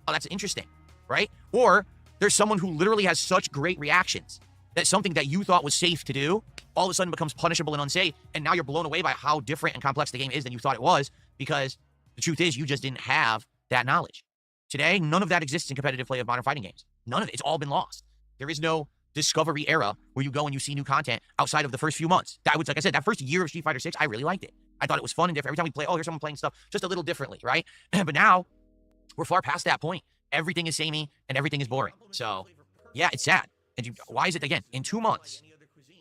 Speaker 2: Oh, that's interesting, right? Or there's someone who literally has such great reactions that something that you thought was safe to do all of a sudden becomes punishable and unsafe, and now you're blown away by how different and complex the game is than you thought it was, because the truth is you just didn't have that knowledge. Today, none of that exists in competitive play of modern fighting games. None of it. It's all been lost. There is no discovery era where you go and you see new content outside of the first few months. That was, like I said, that first year of Street Fighter 6, I really liked it. I thought it was fun and different. Every time we play, oh, here's someone playing stuff just a little differently, right? But now, we're far past that point. Everything is samey and everything is boring. So, yeah, it's sad. And why is it, again, in 2 months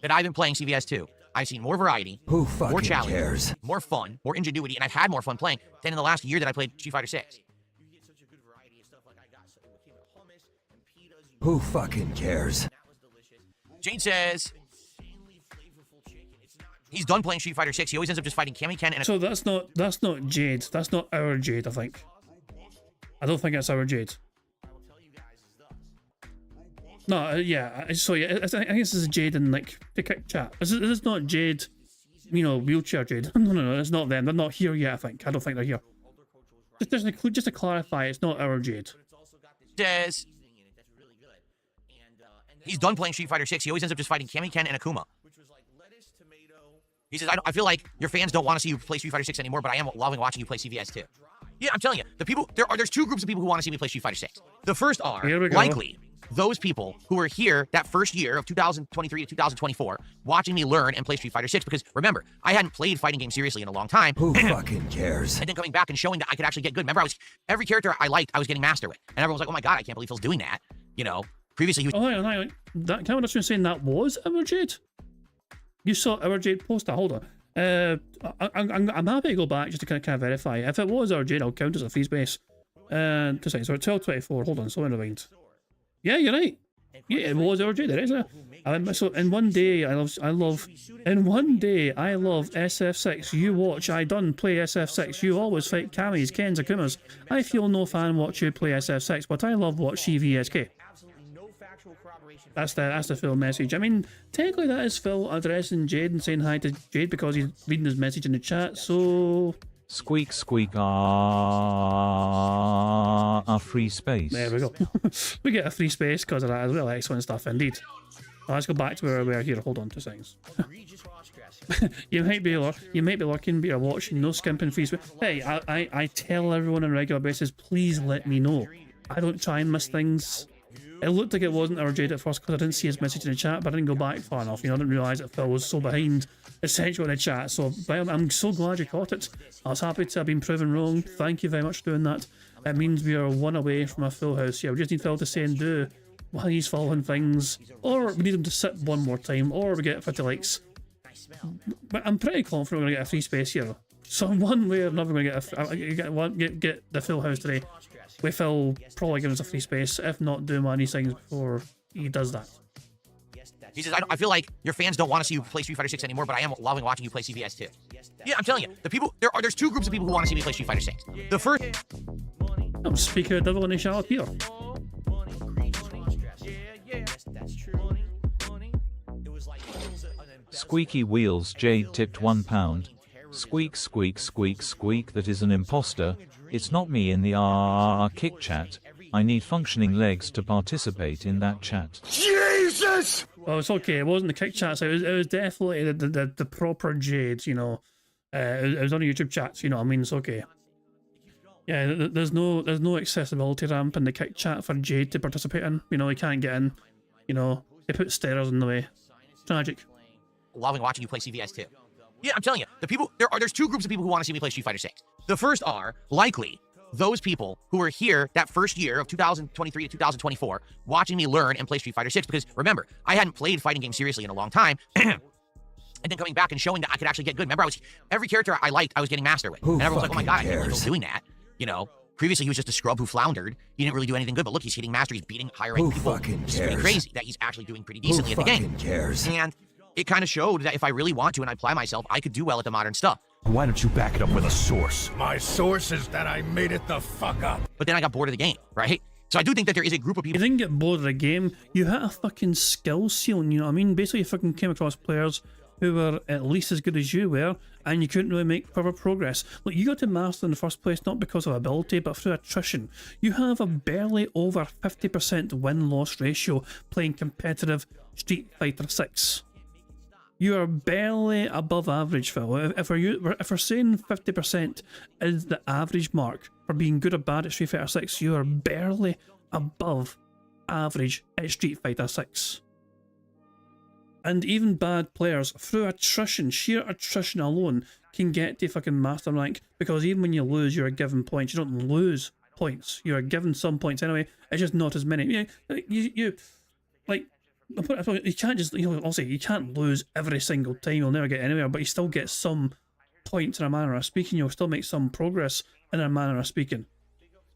Speaker 2: that I've been playing CVS 2, I've seen more variety, more challenge, more fun, more ingenuity, and I've had more fun playing than in the last year that I played Street Fighter 6.
Speaker 17: Who fucking cares?
Speaker 2: Jane says he's done playing Street Fighter 6. He always ends up just fighting Cammy Ken and
Speaker 1: So that's not Jade. That's not our Jade, I think. I don't think it's our Jade. No, yeah. So yeah, I think this is Jade in like the kick chat. This is not Jade, you know, wheelchair Jade. No, it's not them. They're not here yet, I think. I don't think they're here. Just to clarify, it's not our Jade.
Speaker 2: Says he's done playing Street Fighter 6. He always ends up just fighting Cammy Ken and Akuma. He says, I feel like your fans don't want to see you play Street Fighter 6 anymore, but I am loving watching you play CVS 2. Yeah, I'm telling you, there's two groups of people who want to see me play Street Fighter 6. The first are likely those people who were here that first year of 2023 to 2024 watching me learn and play Street Fighter 6, because remember, I hadn't played fighting games seriously in a long time.
Speaker 17: Who fucking cares?
Speaker 2: And then coming back and showing that I could actually get good. Remember, every character I liked, I was getting master with. And everyone was like, oh my god, I can't believe Phil's doing that. You know, previously he was...
Speaker 1: Oh, hang on. That camera was saying that was our Jade? You saw our Jade poster? Hold on. I'm happy to go back just to kind of verify. If it was our Jade, I'll count as a free space. 2 seconds. So 12:24. Hold on. So in the rewind. Yeah, you're right. Yeah, it was our Jade. It is. So in one day, I love SF6. You watch. I done play SF6. You always fight Kamis, Kens, Akumas. I feel no fan watch you play SF6, but I love watch CVSK. That's the Phil message. I mean, technically that is Phil addressing Jade and saying hi to Jade because he's reading his message in the chat, so...
Speaker 11: Squeak, squeak, free space.
Speaker 1: There we go. We get a free space because of that as well. Excellent stuff indeed. Let's go back to where we are here. Hold on 2 seconds. you might be lurking, but you're watching. No skimping free space. Hey, I tell everyone on a regular basis, please let me know. I don't try and miss things. It looked like it wasn't our Jade at first because I didn't see his message in the chat, but I didn't go back far enough. You know, I didn't realise that Phil was so behind essentially in the chat. So I'm so glad you caught it. I was happy to have been proven wrong. Thank you very much for doing that. It means we are one away from a full house. Yeah, we just need Phil to say and do while he's following things, or we need him to sit one more time, or we get 50 likes. But I'm pretty confident we're going to get a free space here. So one way or another, we're going to get the full house today. We Phil probably give us a free space, if not do one of these things before he does that.
Speaker 2: He says, I feel like your fans don't want to see you play Street Fighter 6 anymore, but I am loving watching you play CVS 2. Yeah, I'm telling you, there's two groups of people who want to see me play Street Fighter 6. The first...
Speaker 1: I'm speaking of devil in the shower here.
Speaker 11: Squeaky wheels. Jade tipped £1. Squeak, squeak, squeak, squeak. That is an imposter. It's not me in the kick chat. I need functioning legs to participate in that chat.
Speaker 6: Jesus!
Speaker 1: Well, it's okay. It wasn't the kick chat. So it was definitely the proper Jade. You know, it was on the YouTube chats. You know what I mean? It's okay. Yeah, there's no accessibility ramp in the kick chat for Jade to participate in. You know, he can't get in. You know, they put stairs in the way. Tragic.
Speaker 2: Loving watching you play CVS 2. Yeah, I'm telling you, there's two groups of people who want to see me play Street Fighter 6. The first are likely those people who were here that first year of 2023 to 2024 watching me learn and play Street Fighter 6, because remember, I hadn't played fighting games seriously in a long time. And then coming back and showing that I could actually get good. Remember, every character I liked, I was getting master with. And everyone was like, oh my god, I can't believe he's doing that. You know, previously he was just a scrub who floundered. He didn't really do anything good, but look, he's hitting master, he's beating higher rank people. It's pretty crazy that he's actually doing pretty decently in the game. And it kind of showed that if I really want to and I apply myself, I could do well at the modern stuff.
Speaker 17: Why don't you back it up with a source?
Speaker 18: My source is that I made it the fuck up.
Speaker 2: But then I got bored of the game, right? So I do think that there is a group of people...
Speaker 1: You didn't get bored of the game. You hit a fucking skill ceiling, you know what I mean? Basically, you fucking came across players who were at least as good as you were, and you couldn't really make proper progress. Look, you got to Master in the first place not because of ability, but through attrition. You have a barely over 50% win-loss ratio playing competitive Street Fighter 6. You are barely above average, Phil. If we're saying 50% is the average mark for being good or bad at Street Fighter 6, you are barely above average at Street Fighter 6. And even bad players, through attrition, sheer attrition alone, can get to fucking master rank, because even when you lose, you're given points. You don't lose points. You're given some points anyway. It's just not as many. You can't just, also, you can't lose every single time. You'll never get anywhere, but you still get some points in a manner of speaking. You'll still make some progress in a manner of speaking.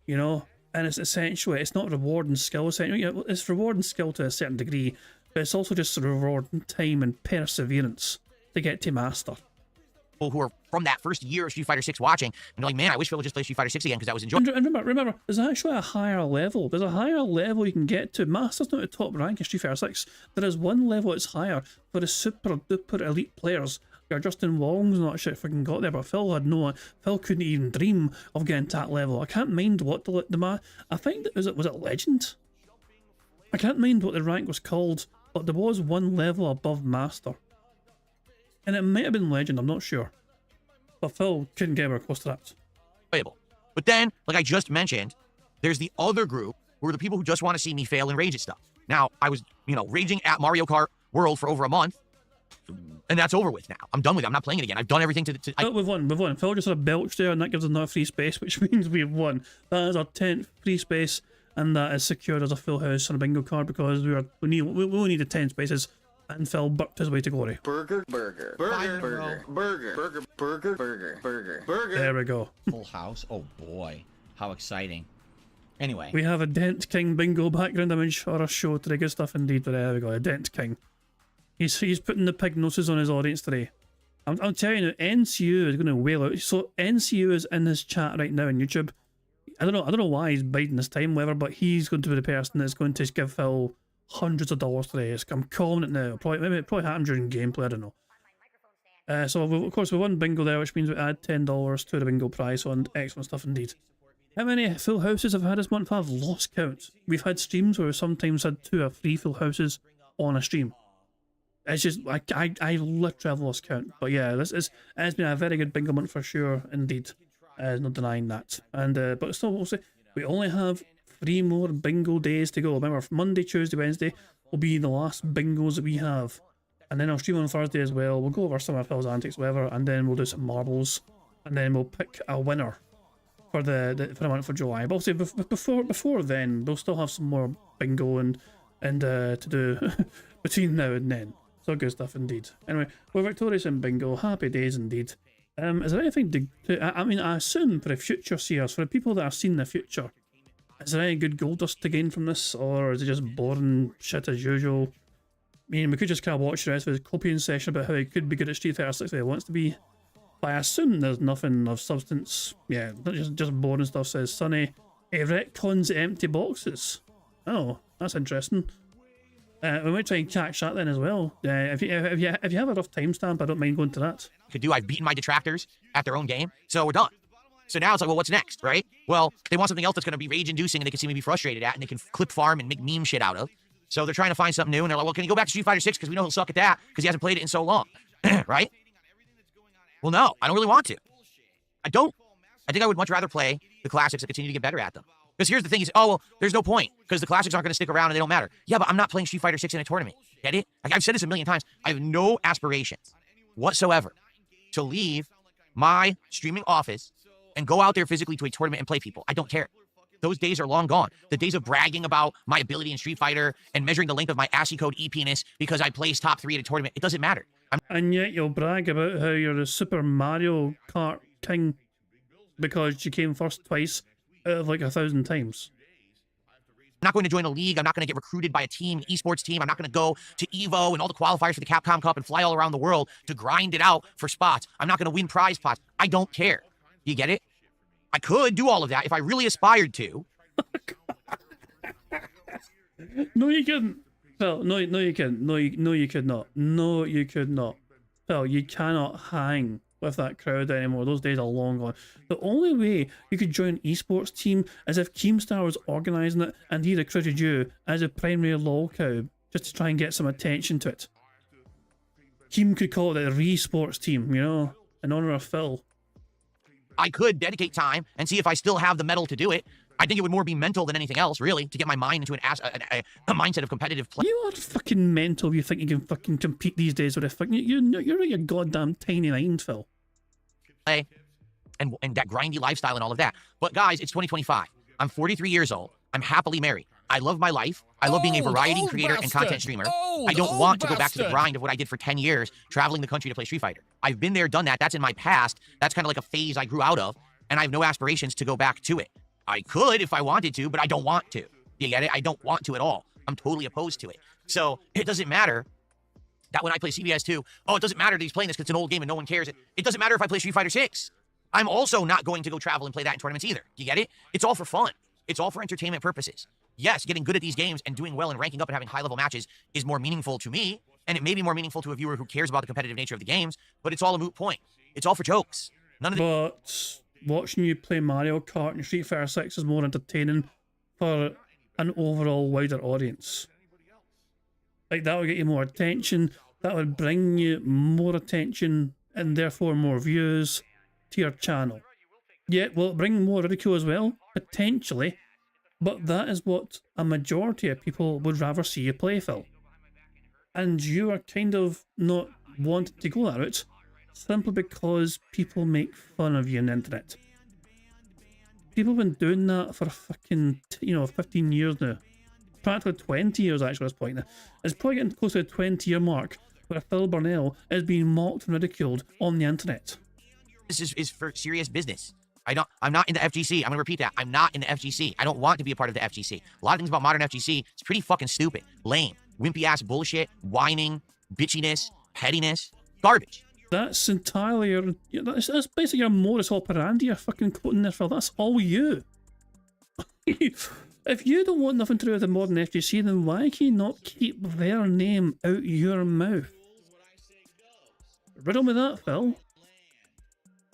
Speaker 1: You know? And it's essentially, it's not rewarding skill. It's rewarding skill to a certain degree, but it's also just rewarding time and perseverance to get to master.
Speaker 2: People who are from that first year of Street Fighter 6 watching, and they're like, man, I wish Phil would just play Street Fighter 6 again because that was enjoyable.
Speaker 1: And remember, there's actually a higher level. There's a higher level you can get to. Master's not the top rank in Street Fighter 6. There is one level that's higher for the super duper elite players. Where Justin Wong's and all that shit fucking got there, but Phil couldn't even dream of getting to that level. I can't mind what I think that was it Legend? I can't mind what the rank was called, but there was one level above Master. And it might have been Legend, I'm not sure. But Phil couldn't get anywhere close to that.
Speaker 2: But then, like I just mentioned, there's the other group who are the people who just want to see me fail and rage at stuff. Now, I was, raging at Mario Kart World for over a month, and that's over with now. I'm done with it. I'm not playing it again. I've done everything
Speaker 1: We've won. Phil just had a belch there, and that gives us another free space, which means we've won. That is our 10th free space, and that is secured as a full house on a bingo card, because we only needed 10 spaces, and Phil bucked his way to glory.
Speaker 19: Burger.
Speaker 1: There we go.
Speaker 19: Full house. Oh boy, how exciting. Anyway.
Speaker 1: We have a Dent King bingo background image for our show today. Good stuff indeed, but there we go, a Dent King. He's putting the pig noses on his audience today. I'm telling you, NCU is going to wail out. So NCU is in his chat right now on YouTube. I don't know why he's biding his time, whatever, but he's going to be the person that's going to give Phil hundreds of dollars today. I'm calling it now. It probably happened during gameplay, I don't know. So of course we won bingo there, which means we add $10 to the bingo prize, and excellent stuff indeed. How many full houses have I had this month? I've lost count. We've had streams where we sometimes had 2 or 3 full houses on a stream. It's just, I literally have lost count. But yeah, it's been a very good bingo month for sure, indeed. No denying that. And but still, we'll say, we only have 3 more bingo days to go. Remember, Monday, Tuesday, Wednesday will be the last bingos that we have. And then I'll stream on Thursday as well. We'll go over some of Phil's antics, whatever, and then we'll do some marbles. And then we'll pick a winner for the month of July. But obviously, before then, we'll still have some more bingo and to do between now and then. So good stuff indeed. Anyway, we're victorious in bingo. Happy days indeed. Is there anything I assume for the future seers, for the people that have seen the future, is there any good gold dust to gain from this, or is it just boring shit as usual? I mean, we could just kind of watch the rest of his copying session about how he could be good at Street Fighter 6 if he wants to be. But I assume there's nothing of substance. Yeah, just boring stuff, says Sunny. He retcons empty boxes. Oh, that's interesting. We might try and catch that then as well. If you have a rough timestamp, I don't mind going to that.
Speaker 2: I've beaten my detractors at their own game, so we're done. So now it's like, well, what's next, right? Well, they want something else that's going to be rage-inducing and they can see me be frustrated at, and they can clip farm and make meme shit out of. So they're trying to find something new, and they're like, well, can you go back to Street Fighter 6 because we know he'll suck at that because he hasn't played it in so long, right? Well, no, I don't really want to. I don't. I think I would much rather play the classics and continue to get better at them. Because here's the thing is, oh, well, there's no point because the classics aren't going to stick around and they don't matter. Yeah, but I'm not playing Street Fighter 6 in a tournament. Get it? Like I've said this a million times. I have no aspirations whatsoever to leave my streaming office and go out there physically to a tournament and play people. I don't care. Those days are long gone. The days of bragging about my ability in Street Fighter and measuring the length of my ASCII code e-penis because I placed top 3 at a tournament, it doesn't matter.
Speaker 1: And yet you'll brag about how you're the Super Mario Kart king because you came first twice out of like 1,000 times.
Speaker 2: I'm not going to join a league. I'm not going to get recruited by a team, an esports team. I'm not going to go to EVO and all the qualifiers for the Capcom Cup and fly all around the world to grind it out for spots. I'm not going to win prize pots. I don't care. You get it? I could do all of that if I really aspired to.
Speaker 1: No, you couldn't. Phil, no, you couldn't. No, you could not. No, you could not. Phil, you cannot hang with that crowd anymore. Those days are long gone. The only way you could join an esports team is if Keemstar was organising it and he recruited you as a primary lol cow just to try and get some attention to it. Keem could call it a re-sports team, you know, in honour of Phil.
Speaker 2: I could dedicate time and see if I still have the metal to do it. I think it would more be mental than anything else, really, to get my mind into a mindset of competitive play.
Speaker 1: You are fucking mental if you think you can fucking compete these days with a fucking... You're your goddamn tiny mind, Phil.
Speaker 2: And that grindy lifestyle and all of that. But guys, it's 2025. I'm 43 years old. I'm happily married. I love my life. I love being a variety creator and content streamer. I don't want to go back to the grind of what I did for 10 years, traveling the country to play Street Fighter. I've been there, done that. That's in my past. That's kind of like a phase I grew out of, and I have no aspirations to go back to it. I could if I wanted to, but I don't want to. You get it? I don't want to at all. I'm totally opposed to it. So it doesn't matter that when I play CBS 2, oh, it doesn't matter that he's playing this because it's an old game and no one cares. It doesn't matter if I play Street Fighter 6. I'm also not going to go travel and play that in tournaments either. You get it? It's all for fun. It's all for entertainment purposes. Yes, getting good at these games and doing well and ranking up and having high-level matches is more meaningful to me, and it may be more meaningful to a viewer who cares about the competitive nature of the games, but it's all a moot point. It's all for jokes. None of the...
Speaker 1: But watching you play Mario Kart and Street Fighter 6 is more entertaining for an overall wider audience. Like, that would get you more attention, that would bring you more attention, and therefore more views to your channel. Yeah, will it bring more ridicule as well? Potentially. But that is what a majority of people would rather see you play, Phil. And you are kind of not wanting to go that route, simply because people make fun of you on the internet. People have been doing that for fucking, 15 years now. Practically 20 years actually at this point now. It's probably getting close to the 20-year mark where Phil Burnell is being mocked and ridiculed on the internet.
Speaker 2: This is for serious business. I'm not in the FGC. I'm going to repeat that. I'm not in the FGC. I don't want to be a part of the FGC. A lot of things about modern FGC, it's pretty fucking stupid. Lame. Wimpy ass bullshit. Whining. Bitchiness. Pettiness. Garbage.
Speaker 1: That's entirely your... That's basically your modus operandi you're fucking quoting there, Phil. That's all you. If you don't want nothing to do with the modern FGC, then why can you not keep their name out your mouth? Riddle me that, Phil.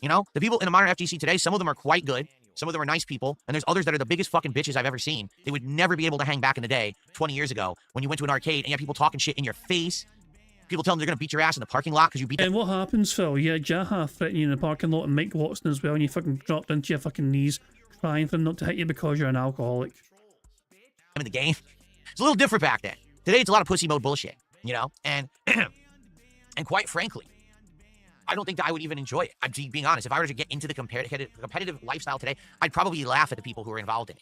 Speaker 2: You know, the people in the modern FGC today, some of them are quite good. Some of them are nice people. And there's others that are the biggest fucking bitches I've ever seen. They would never be able to hang back in the day, 20 years ago, when you went to an arcade and you had people talking shit in your face. People tell them they're going to beat your ass in the parking lot because you beat them.
Speaker 1: And what happens, Phil? You had Jaha threatening you in the parking lot and Mike Watson as well, and you fucking dropped into your fucking knees crying for them not to hit you because you're an alcoholic.
Speaker 2: In the game. It's a little different back then. Today it's a lot of pussy mode bullshit, you know? And and quite frankly, I don't think that I would even enjoy it. I'm being honest. If I were to get into the competitive lifestyle today, I'd probably laugh at the people who are involved in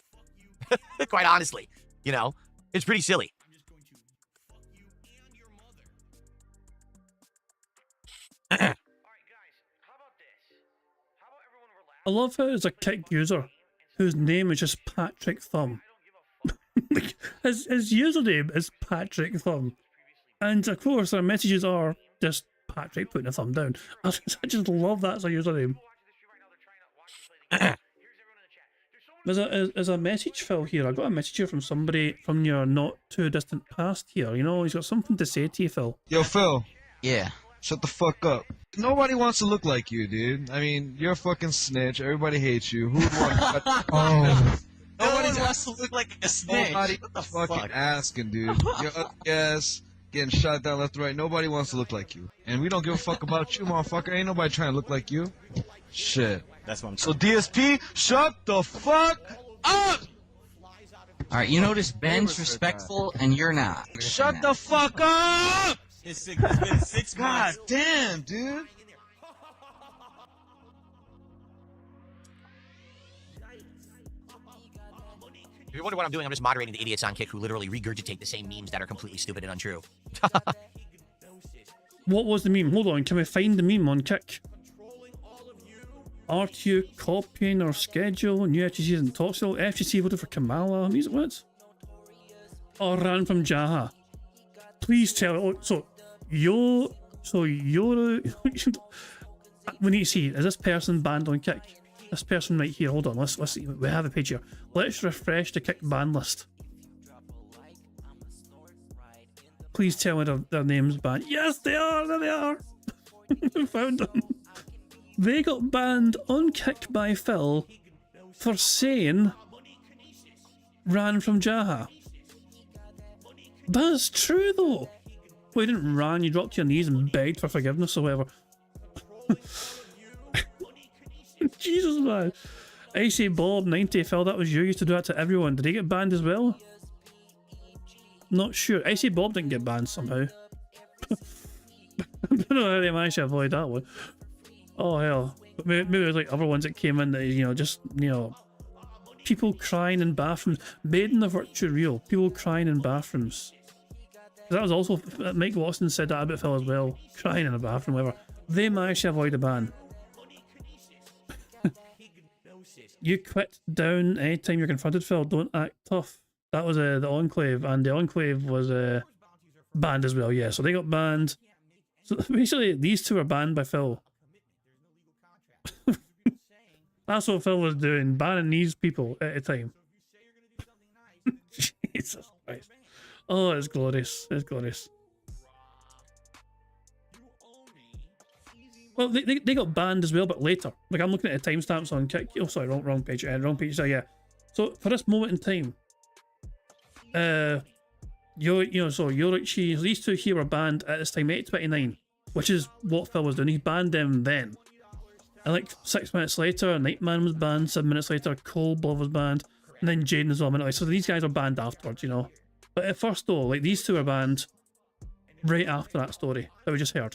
Speaker 2: it. Quite honestly, you know? It's pretty silly.
Speaker 1: I love how there's a Kick user whose name is just Patrick Thumb. his username is Patrick Thumb. And of course, our messages are just Patrick putting a thumb down. I just love that as a username. There's a message, Phil, here. I got a message here from somebody from your not too distant past here. You know, he's got something to say to you, Phil.
Speaker 20: Yo, Phil. Yeah. Shut the fuck up. Nobody wants to look like you, dude. I mean, you're a fucking snitch. Everybody hates you. Who would want to... Oh.
Speaker 12: Nobody wants to look like a snitch.
Speaker 20: Nobody fucking asking, dude. You're ugly ass, getting shot down left and right. Nobody wants to look like you. And we don't give a fuck about you, motherfucker. Ain't nobody trying to look like you. Shit.
Speaker 12: That's what I'm
Speaker 20: So DSP, shut the fuck up!
Speaker 21: Alright, you notice Ben's respectful and you're not.
Speaker 20: Shut the fuck up!
Speaker 12: It's been 6 months.
Speaker 20: God damn, dude.
Speaker 2: If you wonder what I'm doing, I'm just moderating the idiots on Kick who literally regurgitate the same memes that are completely stupid and untrue.
Speaker 1: What was the meme? Hold on, can we find the meme on Kick? RTU copying our schedule, new FGC isn't talk still, FGC voted for Kamala, music what? Or ran from Jaha. Please tell, we need to see, is this person banned on Kick? This person right here, hold on, let's see, we have a page here. Let's refresh the Kick ban list. Please tell me their name's banned. Yes, they are, there they are. Found them. They got banned on kick by Phil for saying ran from Jaha. That's true though. Well, you didn't ran, you dropped to your knees and begged for forgiveness or whatever. Jesus, man. Icy Bob 90, Phil, that was you. You used to do that to everyone. Did he get banned as well? Not sure. Icy Bob didn't get banned somehow. I don't know how they managed to avoid that one. Oh hell. But maybe there's like other ones that came in that, you know, just, you know, people crying in bathrooms. Made in the virtual real. People crying in bathrooms. That was also, Mike Watson said that about Phil as well. Crying in a bathroom, whatever. They managed to avoid a ban. You quit down anytime you're confronted, Phil. Don't act tough. That was the Enclave, and the Enclave was banned as well, yeah. So they got banned. So basically, these two are banned by Phil. That's what Phil was doing, banning these people at a time. Jesus Christ. Oh, it's glorious. It's glorious. Well, they got banned as well, but later. Like, I'm looking at the timestamps on Kick. Oh, sorry, wrong page. Wrong page. So, yeah. So, for this moment in time, Yorichi, these two here were banned at this time, 8:29, which is what Phil was doing. He banned them then. And like 6 minutes later, Nightman was banned. 7 minutes later, Cold Blood was banned. And then Jaden as well. So these guys are banned afterwards, you know. But at first, though, like, these two are banned right after that story that we just heard.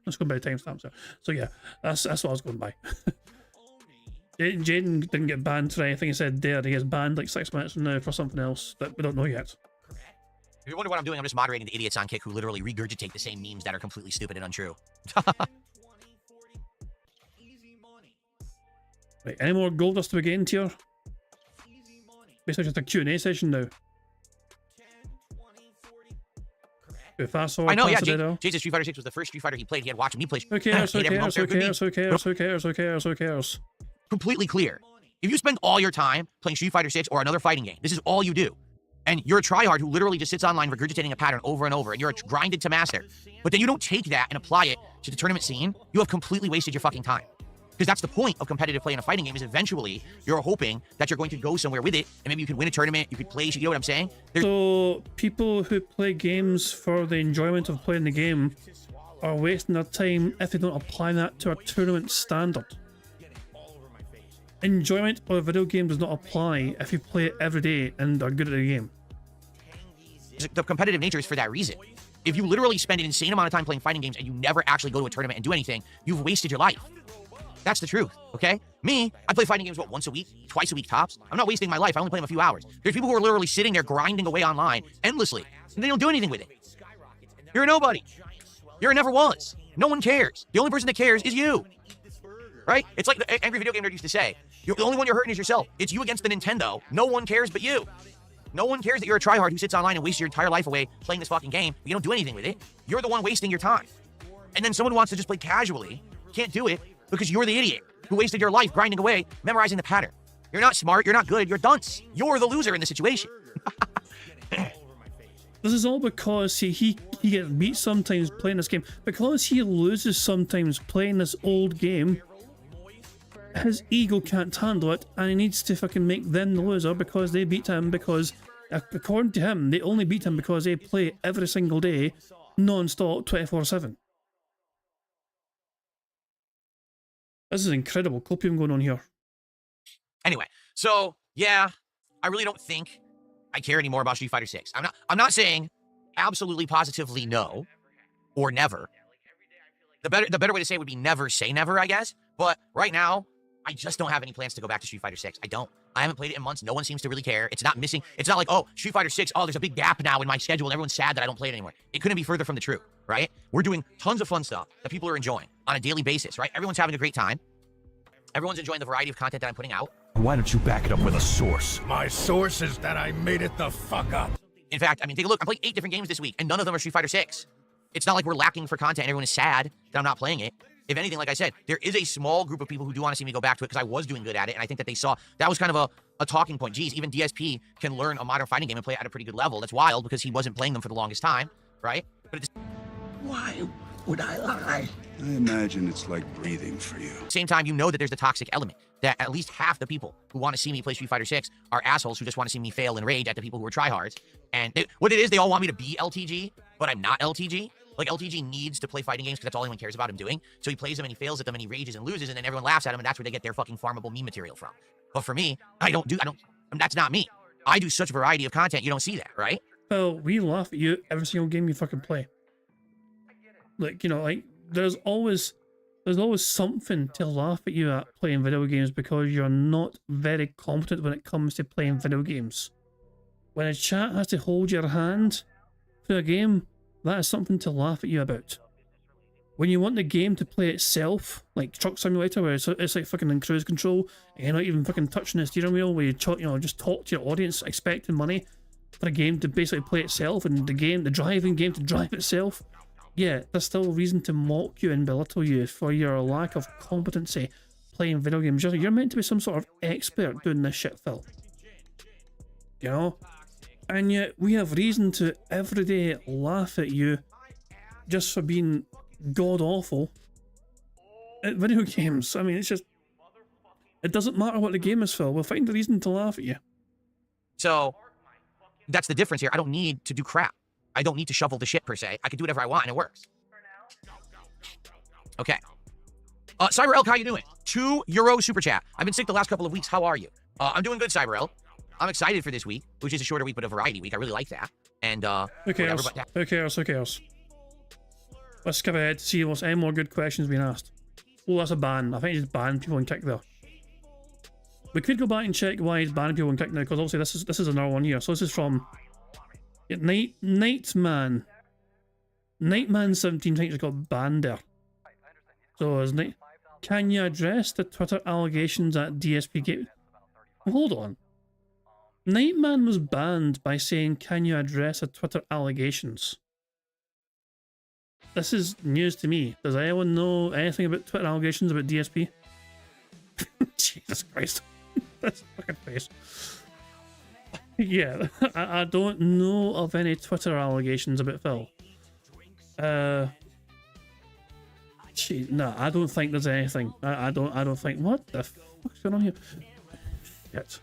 Speaker 1: Let's go by the timestamps there. So yeah, that's what I was going by. Jaden didn't get banned for anything he said there. He gets banned like 6 minutes from now for something else that we don't know yet.
Speaker 2: If you wonder what I'm doing, I'm just moderating the idiots on Kick who literally regurgitate the same memes that are completely stupid and untrue.
Speaker 1: Right, any more gold dust to be gained here? Basically just a Q&A session now. Fast forward,
Speaker 2: I know, yeah. Jason Street Fighter 6 was the first Street Fighter he played. He had watched me play.
Speaker 1: Who cares? Who cares? Who cares? Who cares? Who cares? Who cares? Who cares?
Speaker 2: Completely clear. If you spend all your time playing Street Fighter 6 or another fighting game, this is all you do, and you're a tryhard who literally just sits online regurgitating a pattern over and over, and you're grinded to master, but then you don't take that and apply it to the tournament scene, you have completely wasted your fucking time. Because that's the point of competitive play in a fighting game, is eventually you're hoping that you're going to go somewhere with it, and maybe you could win a tournament, you could place, you know what I'm saying? So
Speaker 1: people who play games for the enjoyment of playing the game are wasting their time if they don't apply that to a tournament standard. Enjoyment of a video game does not apply if you play it every day and are good at the game.
Speaker 2: The competitive nature is for that reason. If you literally spend an insane amount of time playing fighting games and you never actually go to a tournament and do anything, you've wasted your life. That's the truth, okay? Me, I play fighting games, what, once a week? Twice a week tops? I'm not wasting my life. I only play them a few hours. There's people who are literally sitting there grinding away online endlessly, and they don't do anything with it. You're a nobody. You're a never was. No one cares. The only person that cares is you. Right? It's like the angry video game nerd used to say, the only one you're hurting is yourself. It's you against the Nintendo. No one cares but you. No one cares that you're a tryhard who sits online and wastes your entire life away playing this fucking game, but you don't do anything with it. You're the one wasting your time. And then someone wants to just play casually, can't do it, because you're the idiot who wasted your life grinding away, memorizing the pattern. You're not smart, you're not good, you're dunce. You're the loser in the situation.
Speaker 1: This is all because he gets beat sometimes playing this game. Because he loses sometimes playing this old game, his ego can't handle it, and he needs to fucking make them the loser because they beat him, because according to him, they only beat him because they play every single day, non-stop, 24/7. This is incredible copium going on here.
Speaker 2: Anyway, so yeah, I really don't think I care anymore about Street Fighter 6. I'm not saying absolutely positively no or never. The better way to say it would be never say never, I guess. But right now, I just don't have any plans to go back to Street Fighter 6. I don't. I haven't played it in months. No one seems to really care. It's not missing. It's not like, oh, Street Fighter 6, oh, there's a big gap now in my schedule and everyone's sad that I don't play it anymore. It couldn't be further from the truth, right? We're doing tons of fun stuff that people are enjoying on a daily basis, right? Everyone's having a great time. Everyone's enjoying the variety of content that I'm putting out.
Speaker 17: Why don't you back it up with a source?
Speaker 18: My source is that I made it the fuck up.
Speaker 2: In fact, I mean, take a look. I'm playing 8 different games this week, and none of them are Street Fighter 6. It's not like we're lacking for content and everyone is sad that I'm not playing it. If anything, like I said, there is a small group of people who do want to see me go back to it because I was doing good at it, and I think that they saw that was kind of a talking point. Geez, even DSP can learn a modern fighting game and play it at a pretty good level. That's wild because he wasn't playing them for the longest time, right? But it's...
Speaker 18: would I lie?
Speaker 3: I imagine it's like breathing for you.
Speaker 2: Same time, you know that there's a toxic element. That at least half the people who want to see me play Street Fighter 6 are assholes who just want to see me fail and rage at the people who are tryhards. And what it is, they all want me to be LTG, but I'm not LTG. Like, LTG needs to play fighting games because that's all anyone cares about him doing. So he plays them and he fails at them and he rages and loses, and then everyone laughs at him, and that's where they get their fucking farmable meme material from. But for me, that's not me. I do such a variety of content, you don't see that, right?
Speaker 1: Well, we laugh at you every single game you fucking play. Like, you know, like, there's always something to laugh at you at playing video games because you're not very competent when it comes to playing video games. When a chat has to hold your hand through a game, that is something to laugh at you about. When you want the game to play itself, like Truck Simulator, where it's like fucking in cruise control, and you're not even fucking touching the steering wheel, where you just talk to your audience expecting money for a game to basically play itself, and the driving game to drive itself. Yeah, there's still reason to mock you and belittle you for your lack of competency playing video games. You're meant to be some sort of expert doing this shit, Phil. You know? And yet, we have reason to every day laugh at you just for being god-awful at video games. I mean, it's just... It doesn't matter what the game is, Phil. We'll find a reason to laugh at you.
Speaker 2: So, that's the difference here. I don't need to do crap. I don't need to shovel the shit, per se. I can do whatever I want, and it works. Okay. Cyber Elk, how you doing? €2 super chat. I've been sick the last couple of weeks. How are you? I'm doing good, Cyber Elk. I'm excited for this week, which is a shorter week, but a variety week. I really like that. And,
Speaker 1: Who cares? Who cares? Who cares? Let's skip ahead to see what's any more good questions being asked. Oh, that's a ban. I think he's banned people in Kick there. We could go back and check why he's banning people in Kick now, because obviously this is another one here. So this is from Nightman. Nightman17 thinks he got banned there. So is can you address the Twitter allegations at DSP Game? Hold on. Nightman was banned by saying, can you address the Twitter allegations? This is news to me. Does anyone know anything about Twitter allegations about DSP? Jesus Christ. That's fucking face. Yeah, I don't know of any Twitter allegations about Phil. No, I don't think there's anything. I don't think. What the fuck's going on here? Shit.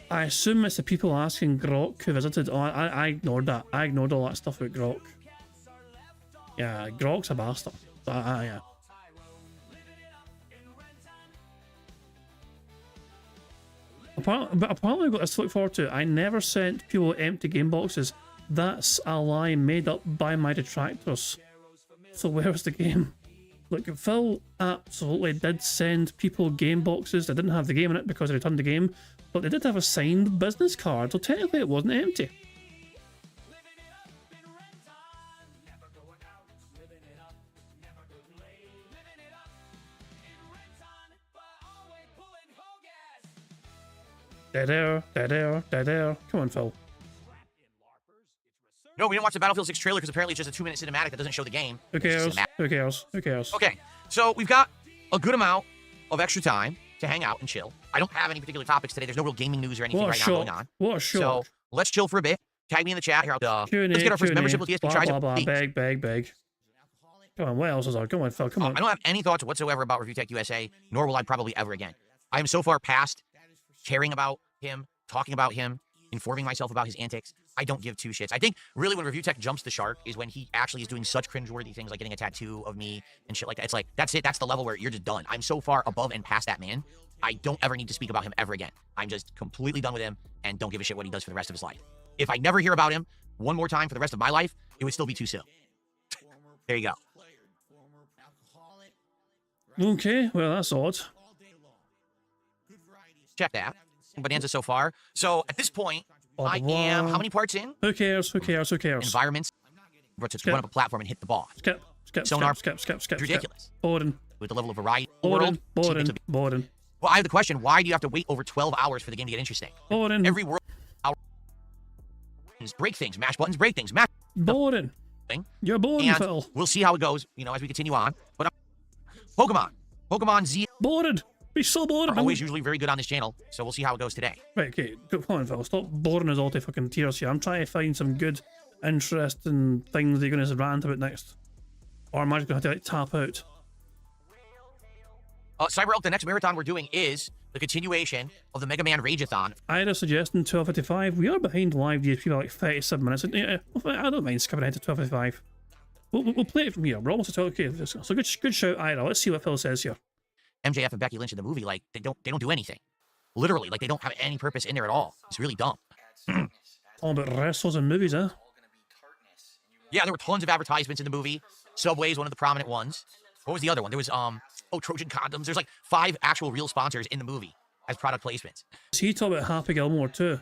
Speaker 1: I assume it's the people asking Grok who visited. Oh, I ignored that. I ignored all that stuff about Grok. Yeah, Grok's a bastard. Yeah. Apparently I've got this to look forward to. I never sent people empty game boxes. That's a lie made up by my detractors. So where's the game? Look, Phil absolutely did send people game boxes. They didn't have the game in it because they returned the game, but they did have a signed business card, so technically it wasn't empty. Dead air. Come on, Phil.
Speaker 2: No, we didn't watch the Battlefield 6 trailer because apparently it's just a 2-minute cinematic that doesn't show the game.
Speaker 1: Who cares? Who cares? Who cares?
Speaker 2: Okay, so we've got a good amount of extra time to hang out and chill. I don't have any particular topics today. There's no real gaming news or anything right now going on.
Speaker 1: What a shock.
Speaker 2: So let's chill for a bit. Tag me in the chat here. Let's get our first membership with DSP.
Speaker 1: Beg. Come on, what else is there? Come on, Phil, come on.
Speaker 2: I don't have any thoughts whatsoever about Review Tech USA, nor will I probably ever again. I am so far past caring about him, talking about him, informing myself about his antics. I don't give two shits. I think really when Review Tech jumps the shark is when he actually is doing such cringeworthy things like getting a tattoo of me and shit like that. It's like, that's it. That's the level where you're just done. I'm so far above and past that man. I don't ever need to speak about him ever again. I'm just completely done with him and don't give a shit what he does for the rest of his life. If I never hear about him one more time for the rest of my life, it would still be too soon. There you go.
Speaker 1: Okay, well, that's odd.
Speaker 2: Check that. Bonanza so far. So at this point, I am how many parts in?
Speaker 1: Who cares?
Speaker 2: Environments. To run up a platform and hit the ball.
Speaker 1: Skip.
Speaker 2: Ridiculous.
Speaker 1: Boring.
Speaker 2: With the level of variety.
Speaker 1: Boring.
Speaker 2: Well, I have the question, why do you have to wait over 12 hours for the game to get interesting?
Speaker 1: Boring.
Speaker 2: Every world break things, mash buttons, break things, mash.
Speaker 1: Boring. You're boring, Phil.
Speaker 2: We'll see how it goes, as we continue on. But Pokemon Z.
Speaker 1: Boring. Be so bored.
Speaker 2: Are always usually very good on this channel, so we'll see how it goes today.
Speaker 1: Right, okay, come on, Phil. Stop boring us all to fucking tears here. I'm trying to find some good interesting things that you're going to rant about next? Or am I just going to have to like tap out?
Speaker 5: Cyber Elk, the next marathon we're doing is the continuation of the Mega Man Rageathon.
Speaker 1: I had a suggestion, 12:55. We are behind live DSP by like 37 minutes. Yeah, I don't mind skipping ahead to 12:55. We'll play it from here. We're almost at 12. Okay, so good shout, Ira. Let's see what Phil says here.
Speaker 5: MJF and Becky Lynch in the movie, like they don't do anything. Literally, like they don't have any purpose in there at all. It's really dumb.
Speaker 1: All about wrestlers and movies, huh?
Speaker 5: Yeah, there were tons of advertisements in the movie. Subway is one of the prominent ones. What was the other one? There was Trojan condoms. There's like 5 actual real sponsors in the movie as product placements.
Speaker 1: So he talked about Happy Gilmore too.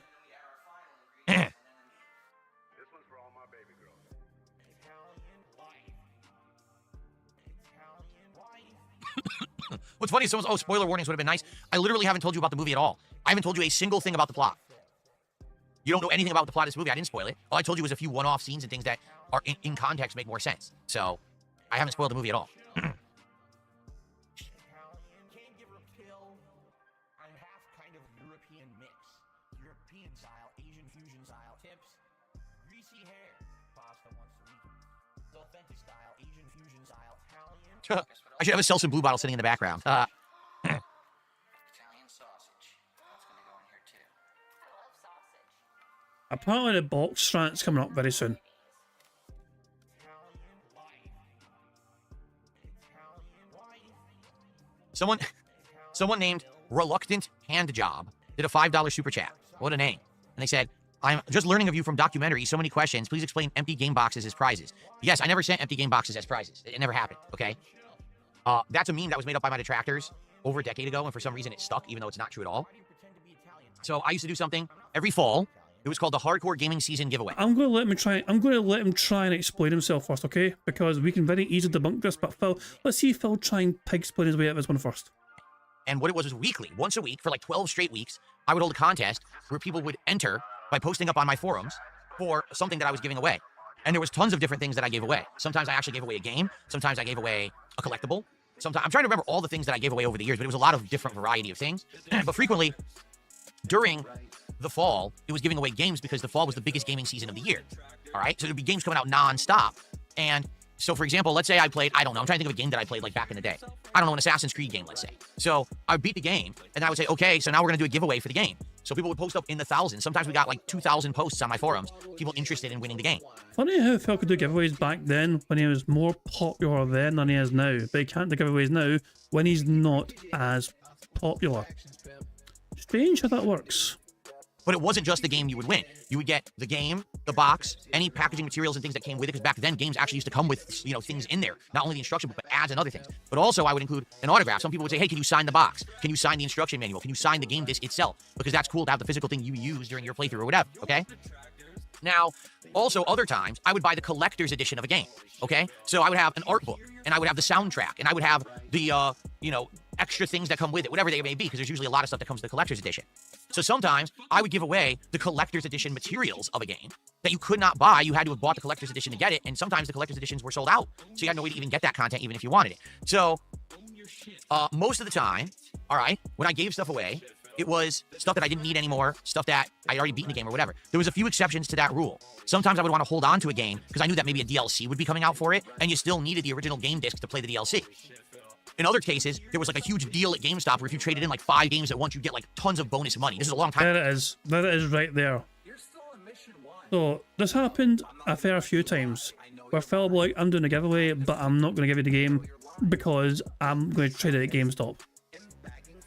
Speaker 5: What's funny is someone's, spoiler warnings would have been nice. I literally haven't told you about the movie at all. I haven't told you a single thing about the plot. You don't know anything about the plot of this movie. I didn't spoil it. All I told you was a few one-off scenes and things that are in context make more sense. So I haven't spoiled the movie at all. I should have a Selsun Blue bottle sitting in the background. I
Speaker 1: Apparently the box rant's coming up very soon.
Speaker 5: Someone named Reluctant Hand Job did a $5 super chat. What a name. And they said, I'm just learning of you from documentary. So many questions. Please explain empty game boxes as prizes. Yes, I never sent empty game boxes as prizes. It never happened, okay? That's a meme that was made up by my detractors over a decade ago, and for some reason it stuck, even though it's not true at all. So I used to do something every fall. It was called the Hardcore Gaming Season Giveaway.
Speaker 1: I'm going to let him try and explain himself first, okay? Because we can very easily debunk this, but Phil, let's see Phil try and pig explain his way out of this one first.
Speaker 5: And what it was weekly, once a week for like 12 straight weeks, I would hold a contest where people would enter by posting up on my forums for something that I was giving away. And there was tons of different things that I gave away. Sometimes I actually gave away a game. Sometimes I gave away a collectible. Sometimes I'm trying to remember all the things that I gave away over the years, but it was a lot of different variety of things. But frequently, during the fall, it was giving away games because the fall was the biggest gaming season of the year. All right? So there'd be games coming out non-stop. And so, for example, let's say I played, I don't know, I'm trying to think of a game that I played like back in the day. I don't know, an Assassin's Creed game, let's say. So I would beat the game, and I would say, okay, so now we're going to do a giveaway for the game. So people would post up in the thousands. Sometimes we got like 2,000 posts on my forums, people interested in winning the game.
Speaker 1: Funny how Phil could do giveaways back then when he was more popular then than he is now. But he can't do giveaways now when he's not as popular. Strange how that works.
Speaker 5: But it wasn't just the game you would win. You would get the game, the box, any packaging materials and things that came with it, because back then games actually used to come with, you know, things in there. Not only the instruction book, but ads and other things. But also I would include an autograph. Some people would say, hey, can you sign the box? Can you sign the instruction manual? Can you sign the game disc itself? Because that's cool to have the physical thing you use during your playthrough or whatever, okay? Now, also other times, I would buy the collector's edition of a game, okay? So I would have an art book, and I would have the soundtrack, and I would have the, you know, extra things that come with it, whatever they may be, because there's usually a lot of stuff that comes with the collector's edition. So sometimes I would give away the collector's edition materials of a game that you could not buy. You had to have bought the collector's edition to get it, and sometimes the collector's editions were sold out. So you had no way to even get that content, even if you wanted it. So most of the time, all right, when I gave stuff away, it was stuff that I didn't need anymore, stuff that I had already beaten the game or whatever. There was a few exceptions to that rule. Sometimes I would want to hold on to a game because I knew that maybe a DLC would be coming out for it, and you still needed the original game disc to play the DLC. In other cases, there was like a huge deal at GameStop where if you traded in like 5 games at once, you get like tons of bonus money. This is a long time.
Speaker 1: There it is. There it is right there. So this happened a fair few times where Phil was like, I'm doing a giveaway, but I'm not going to give you the game because I'm going to trade it at GameStop.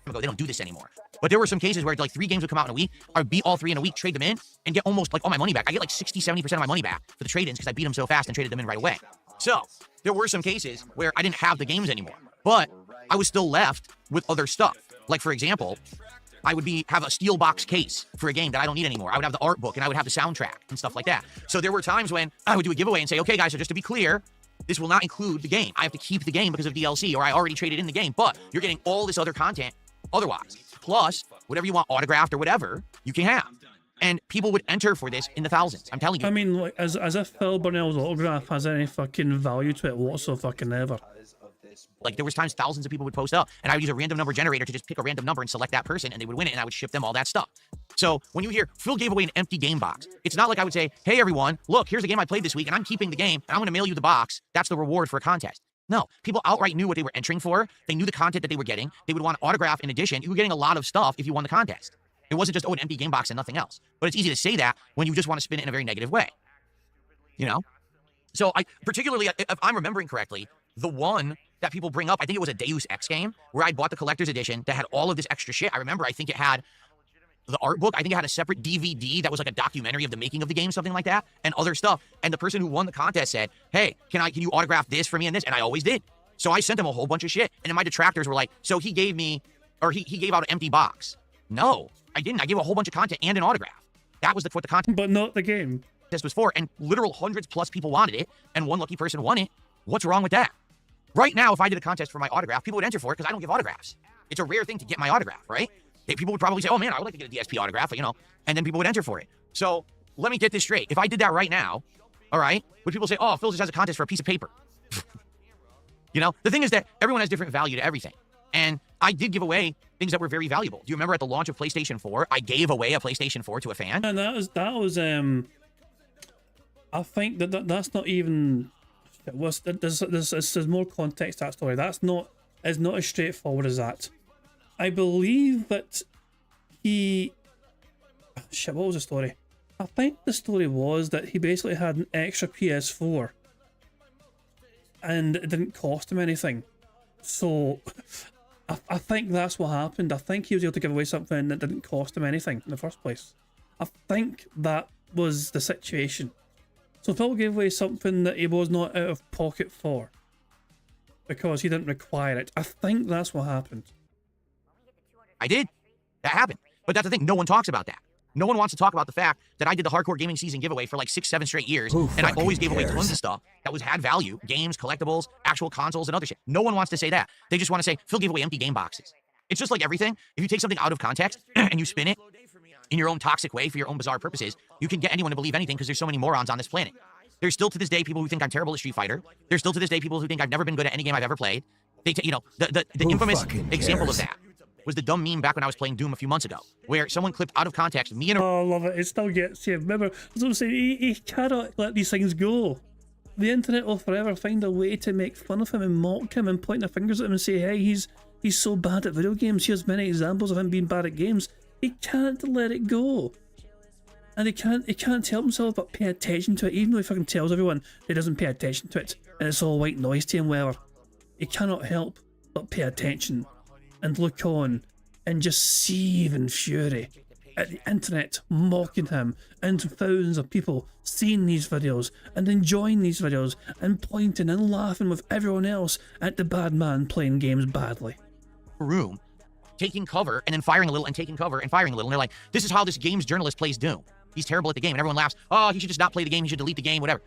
Speaker 5: They don't do this anymore. But there were some cases where like 3 games would come out in a week. I would beat all 3 in a week, trade them in, and get almost like all my money back. I get like 60-70% of my money back for the trade-ins because I beat them so fast and traded them in right away. So there were some cases where I didn't have the games anymore, but I was still left with other stuff. Like, for example, I would have a steel box case for a game that I don't need anymore. I would have the art book, and I would have the soundtrack and stuff like that. So there were times when I would do a giveaway and say, okay, guys, so just to be clear, this will not include the game. I have to keep the game because of DLC, or I already traded in the game, but you're getting all this other content otherwise. Plus, whatever you want autographed or whatever, you can have. And people would enter for this in the thousands. I'm telling you.
Speaker 1: I mean, like, as if Phil Burnell's autograph has any fucking value to it whatsoever.
Speaker 5: Like, there was times thousands of people would post up, and I would use a random number generator to just pick a random number and select that person, and they would win it, and I would ship them all that stuff. So when you hear Phil gave away an empty game box, it's not like I would say, hey, everyone, look, here's a game I played this week, and I'm keeping the game, and I'm going to mail you the box. That's the reward for a contest. No, people outright knew what they were entering for. They knew the content that they were getting. They would want an autograph in addition. You were getting a lot of stuff if you won the contest. It wasn't just, oh, an empty game box and nothing else. But it's easy to say that when you just want to spin it in a very negative way. You know? So particularly, if I'm remembering correctly, the one that people bring up, I think it was a Deus Ex game, where I bought the collector's edition that had all of this extra shit. I remember, I think it had the art book. I think it had a separate DVD that was like a documentary of the making of the game, something like that, and other stuff. And the person who won the contest said, hey, can you autograph this for me and this? And I always did. So I sent him a whole bunch of shit. And then my detractors were like, so he gave me, or he gave out an empty box. No, I didn't. I gave a whole bunch of content and an autograph. That was what the content.
Speaker 1: But not the game.
Speaker 5: This was for, and literal hundreds plus people wanted it, and one lucky person won it. What's wrong with that? Right now, if I did a contest for my autograph, people would enter for it because I don't give autographs. It's a rare thing to get my autograph, right? People would probably say, oh man, I would like to get a DSP autograph, you know, and then people would enter for it. So let me get this straight. If I did that right now, all right, would people say, oh, Phil just has a contest for a piece of paper? You know, the thing is that everyone has different value to everything. And I did give away things that were very valuable. Do you remember at the launch of PlayStation 4, I gave away a PlayStation 4 to a fan?
Speaker 1: And that was I think that's not even, there's more context to that story. It's not as straightforward as that. I believe that what was the story? I think the story was that he basically had an extra PS4 and it didn't cost him anything. So I think that's what happened. I think he was able to give away something that didn't cost him anything in the first place. I think that was the situation. So Phil gave away something that he was not out of pocket for because he didn't require it. I think that's what happened.
Speaker 5: I did. That happened. But that's the thing. No one talks about that. No one wants to talk about the fact that I did the Hardcore Gaming Season giveaway for like 6-7 straight years, and I always gave away tons of stuff that had value, games, collectibles, actual consoles, and other shit. No one wants to say that. They just want to say, Phil gave away empty game boxes. It's just like everything. If you take something out of context and you spin it in your own toxic way for your own bizarre purposes, you can get anyone to believe anything because there's so many morons on this planet. There's still to this day people who think I'm terrible at Street Fighter. There's still to this day people who think I've never been good at any game I've ever played. They you know, the infamous example of that was the dumb meme back when I was playing Doom a few months ago, where someone clipped out of context me and a...
Speaker 1: Oh, I love it. It still gets you. Remember, as I was saying, he cannot let these things go. The internet will forever find a way to make fun of him and mock him and point their fingers at him and say, hey, he's so bad at video games. Here's many examples of him being bad at games. He can't let it go. And he can't help himself but pay attention to it, even though he fucking tells everyone he doesn't pay attention to it. And it's all white noise to him, whatever. He cannot help but pay attention and look on and just seethe in fury at the internet mocking him and thousands of people seeing these videos and enjoying these videos and pointing and laughing with everyone else at the bad man playing games badly.
Speaker 5: Room, taking cover and then firing a little and taking cover and firing a little, and they're like, this is how this games journalist plays Doom. He's terrible at the game, and everyone laughs. Oh, he should just not play the game. He should delete the game, whatever.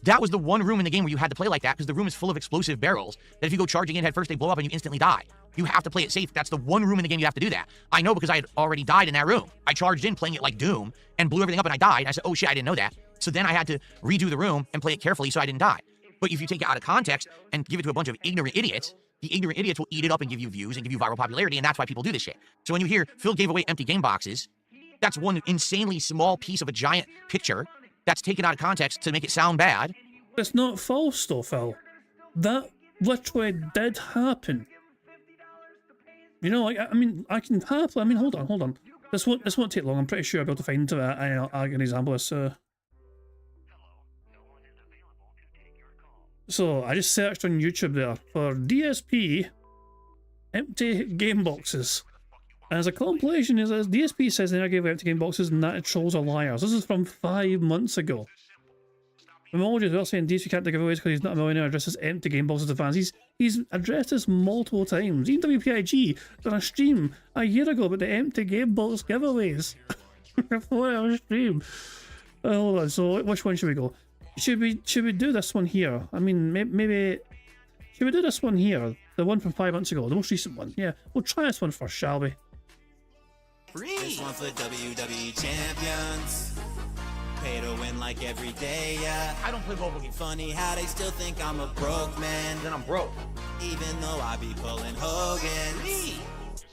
Speaker 5: That was the one room in the game where you had to play like that because the room is full of explosive barrels that if you go charging in head first, they blow up and you instantly die. You have to play it safe. That's the one room in the game you have to do that. I know because I had already died in that room. I charged in playing it like Doom and blew everything up and I died. I said, oh shit, I didn't know that. So then I had to redo the room and play it carefully so I didn't die. But if you take it out of context and give it to a bunch of ignorant idiots, the ignorant idiots will eat it up and give you views and give you viral popularity, and that's why people do this shit. So when you hear Phil gave away empty game boxes, that's one insanely small piece of a giant picture that's taken out of context to make it sound bad.
Speaker 1: It's not false though, Phil. That literally did happen. You know, like, I mean, I can happily, I mean, hold on. This won't take long. I'm pretty sure I'll be able to find an example of this. So I just searched on YouTube there for DSP empty game boxes. And as a compilation, as DSP says, they gave away empty game boxes and that trolls are liars. This is from 5 months ago. Emojis are saying DSP can't give giveaways because he's not a millionaire, addresses empty game boxes to fans. He's addressed this multiple times. Even WPIG done a stream a year ago about the empty game box giveaways. A 4-hour stream. Hold on, so which one should we go? Should we do this one here? I mean, maybe... Should we do this one here? The one from 5 months ago, the most recent one. Yeah, we'll try this one first, shall we?
Speaker 4: This one for WWE champions. Pay to win like every day, yeah.
Speaker 5: I don't play mobile games.
Speaker 4: Funny how they still think I'm a broke man.
Speaker 5: Then I'm broke.
Speaker 4: Even though I be pulling Hogan.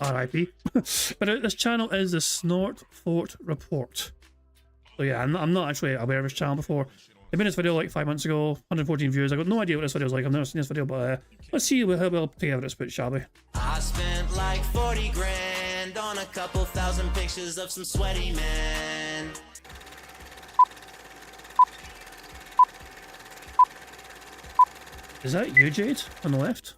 Speaker 1: R.I.P. But this channel is the Snort Fort Report. So yeah, I'm not actually aware of this channel before. I made this video like 5 months ago, 114 views. I got no idea what this video is like. I've never seen this video, but let's see how well together it's put, shall we?
Speaker 4: I spent like 40 grand on a couple thousand pictures of some sweaty men.
Speaker 1: Is that you, Jade, on the left?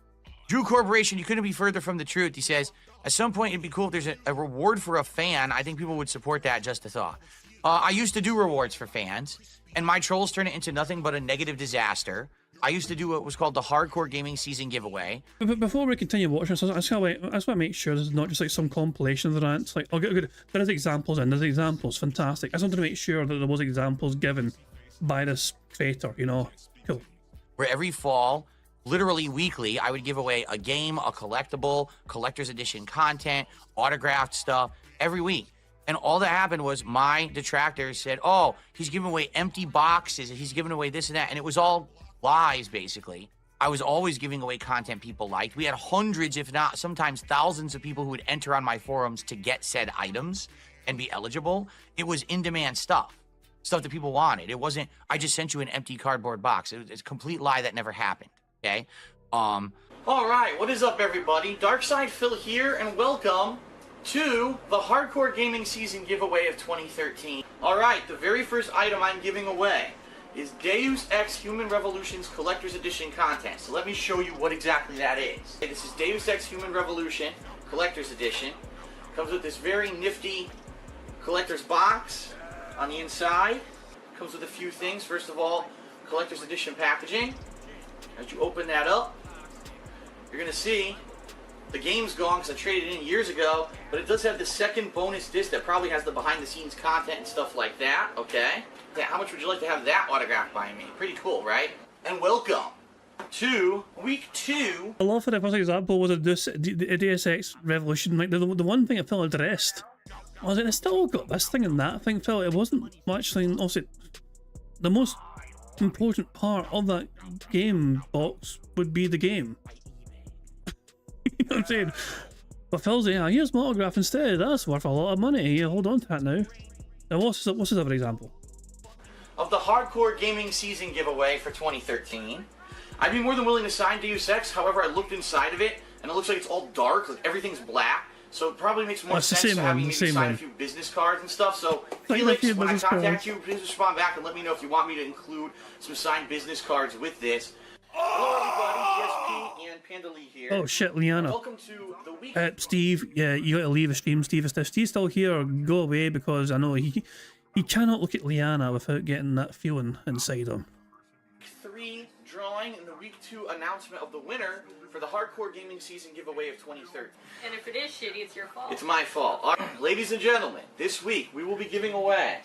Speaker 5: Drew Corporation, you couldn't be further from the truth. He says, at some point it'd be cool if there's a reward for a fan. I think people would support that, just a thought. I used to do rewards for fans, and my trolls turned it into nothing but a negative disaster. I used to do what was called the Hardcore Gaming Season Giveaway.
Speaker 1: But before we continue watching this, I just want to make sure this is not just like some compilation of the rants. Like, oh, good. There is examples in. There's examples. Fantastic. I just wanted to make sure that there was examples given by this creator, you know? Cool.
Speaker 5: Where every fall, literally weekly, I would give away a game, a collectible, collector's edition content, autographed stuff every week. And all that happened was my detractors said, oh, he's giving away empty boxes, and he's giving away this and that. And it was all lies, basically. I was always giving away content people liked. We had hundreds, if not sometimes thousands of people who would enter on my forums to get said items and be eligible. It was in-demand stuff that people wanted. It wasn't, I just sent you an empty cardboard box. It's a complete lie that never happened, okay?
Speaker 12: All right, what is up, everybody? Darkside Phil here, and welcome to the Hardcore Gaming Season giveaway of 2013. All right, the very first item I'm giving away is Deus Ex Human Revolution's Collector's Edition content. So let me show you what exactly that is. Okay, this is Deus Ex Human Revolution Collector's Edition. Comes with this very nifty collector's box on the inside. Comes with a few things. First of all, Collector's Edition packaging. As you open that up, you're going to see the game's gone because I traded it in years ago, but it does have the second bonus disc that probably has the behind-the-scenes content and stuff like that, okay? Yeah, how much would you like to have that autographed by me? Pretty cool, right? And welcome to week 2.
Speaker 1: I love how the first example was a Deus Ex Revolution. Like, the one thing I felt addressed was it still got this thing and that thing, Phil. It wasn't much thing. Also, the most important part of that game box would be the game. You know what I'm saying? But Phil's saying, here's my autograph instead. That's worth a lot of money. Yeah, hold on to that now. Now, what's his other example?
Speaker 12: Of the Hardcore Gaming Season giveaway for 2013. I'd be more than willing to sign Deus Ex. However, I looked inside of it, and it looks like it's all dark. Like everything's black. So it probably makes more sense to have me maybe sign a few business cards and stuff. So Felix, when I contact you, please respond back and let me know if you want me to include some signed business cards with this. Hello everybody, DSP and Panda Lee here.
Speaker 1: Oh shit, Liana.
Speaker 12: Welcome to the week.
Speaker 1: Steve, yeah, you gotta leave the stream, Steve. If Steve's still here, go away, because I know he cannot look at Liana without getting that feeling inside him.
Speaker 12: 3 drawing and the week 2 announcement of the winner for the Hardcore Gaming Season giveaway of 2013.
Speaker 13: And if it is shitty, it's your fault.
Speaker 12: It's my fault. All right, ladies and gentlemen, this week we will be giving away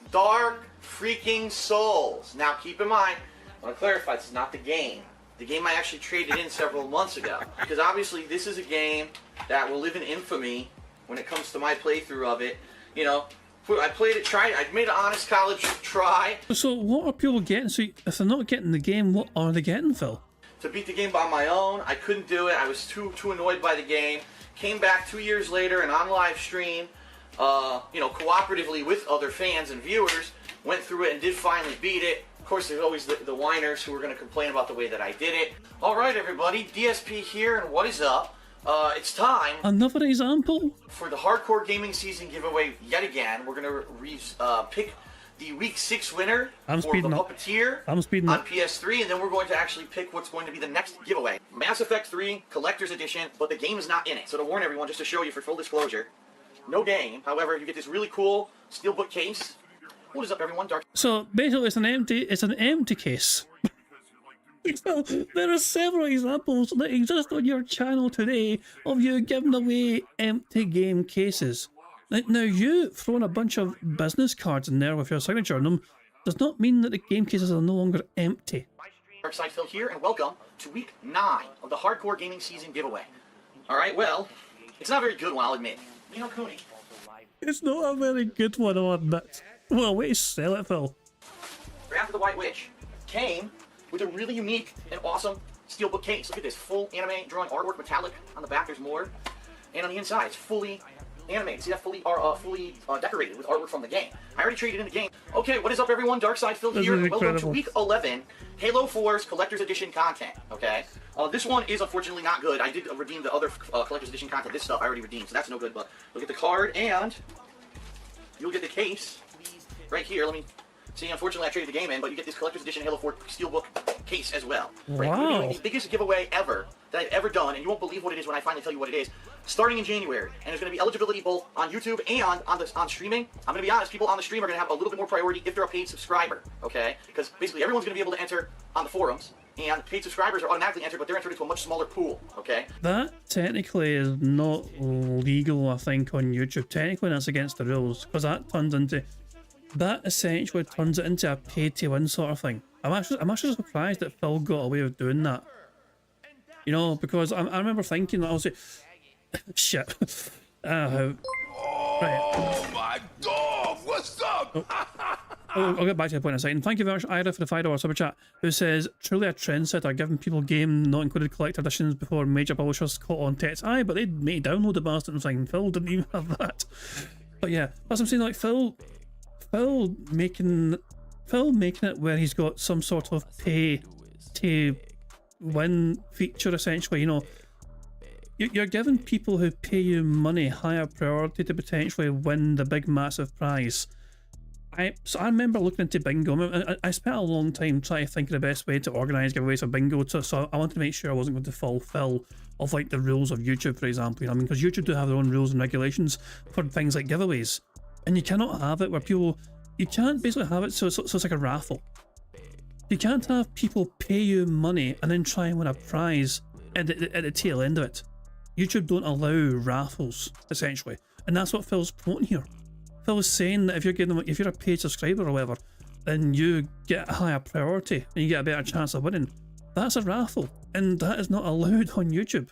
Speaker 12: Dark Freaking Souls. Now keep in mind, I want to clarify, this is not the game. The game I actually traded in several months ago. Because obviously this is a game that will live in infamy when it comes to my playthrough of it. You know, I played it, tried it, I made an honest college try.
Speaker 1: So what are people getting? So if they're not getting the game, what are they getting, Phil?
Speaker 12: To beat the game by my own, I couldn't do it. I was too annoyed by the game. Came back 2 years later and on live stream, you know, cooperatively with other fans and viewers, went through it and did finally beat it. Of course, there's always the whiners who are going to complain about the way that I did it. All right, everybody, DSP here, and what is up? It's time.
Speaker 1: Another example?
Speaker 12: For the Hardcore Gaming Season giveaway yet again. We're going to pick the Week 6 winner for The Puppeteer on PS3, and then we're going to actually pick what's going to be the next giveaway. Mass Effect 3 Collector's Edition, but the game is not in it. So to warn everyone, just to show you for full disclosure, no game. However, you get this really cool steelbook case. What is up, everyone? Dark.
Speaker 1: So basically, it's an empty case. So, there are several examples that exist on your channel today of you giving away empty game cases. Now, you throwing a bunch of business cards in there with your signature on them does not mean that the game cases are no longer empty.
Speaker 12: Darkside Phil here, and welcome to Week 9 of the Hardcore Gaming Season giveaway. Alright, well, it's not a very good one, I'll admit. You know, Cooney.
Speaker 1: It's not a very good one, I'll admit. Well, way to sell it, Phil.
Speaker 12: Wrath of the White Witch came with a really unique and awesome
Speaker 5: steelbook case. Look at this, full anime drawing artwork, metallic. On the back, there's more. And on the inside, it's fully animated. See that? Fully decorated with artwork from the game. I already traded in the game. Okay, what is up, everyone? Darkside Phil here. Welcome to week 11, Halo 4's Collector's Edition content. Okay, this one is unfortunately not good. I did redeem the other Collector's Edition content. This stuff I already redeemed, so that's no good. But look at the card, and you'll get the case right here. Let me see. Unfortunately, I traded the game in, but you get this Collector's Edition Halo 4 Steelbook case as well. Right?
Speaker 1: Wow.
Speaker 5: We're doing the biggest giveaway ever that I've ever done, and you won't believe what it is when I finally tell you what it is. Starting in January, and there's going to be eligibility both on YouTube and on streaming. I'm going to be honest, people on the stream are going to have a little bit more priority if they're a paid subscriber, okay? Because basically everyone's going to be able to enter on the forums, and paid subscribers are automatically entered, but they're entered into a much smaller pool, okay?
Speaker 1: That technically is not legal, I think, on YouTube. Technically, that's against the rules, because that essentially turns it into a pay-to-win sort of thing. I'm actually surprised that Phil got away with doing that. You know, because I remember thinking that I was like, shit. Right.
Speaker 6: Oh my dog! What's up?
Speaker 1: I'll get back to the point in a second. Thank you very much, Ira, for the $5 super chat, who says, truly a trendsetter, giving people game not included collector editions before major publishers caught on text. Aye, but they made download the bastard and saying Phil didn't even have that. But yeah, that's what I'm saying, like Phil making it where he's got some sort of pay to win feature, essentially. You know, you're giving people who pay you money higher priority to potentially win the big massive prize. So I remember looking into Bingo. I spent a long time trying to think of the best way to organise giveaways for Bingo, so I wanted to make sure I wasn't going to fulfill of like the rules of YouTube, for example. You know what I mean? Because YouTube do have their own rules and regulations for things like giveaways, and you cannot have it where you can't basically have it so it's like a raffle. You can't have people pay you money and then try and win a prize at the tail end of it. YouTube don't allow raffles, essentially, and that's what Phil's promoting here. Phil's saying that if you're a paid subscriber or whatever, then you get a higher priority and you get a better chance of winning. That's a raffle, and that is not allowed on YouTube.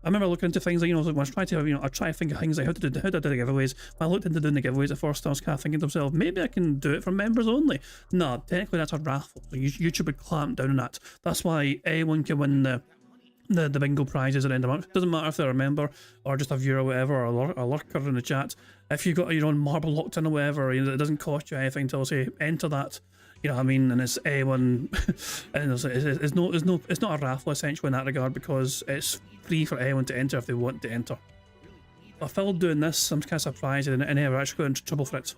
Speaker 1: I remember looking into things like, when I try to think of things like how to do the giveaways. When I looked into doing the giveaways at first, I was kind of thinking to myself, maybe I can do it for members only. No, technically that's a raffle. So YouTube would clamp down on that. That's why anyone can win the bingo prizes at the end of the month. Doesn't matter if they're a member or just a viewer or whatever, or a lurker in the chat. If you've got your own marble locked in or whatever, it doesn't cost you anything to say enter that. You know what I mean? And it's anyone, and it's not a raffle essentially in that regard, because it's free for anyone to enter if they want to enter. But Phil doing this, I'm kind of surprised and never actually got into trouble for it.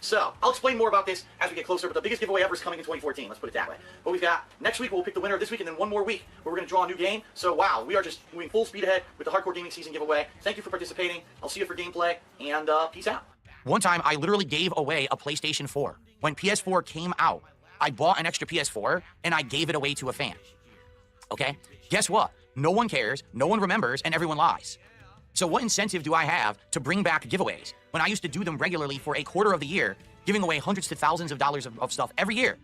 Speaker 5: So, I'll explain more about this as we get closer, but the biggest giveaway ever is coming in 2014, let's put it that way. But we've got, next week we'll pick the winner of this week, and then one more week where we're going to draw a new game. So wow, we are just moving full speed ahead with the Hardcore Gaming Season giveaway. Thank you for participating. I'll see you for gameplay, and peace out. One time, I literally gave away a PlayStation 4. When PS4 came out, I bought an extra PS4, and I gave it away to a fan. Okay? Guess what? No one cares, no one remembers, and everyone lies. So what incentive do I have to bring back giveaways when I used to do them regularly for a quarter of the year, giving away hundreds to thousands of dollars of stuff every year?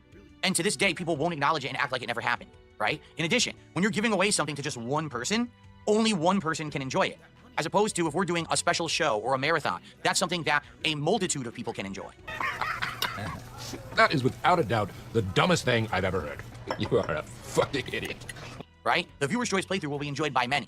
Speaker 5: And to this day, people won't acknowledge it and act like it never happened, right? In addition, when you're giving away something to just one person, only one person can enjoy it. As opposed to if we're doing a special show or a marathon, that's something that a multitude of people can enjoy.
Speaker 17: That is without a doubt the dumbest thing I've ever heard. You are a fucking idiot.
Speaker 5: Right? The viewer's choice playthrough will be enjoyed by many.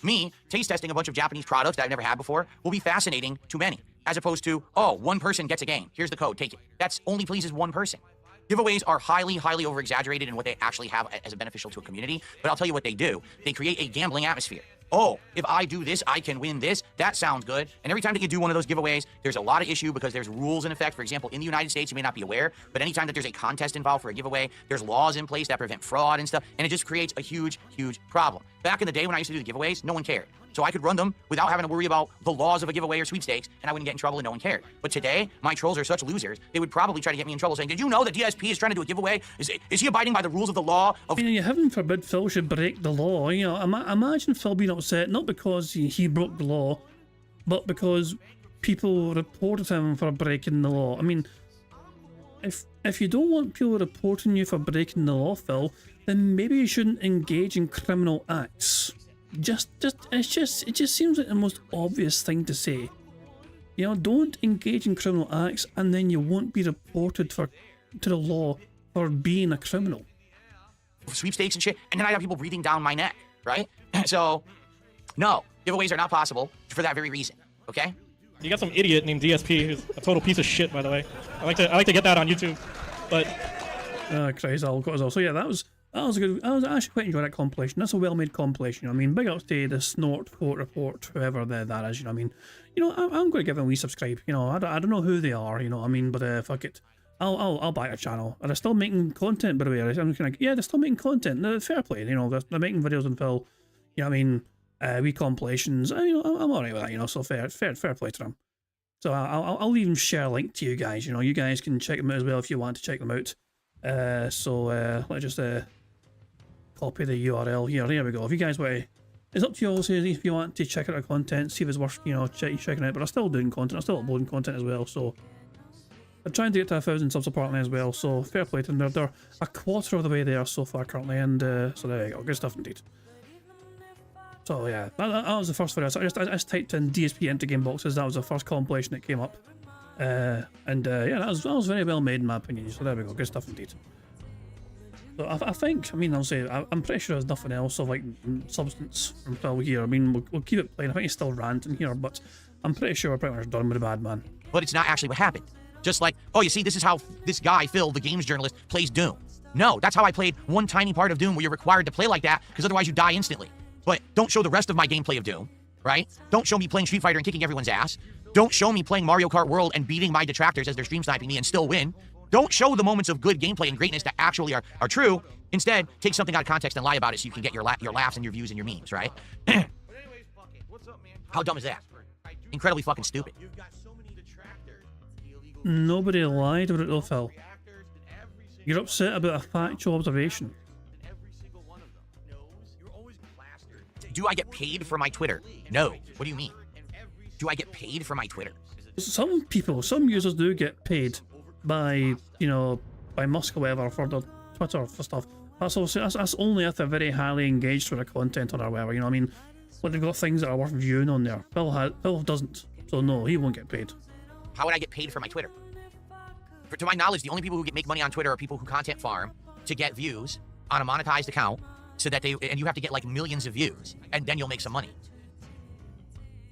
Speaker 5: Me, taste testing a bunch of Japanese products that I've never had before will be fascinating to many. As opposed to, oh, one person gets a game. Here's the code, take it. That's only pleases one person. Giveaways are highly, highly over-exaggerated in what they actually have as a beneficial to a community, but I'll tell you what they do. They create a gambling atmosphere. Oh, if I do this, I can win this. That sounds good. And every time that you do one of those giveaways, there's a lot of issue because there's rules in effect. For example, in the United States, you may not be aware, but anytime that there's a contest involved for a giveaway, there's laws in place that prevent fraud and stuff, and it just creates a huge, huge problem. Back in the day when I used to do the giveaways, no one cared. So I could run them without having to worry about the laws of a giveaway or sweepstakes, and I wouldn't get in trouble and no one cared. But today, my trolls are such losers, they would probably try to get me in trouble saying, did you know that DSP is trying to do a giveaway? Is he abiding by the rules of the law?
Speaker 1: I mean, heaven forbid Phil should break the law. You know, imagine Phil being upset, not because he broke the law, but because people reported him for breaking the law. I mean, if you don't want people reporting you for breaking the law, Phil, then maybe you shouldn't engage in criminal acts. It just seems like the most obvious thing to say. You know, don't engage in criminal acts and then you won't be reported to the law for being a criminal.
Speaker 5: sweepstakes and shit, and then I'd have people breathing down my neck, right? So, no, giveaways are not possible for that very reason, okay?
Speaker 7: You got some idiot named DSP who's a total piece of shit, by the way. I like to get that on YouTube, but
Speaker 1: Christ, I'll got as well. So yeah, that was a good. I was actually quite enjoying that compilation. That's a well-made compilation. You know what I mean, big ups to the Snort, Quote Report, whoever that is. You know what I mean. You know, I'm going to give them a wee subscribe. You know, I don't know who they are. You know what I mean, but fuck it. I'll buy a channel. Are they still making content, by the way? I'm kind of like, yeah, they're still making content. No, fair play. You know, they're making videos on Phil. You know what I mean? Wee compilations. You know, I'm alright with that. You know, so fair play to them. So I'll even share a link to you guys. You know, you guys can check them out as well if you want to check them out. Let's just copy the URL here. There we go. If you guys want to, it's up to you all. So if you want to check out our content, see if it's worth checking out. But I'm still doing content. I'm still uploading content as well. So I'm trying to get to 1,000 subs apparently as well. So fair play to them. They're a quarter of the way there so far currently, and so there you go. Good stuff indeed. So yeah, that was the first video. So I just typed in DSP into game boxes. That was the first compilation that came up, yeah, that was very well made in my opinion. So there we go, good stuff indeed. So I think, I mean, I'll say I'm pretty sure there's nothing else of like substance from Phil here. I mean, we'll keep it playing. I think he's still ranting here, but I'm pretty sure we're pretty much done with the bad man.
Speaker 5: But it's not actually what happened. Just like, oh, you see, this is how this guy Phil, the games journalist, plays Doom. No, that's how I played one tiny part of Doom where you're required to play like that because otherwise you die instantly. But don't show the rest of my gameplay of Doom, right? Don't show me playing Street Fighter and kicking everyone's ass. Don't show me playing Mario Kart World and beating my detractors as they're stream sniping me and still win. Don't show the moments of good gameplay and greatness that actually are true. Instead, take something out of context and lie about it so you can get your laughs and your views and your memes, right? How dumb is that? Incredibly fucking stupid.
Speaker 1: Nobody lied about it though, Phil. You're upset about a factual observation.
Speaker 5: Do I get paid for my Twitter? No. What do you mean? Do I get paid for my Twitter?
Speaker 1: Some people, some users do get paid by, you know, by Musk or whatever for their Twitter for stuff. That's also that's only if they're very highly engaged with the content or whatever. You know what I mean? Like they've got things that are worth viewing on there. Phil doesn't, so no, he won't get paid.
Speaker 5: How would I get paid for my Twitter? To my knowledge, the only people who make money on Twitter are people who content farm to get views on a monetized account. So that and you have to get like millions of views, and then you'll make some money.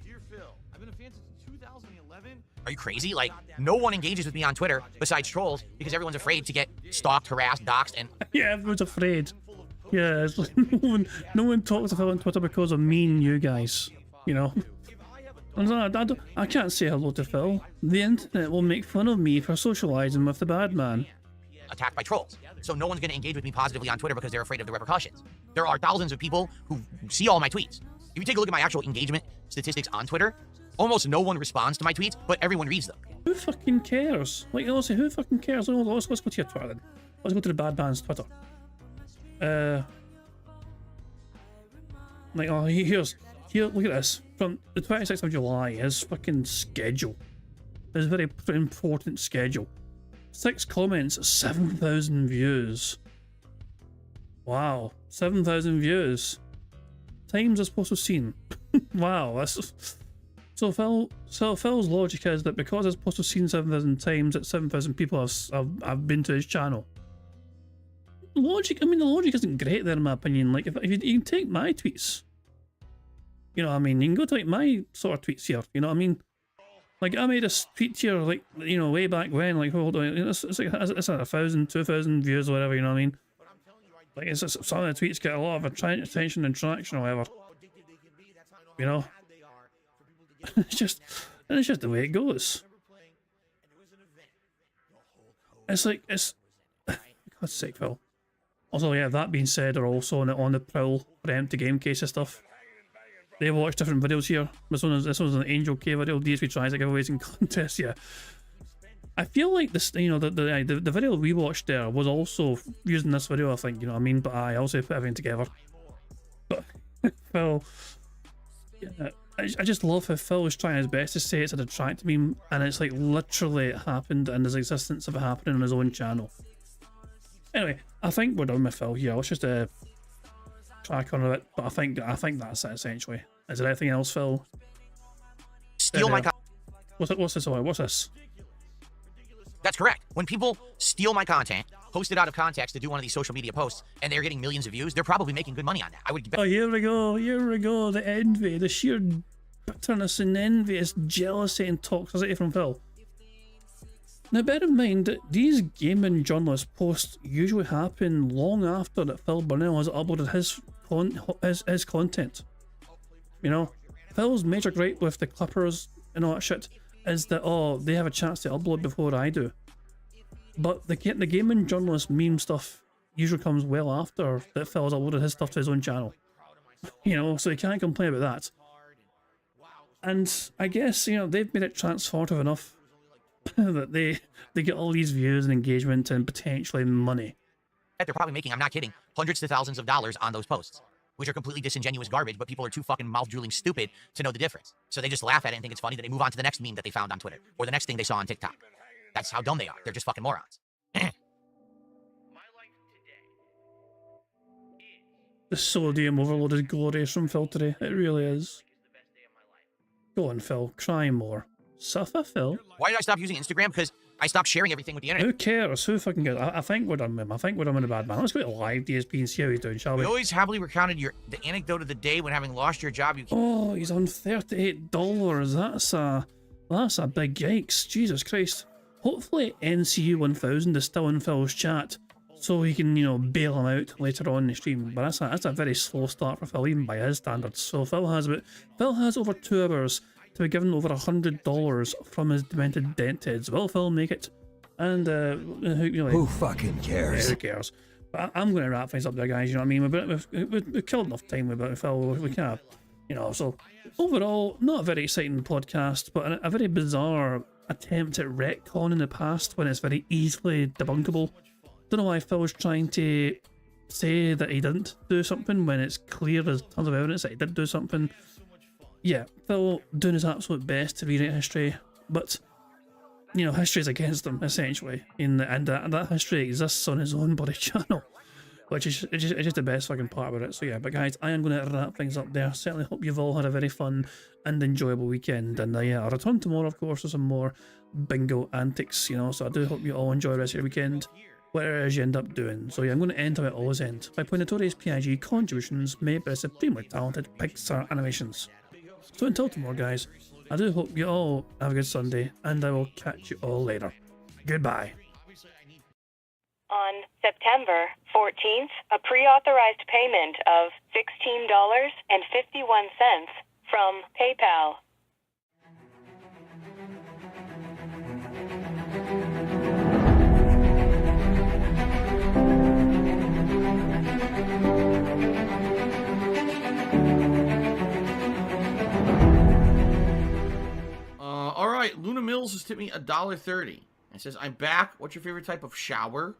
Speaker 2: Dear Phil, I've been a fan since 2011.
Speaker 5: Are you crazy? Like, no one engages with me on Twitter besides trolls because everyone's afraid to get stalked, harassed, doxxed, and...
Speaker 1: Yeah, everyone's afraid. Yeah, it's like no one talks to Phil on Twitter because of me and you guys, you know? I can't say hello to Phil. The internet will make fun of me for socializing with the bad man.
Speaker 5: Attacked by trolls. So no one's going to engage with me positively on Twitter because they're afraid of the repercussions. There are thousands of people who see all my tweets. If you take a look at my actual engagement statistics on Twitter, almost no one responds to my tweets, but everyone reads them.
Speaker 1: Who fucking cares? Like, honestly, who fucking cares? Let's go to your Twitter then. Let's go to the bad man's Twitter. Like, oh, here, look at this. From the 26th of July, his fucking schedule. His very important schedule. 6 comments, 7,000 views. Wow, 7,000 views. Times as supposed to seen. Wow, that's... So Phil's logic is that because it's supposed to seen 7,000 times, that 7,000 people have been to his channel. Logic, I mean, the logic isn't great there in my opinion. Like, if you can take my tweets, you know what I mean, you can go to like my sort of tweets here, you know what I mean? Like, I made a tweet here, like, you know, way back when, like, hold on, it's like 1,000, 2,000 views or whatever, you know what I mean? Like, it's just, some of the tweets get a lot of attention and traction or whatever. You know? it's just the way it goes. It's like, it's... God's sake, Phil. Also, yeah, that being said, they're also on the prowl for empty game cases stuff. They watch different videos here. This one's an Angel K video. DSP tries to giveaways and contests. Yeah, I feel like this. You know, the video we watched there was also using this video. I think, you know what I mean. But I also put everything together. But Phil, yeah, I just love how Phil was trying his best to say it's a detract meme, and it's like literally it happened, and there's existence of it happening on his own channel. Anyway, I think we're done with Phil here. Let's just track on a bit, but I think that's it essentially. Is there anything else, Phil?
Speaker 5: Steal my...
Speaker 1: What's this about? What's this?
Speaker 5: That's correct. When people steal my content, post it out of context to do one of these social media posts, and they're getting millions of views, they're probably making good money on that. I would bet.
Speaker 1: Oh, here we go, the envy, the sheer bitterness and envious jealousy and toxicity from Phil. Now bear in mind that these gaming journalist posts usually happen long after that Phil Burnell has uploaded his content. You know, Phil's major gripe with the Clippers and all that shit is that, oh, they have a chance to upload before I do. But the gaming journalist meme stuff usually comes well after that Phil has uploaded his stuff to his own channel. You know, so you can't complain about that. And I guess, you know, they've made it transformative enough that they get all these views and engagement and potentially money.
Speaker 5: They're probably making, I'm not kidding, hundreds to thousands of dollars on those posts, which are completely disingenuous garbage, but people are too fucking mouth-drooling stupid to know the difference. So they just laugh at it and think it's funny, then they move on to the next meme that they found on Twitter, or the next thing they saw on TikTok. That's how dumb they are. They're just fucking morons.
Speaker 1: The sodium overloaded glorious from Phil today. It really is. Go on, Phil. Cry more. Suffer, Phil.
Speaker 5: Why did I stop using Instagram? Because I stopped sharing everything with the internet.
Speaker 1: Who cares? Who fucking cares? I think we're done with him. I think we're done with the bad man. Let's go to live DSP and see how he's doing, shall we?
Speaker 2: We always happily recounted the anecdote of the day when having lost your job.
Speaker 1: Oh, he's on $38. That's a big yikes. Jesus Christ. Hopefully NCU 1000 is still in Phil's chat, so we can, you know, bail him out later on in the stream. But that's a very slow start for Phil, even by his standards. So Phil has over 2 hours to be given over $100 from his demented dent heads. Will Phil make it? And who
Speaker 18: fucking cares?
Speaker 1: Yeah, who cares? But I'm going to wrap things up there, guys. You know what I mean? We've killed enough time with Phil. We can't, you know. So overall, not a very exciting podcast, but a very bizarre attempt at retcon in the past when it's very easily debunkable. Don't know why Phil's trying to say that he didn't do something when it's clear there's tons of evidence that he did do something. Yeah, Phil doing his absolute best to rewrite history, but you know, history is against him essentially, and that history exists on his own bloody channel, which is just the best fucking part about it. So yeah, but guys, I am going to wrap things up there. Certainly hope you've all had a very fun and enjoyable weekend, and yeah, I'll return tomorrow, of course, with some more bingo antics, you know. So I do hope you all enjoy the rest of your weekend, whatever it is you end up doing. So yeah, I'm going to end how I always end, by playing notorious PIG contributions made by supremely talented Pixar Animations. So until tomorrow, guys, I do hope you all have a good Sunday, and I will catch you all later. Goodbye.
Speaker 9: On September 14th, a pre-authorized payment of $16.51 from PayPal.
Speaker 2: All right, Luna Mills has tipped me $1.30. It says, "I'm back. What's your favorite type of shower?"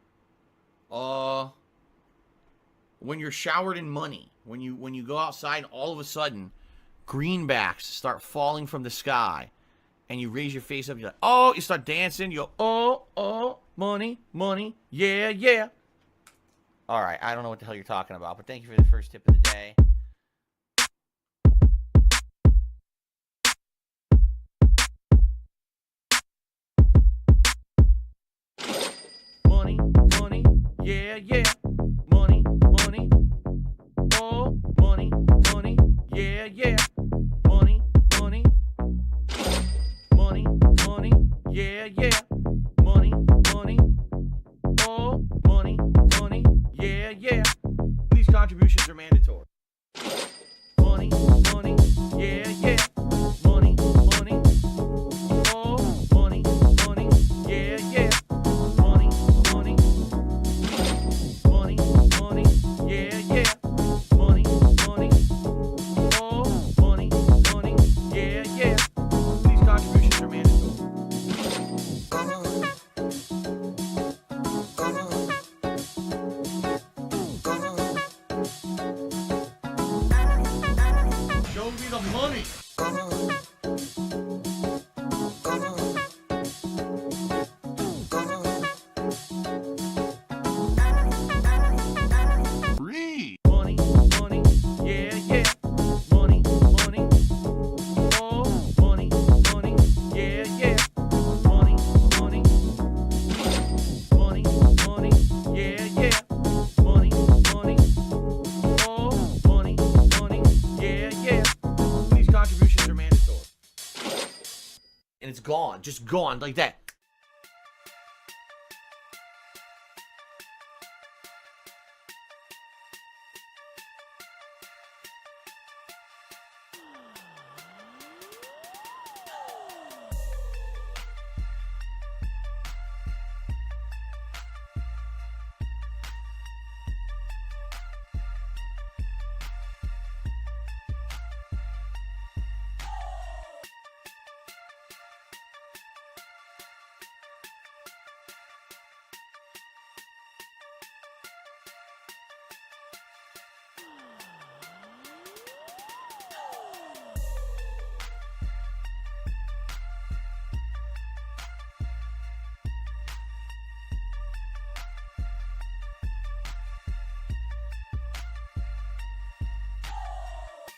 Speaker 2: When you're showered in money. When you go outside, all of a sudden, greenbacks start falling from the sky, and you raise your face up. You're like, oh, you start dancing. You go, oh, money, money, yeah, yeah. All right, I don't know what the hell you're talking about, but thank you for the first tip of the day. Money, money, yeah, yeah. Money, money, oh, money, money, yeah, yeah. Money, money, money, money, yeah, yeah. Money, money, oh, money, money, yeah, yeah. These contributions are mandatory. Money, money, yeah, yeah. Money, money, oh, money, money, yeah, yeah. Money, money, money, money, yeah, yeah. Money, money, oh, money, money, yeah, yeah. These contributions are mandatory.
Speaker 10: just gone like that.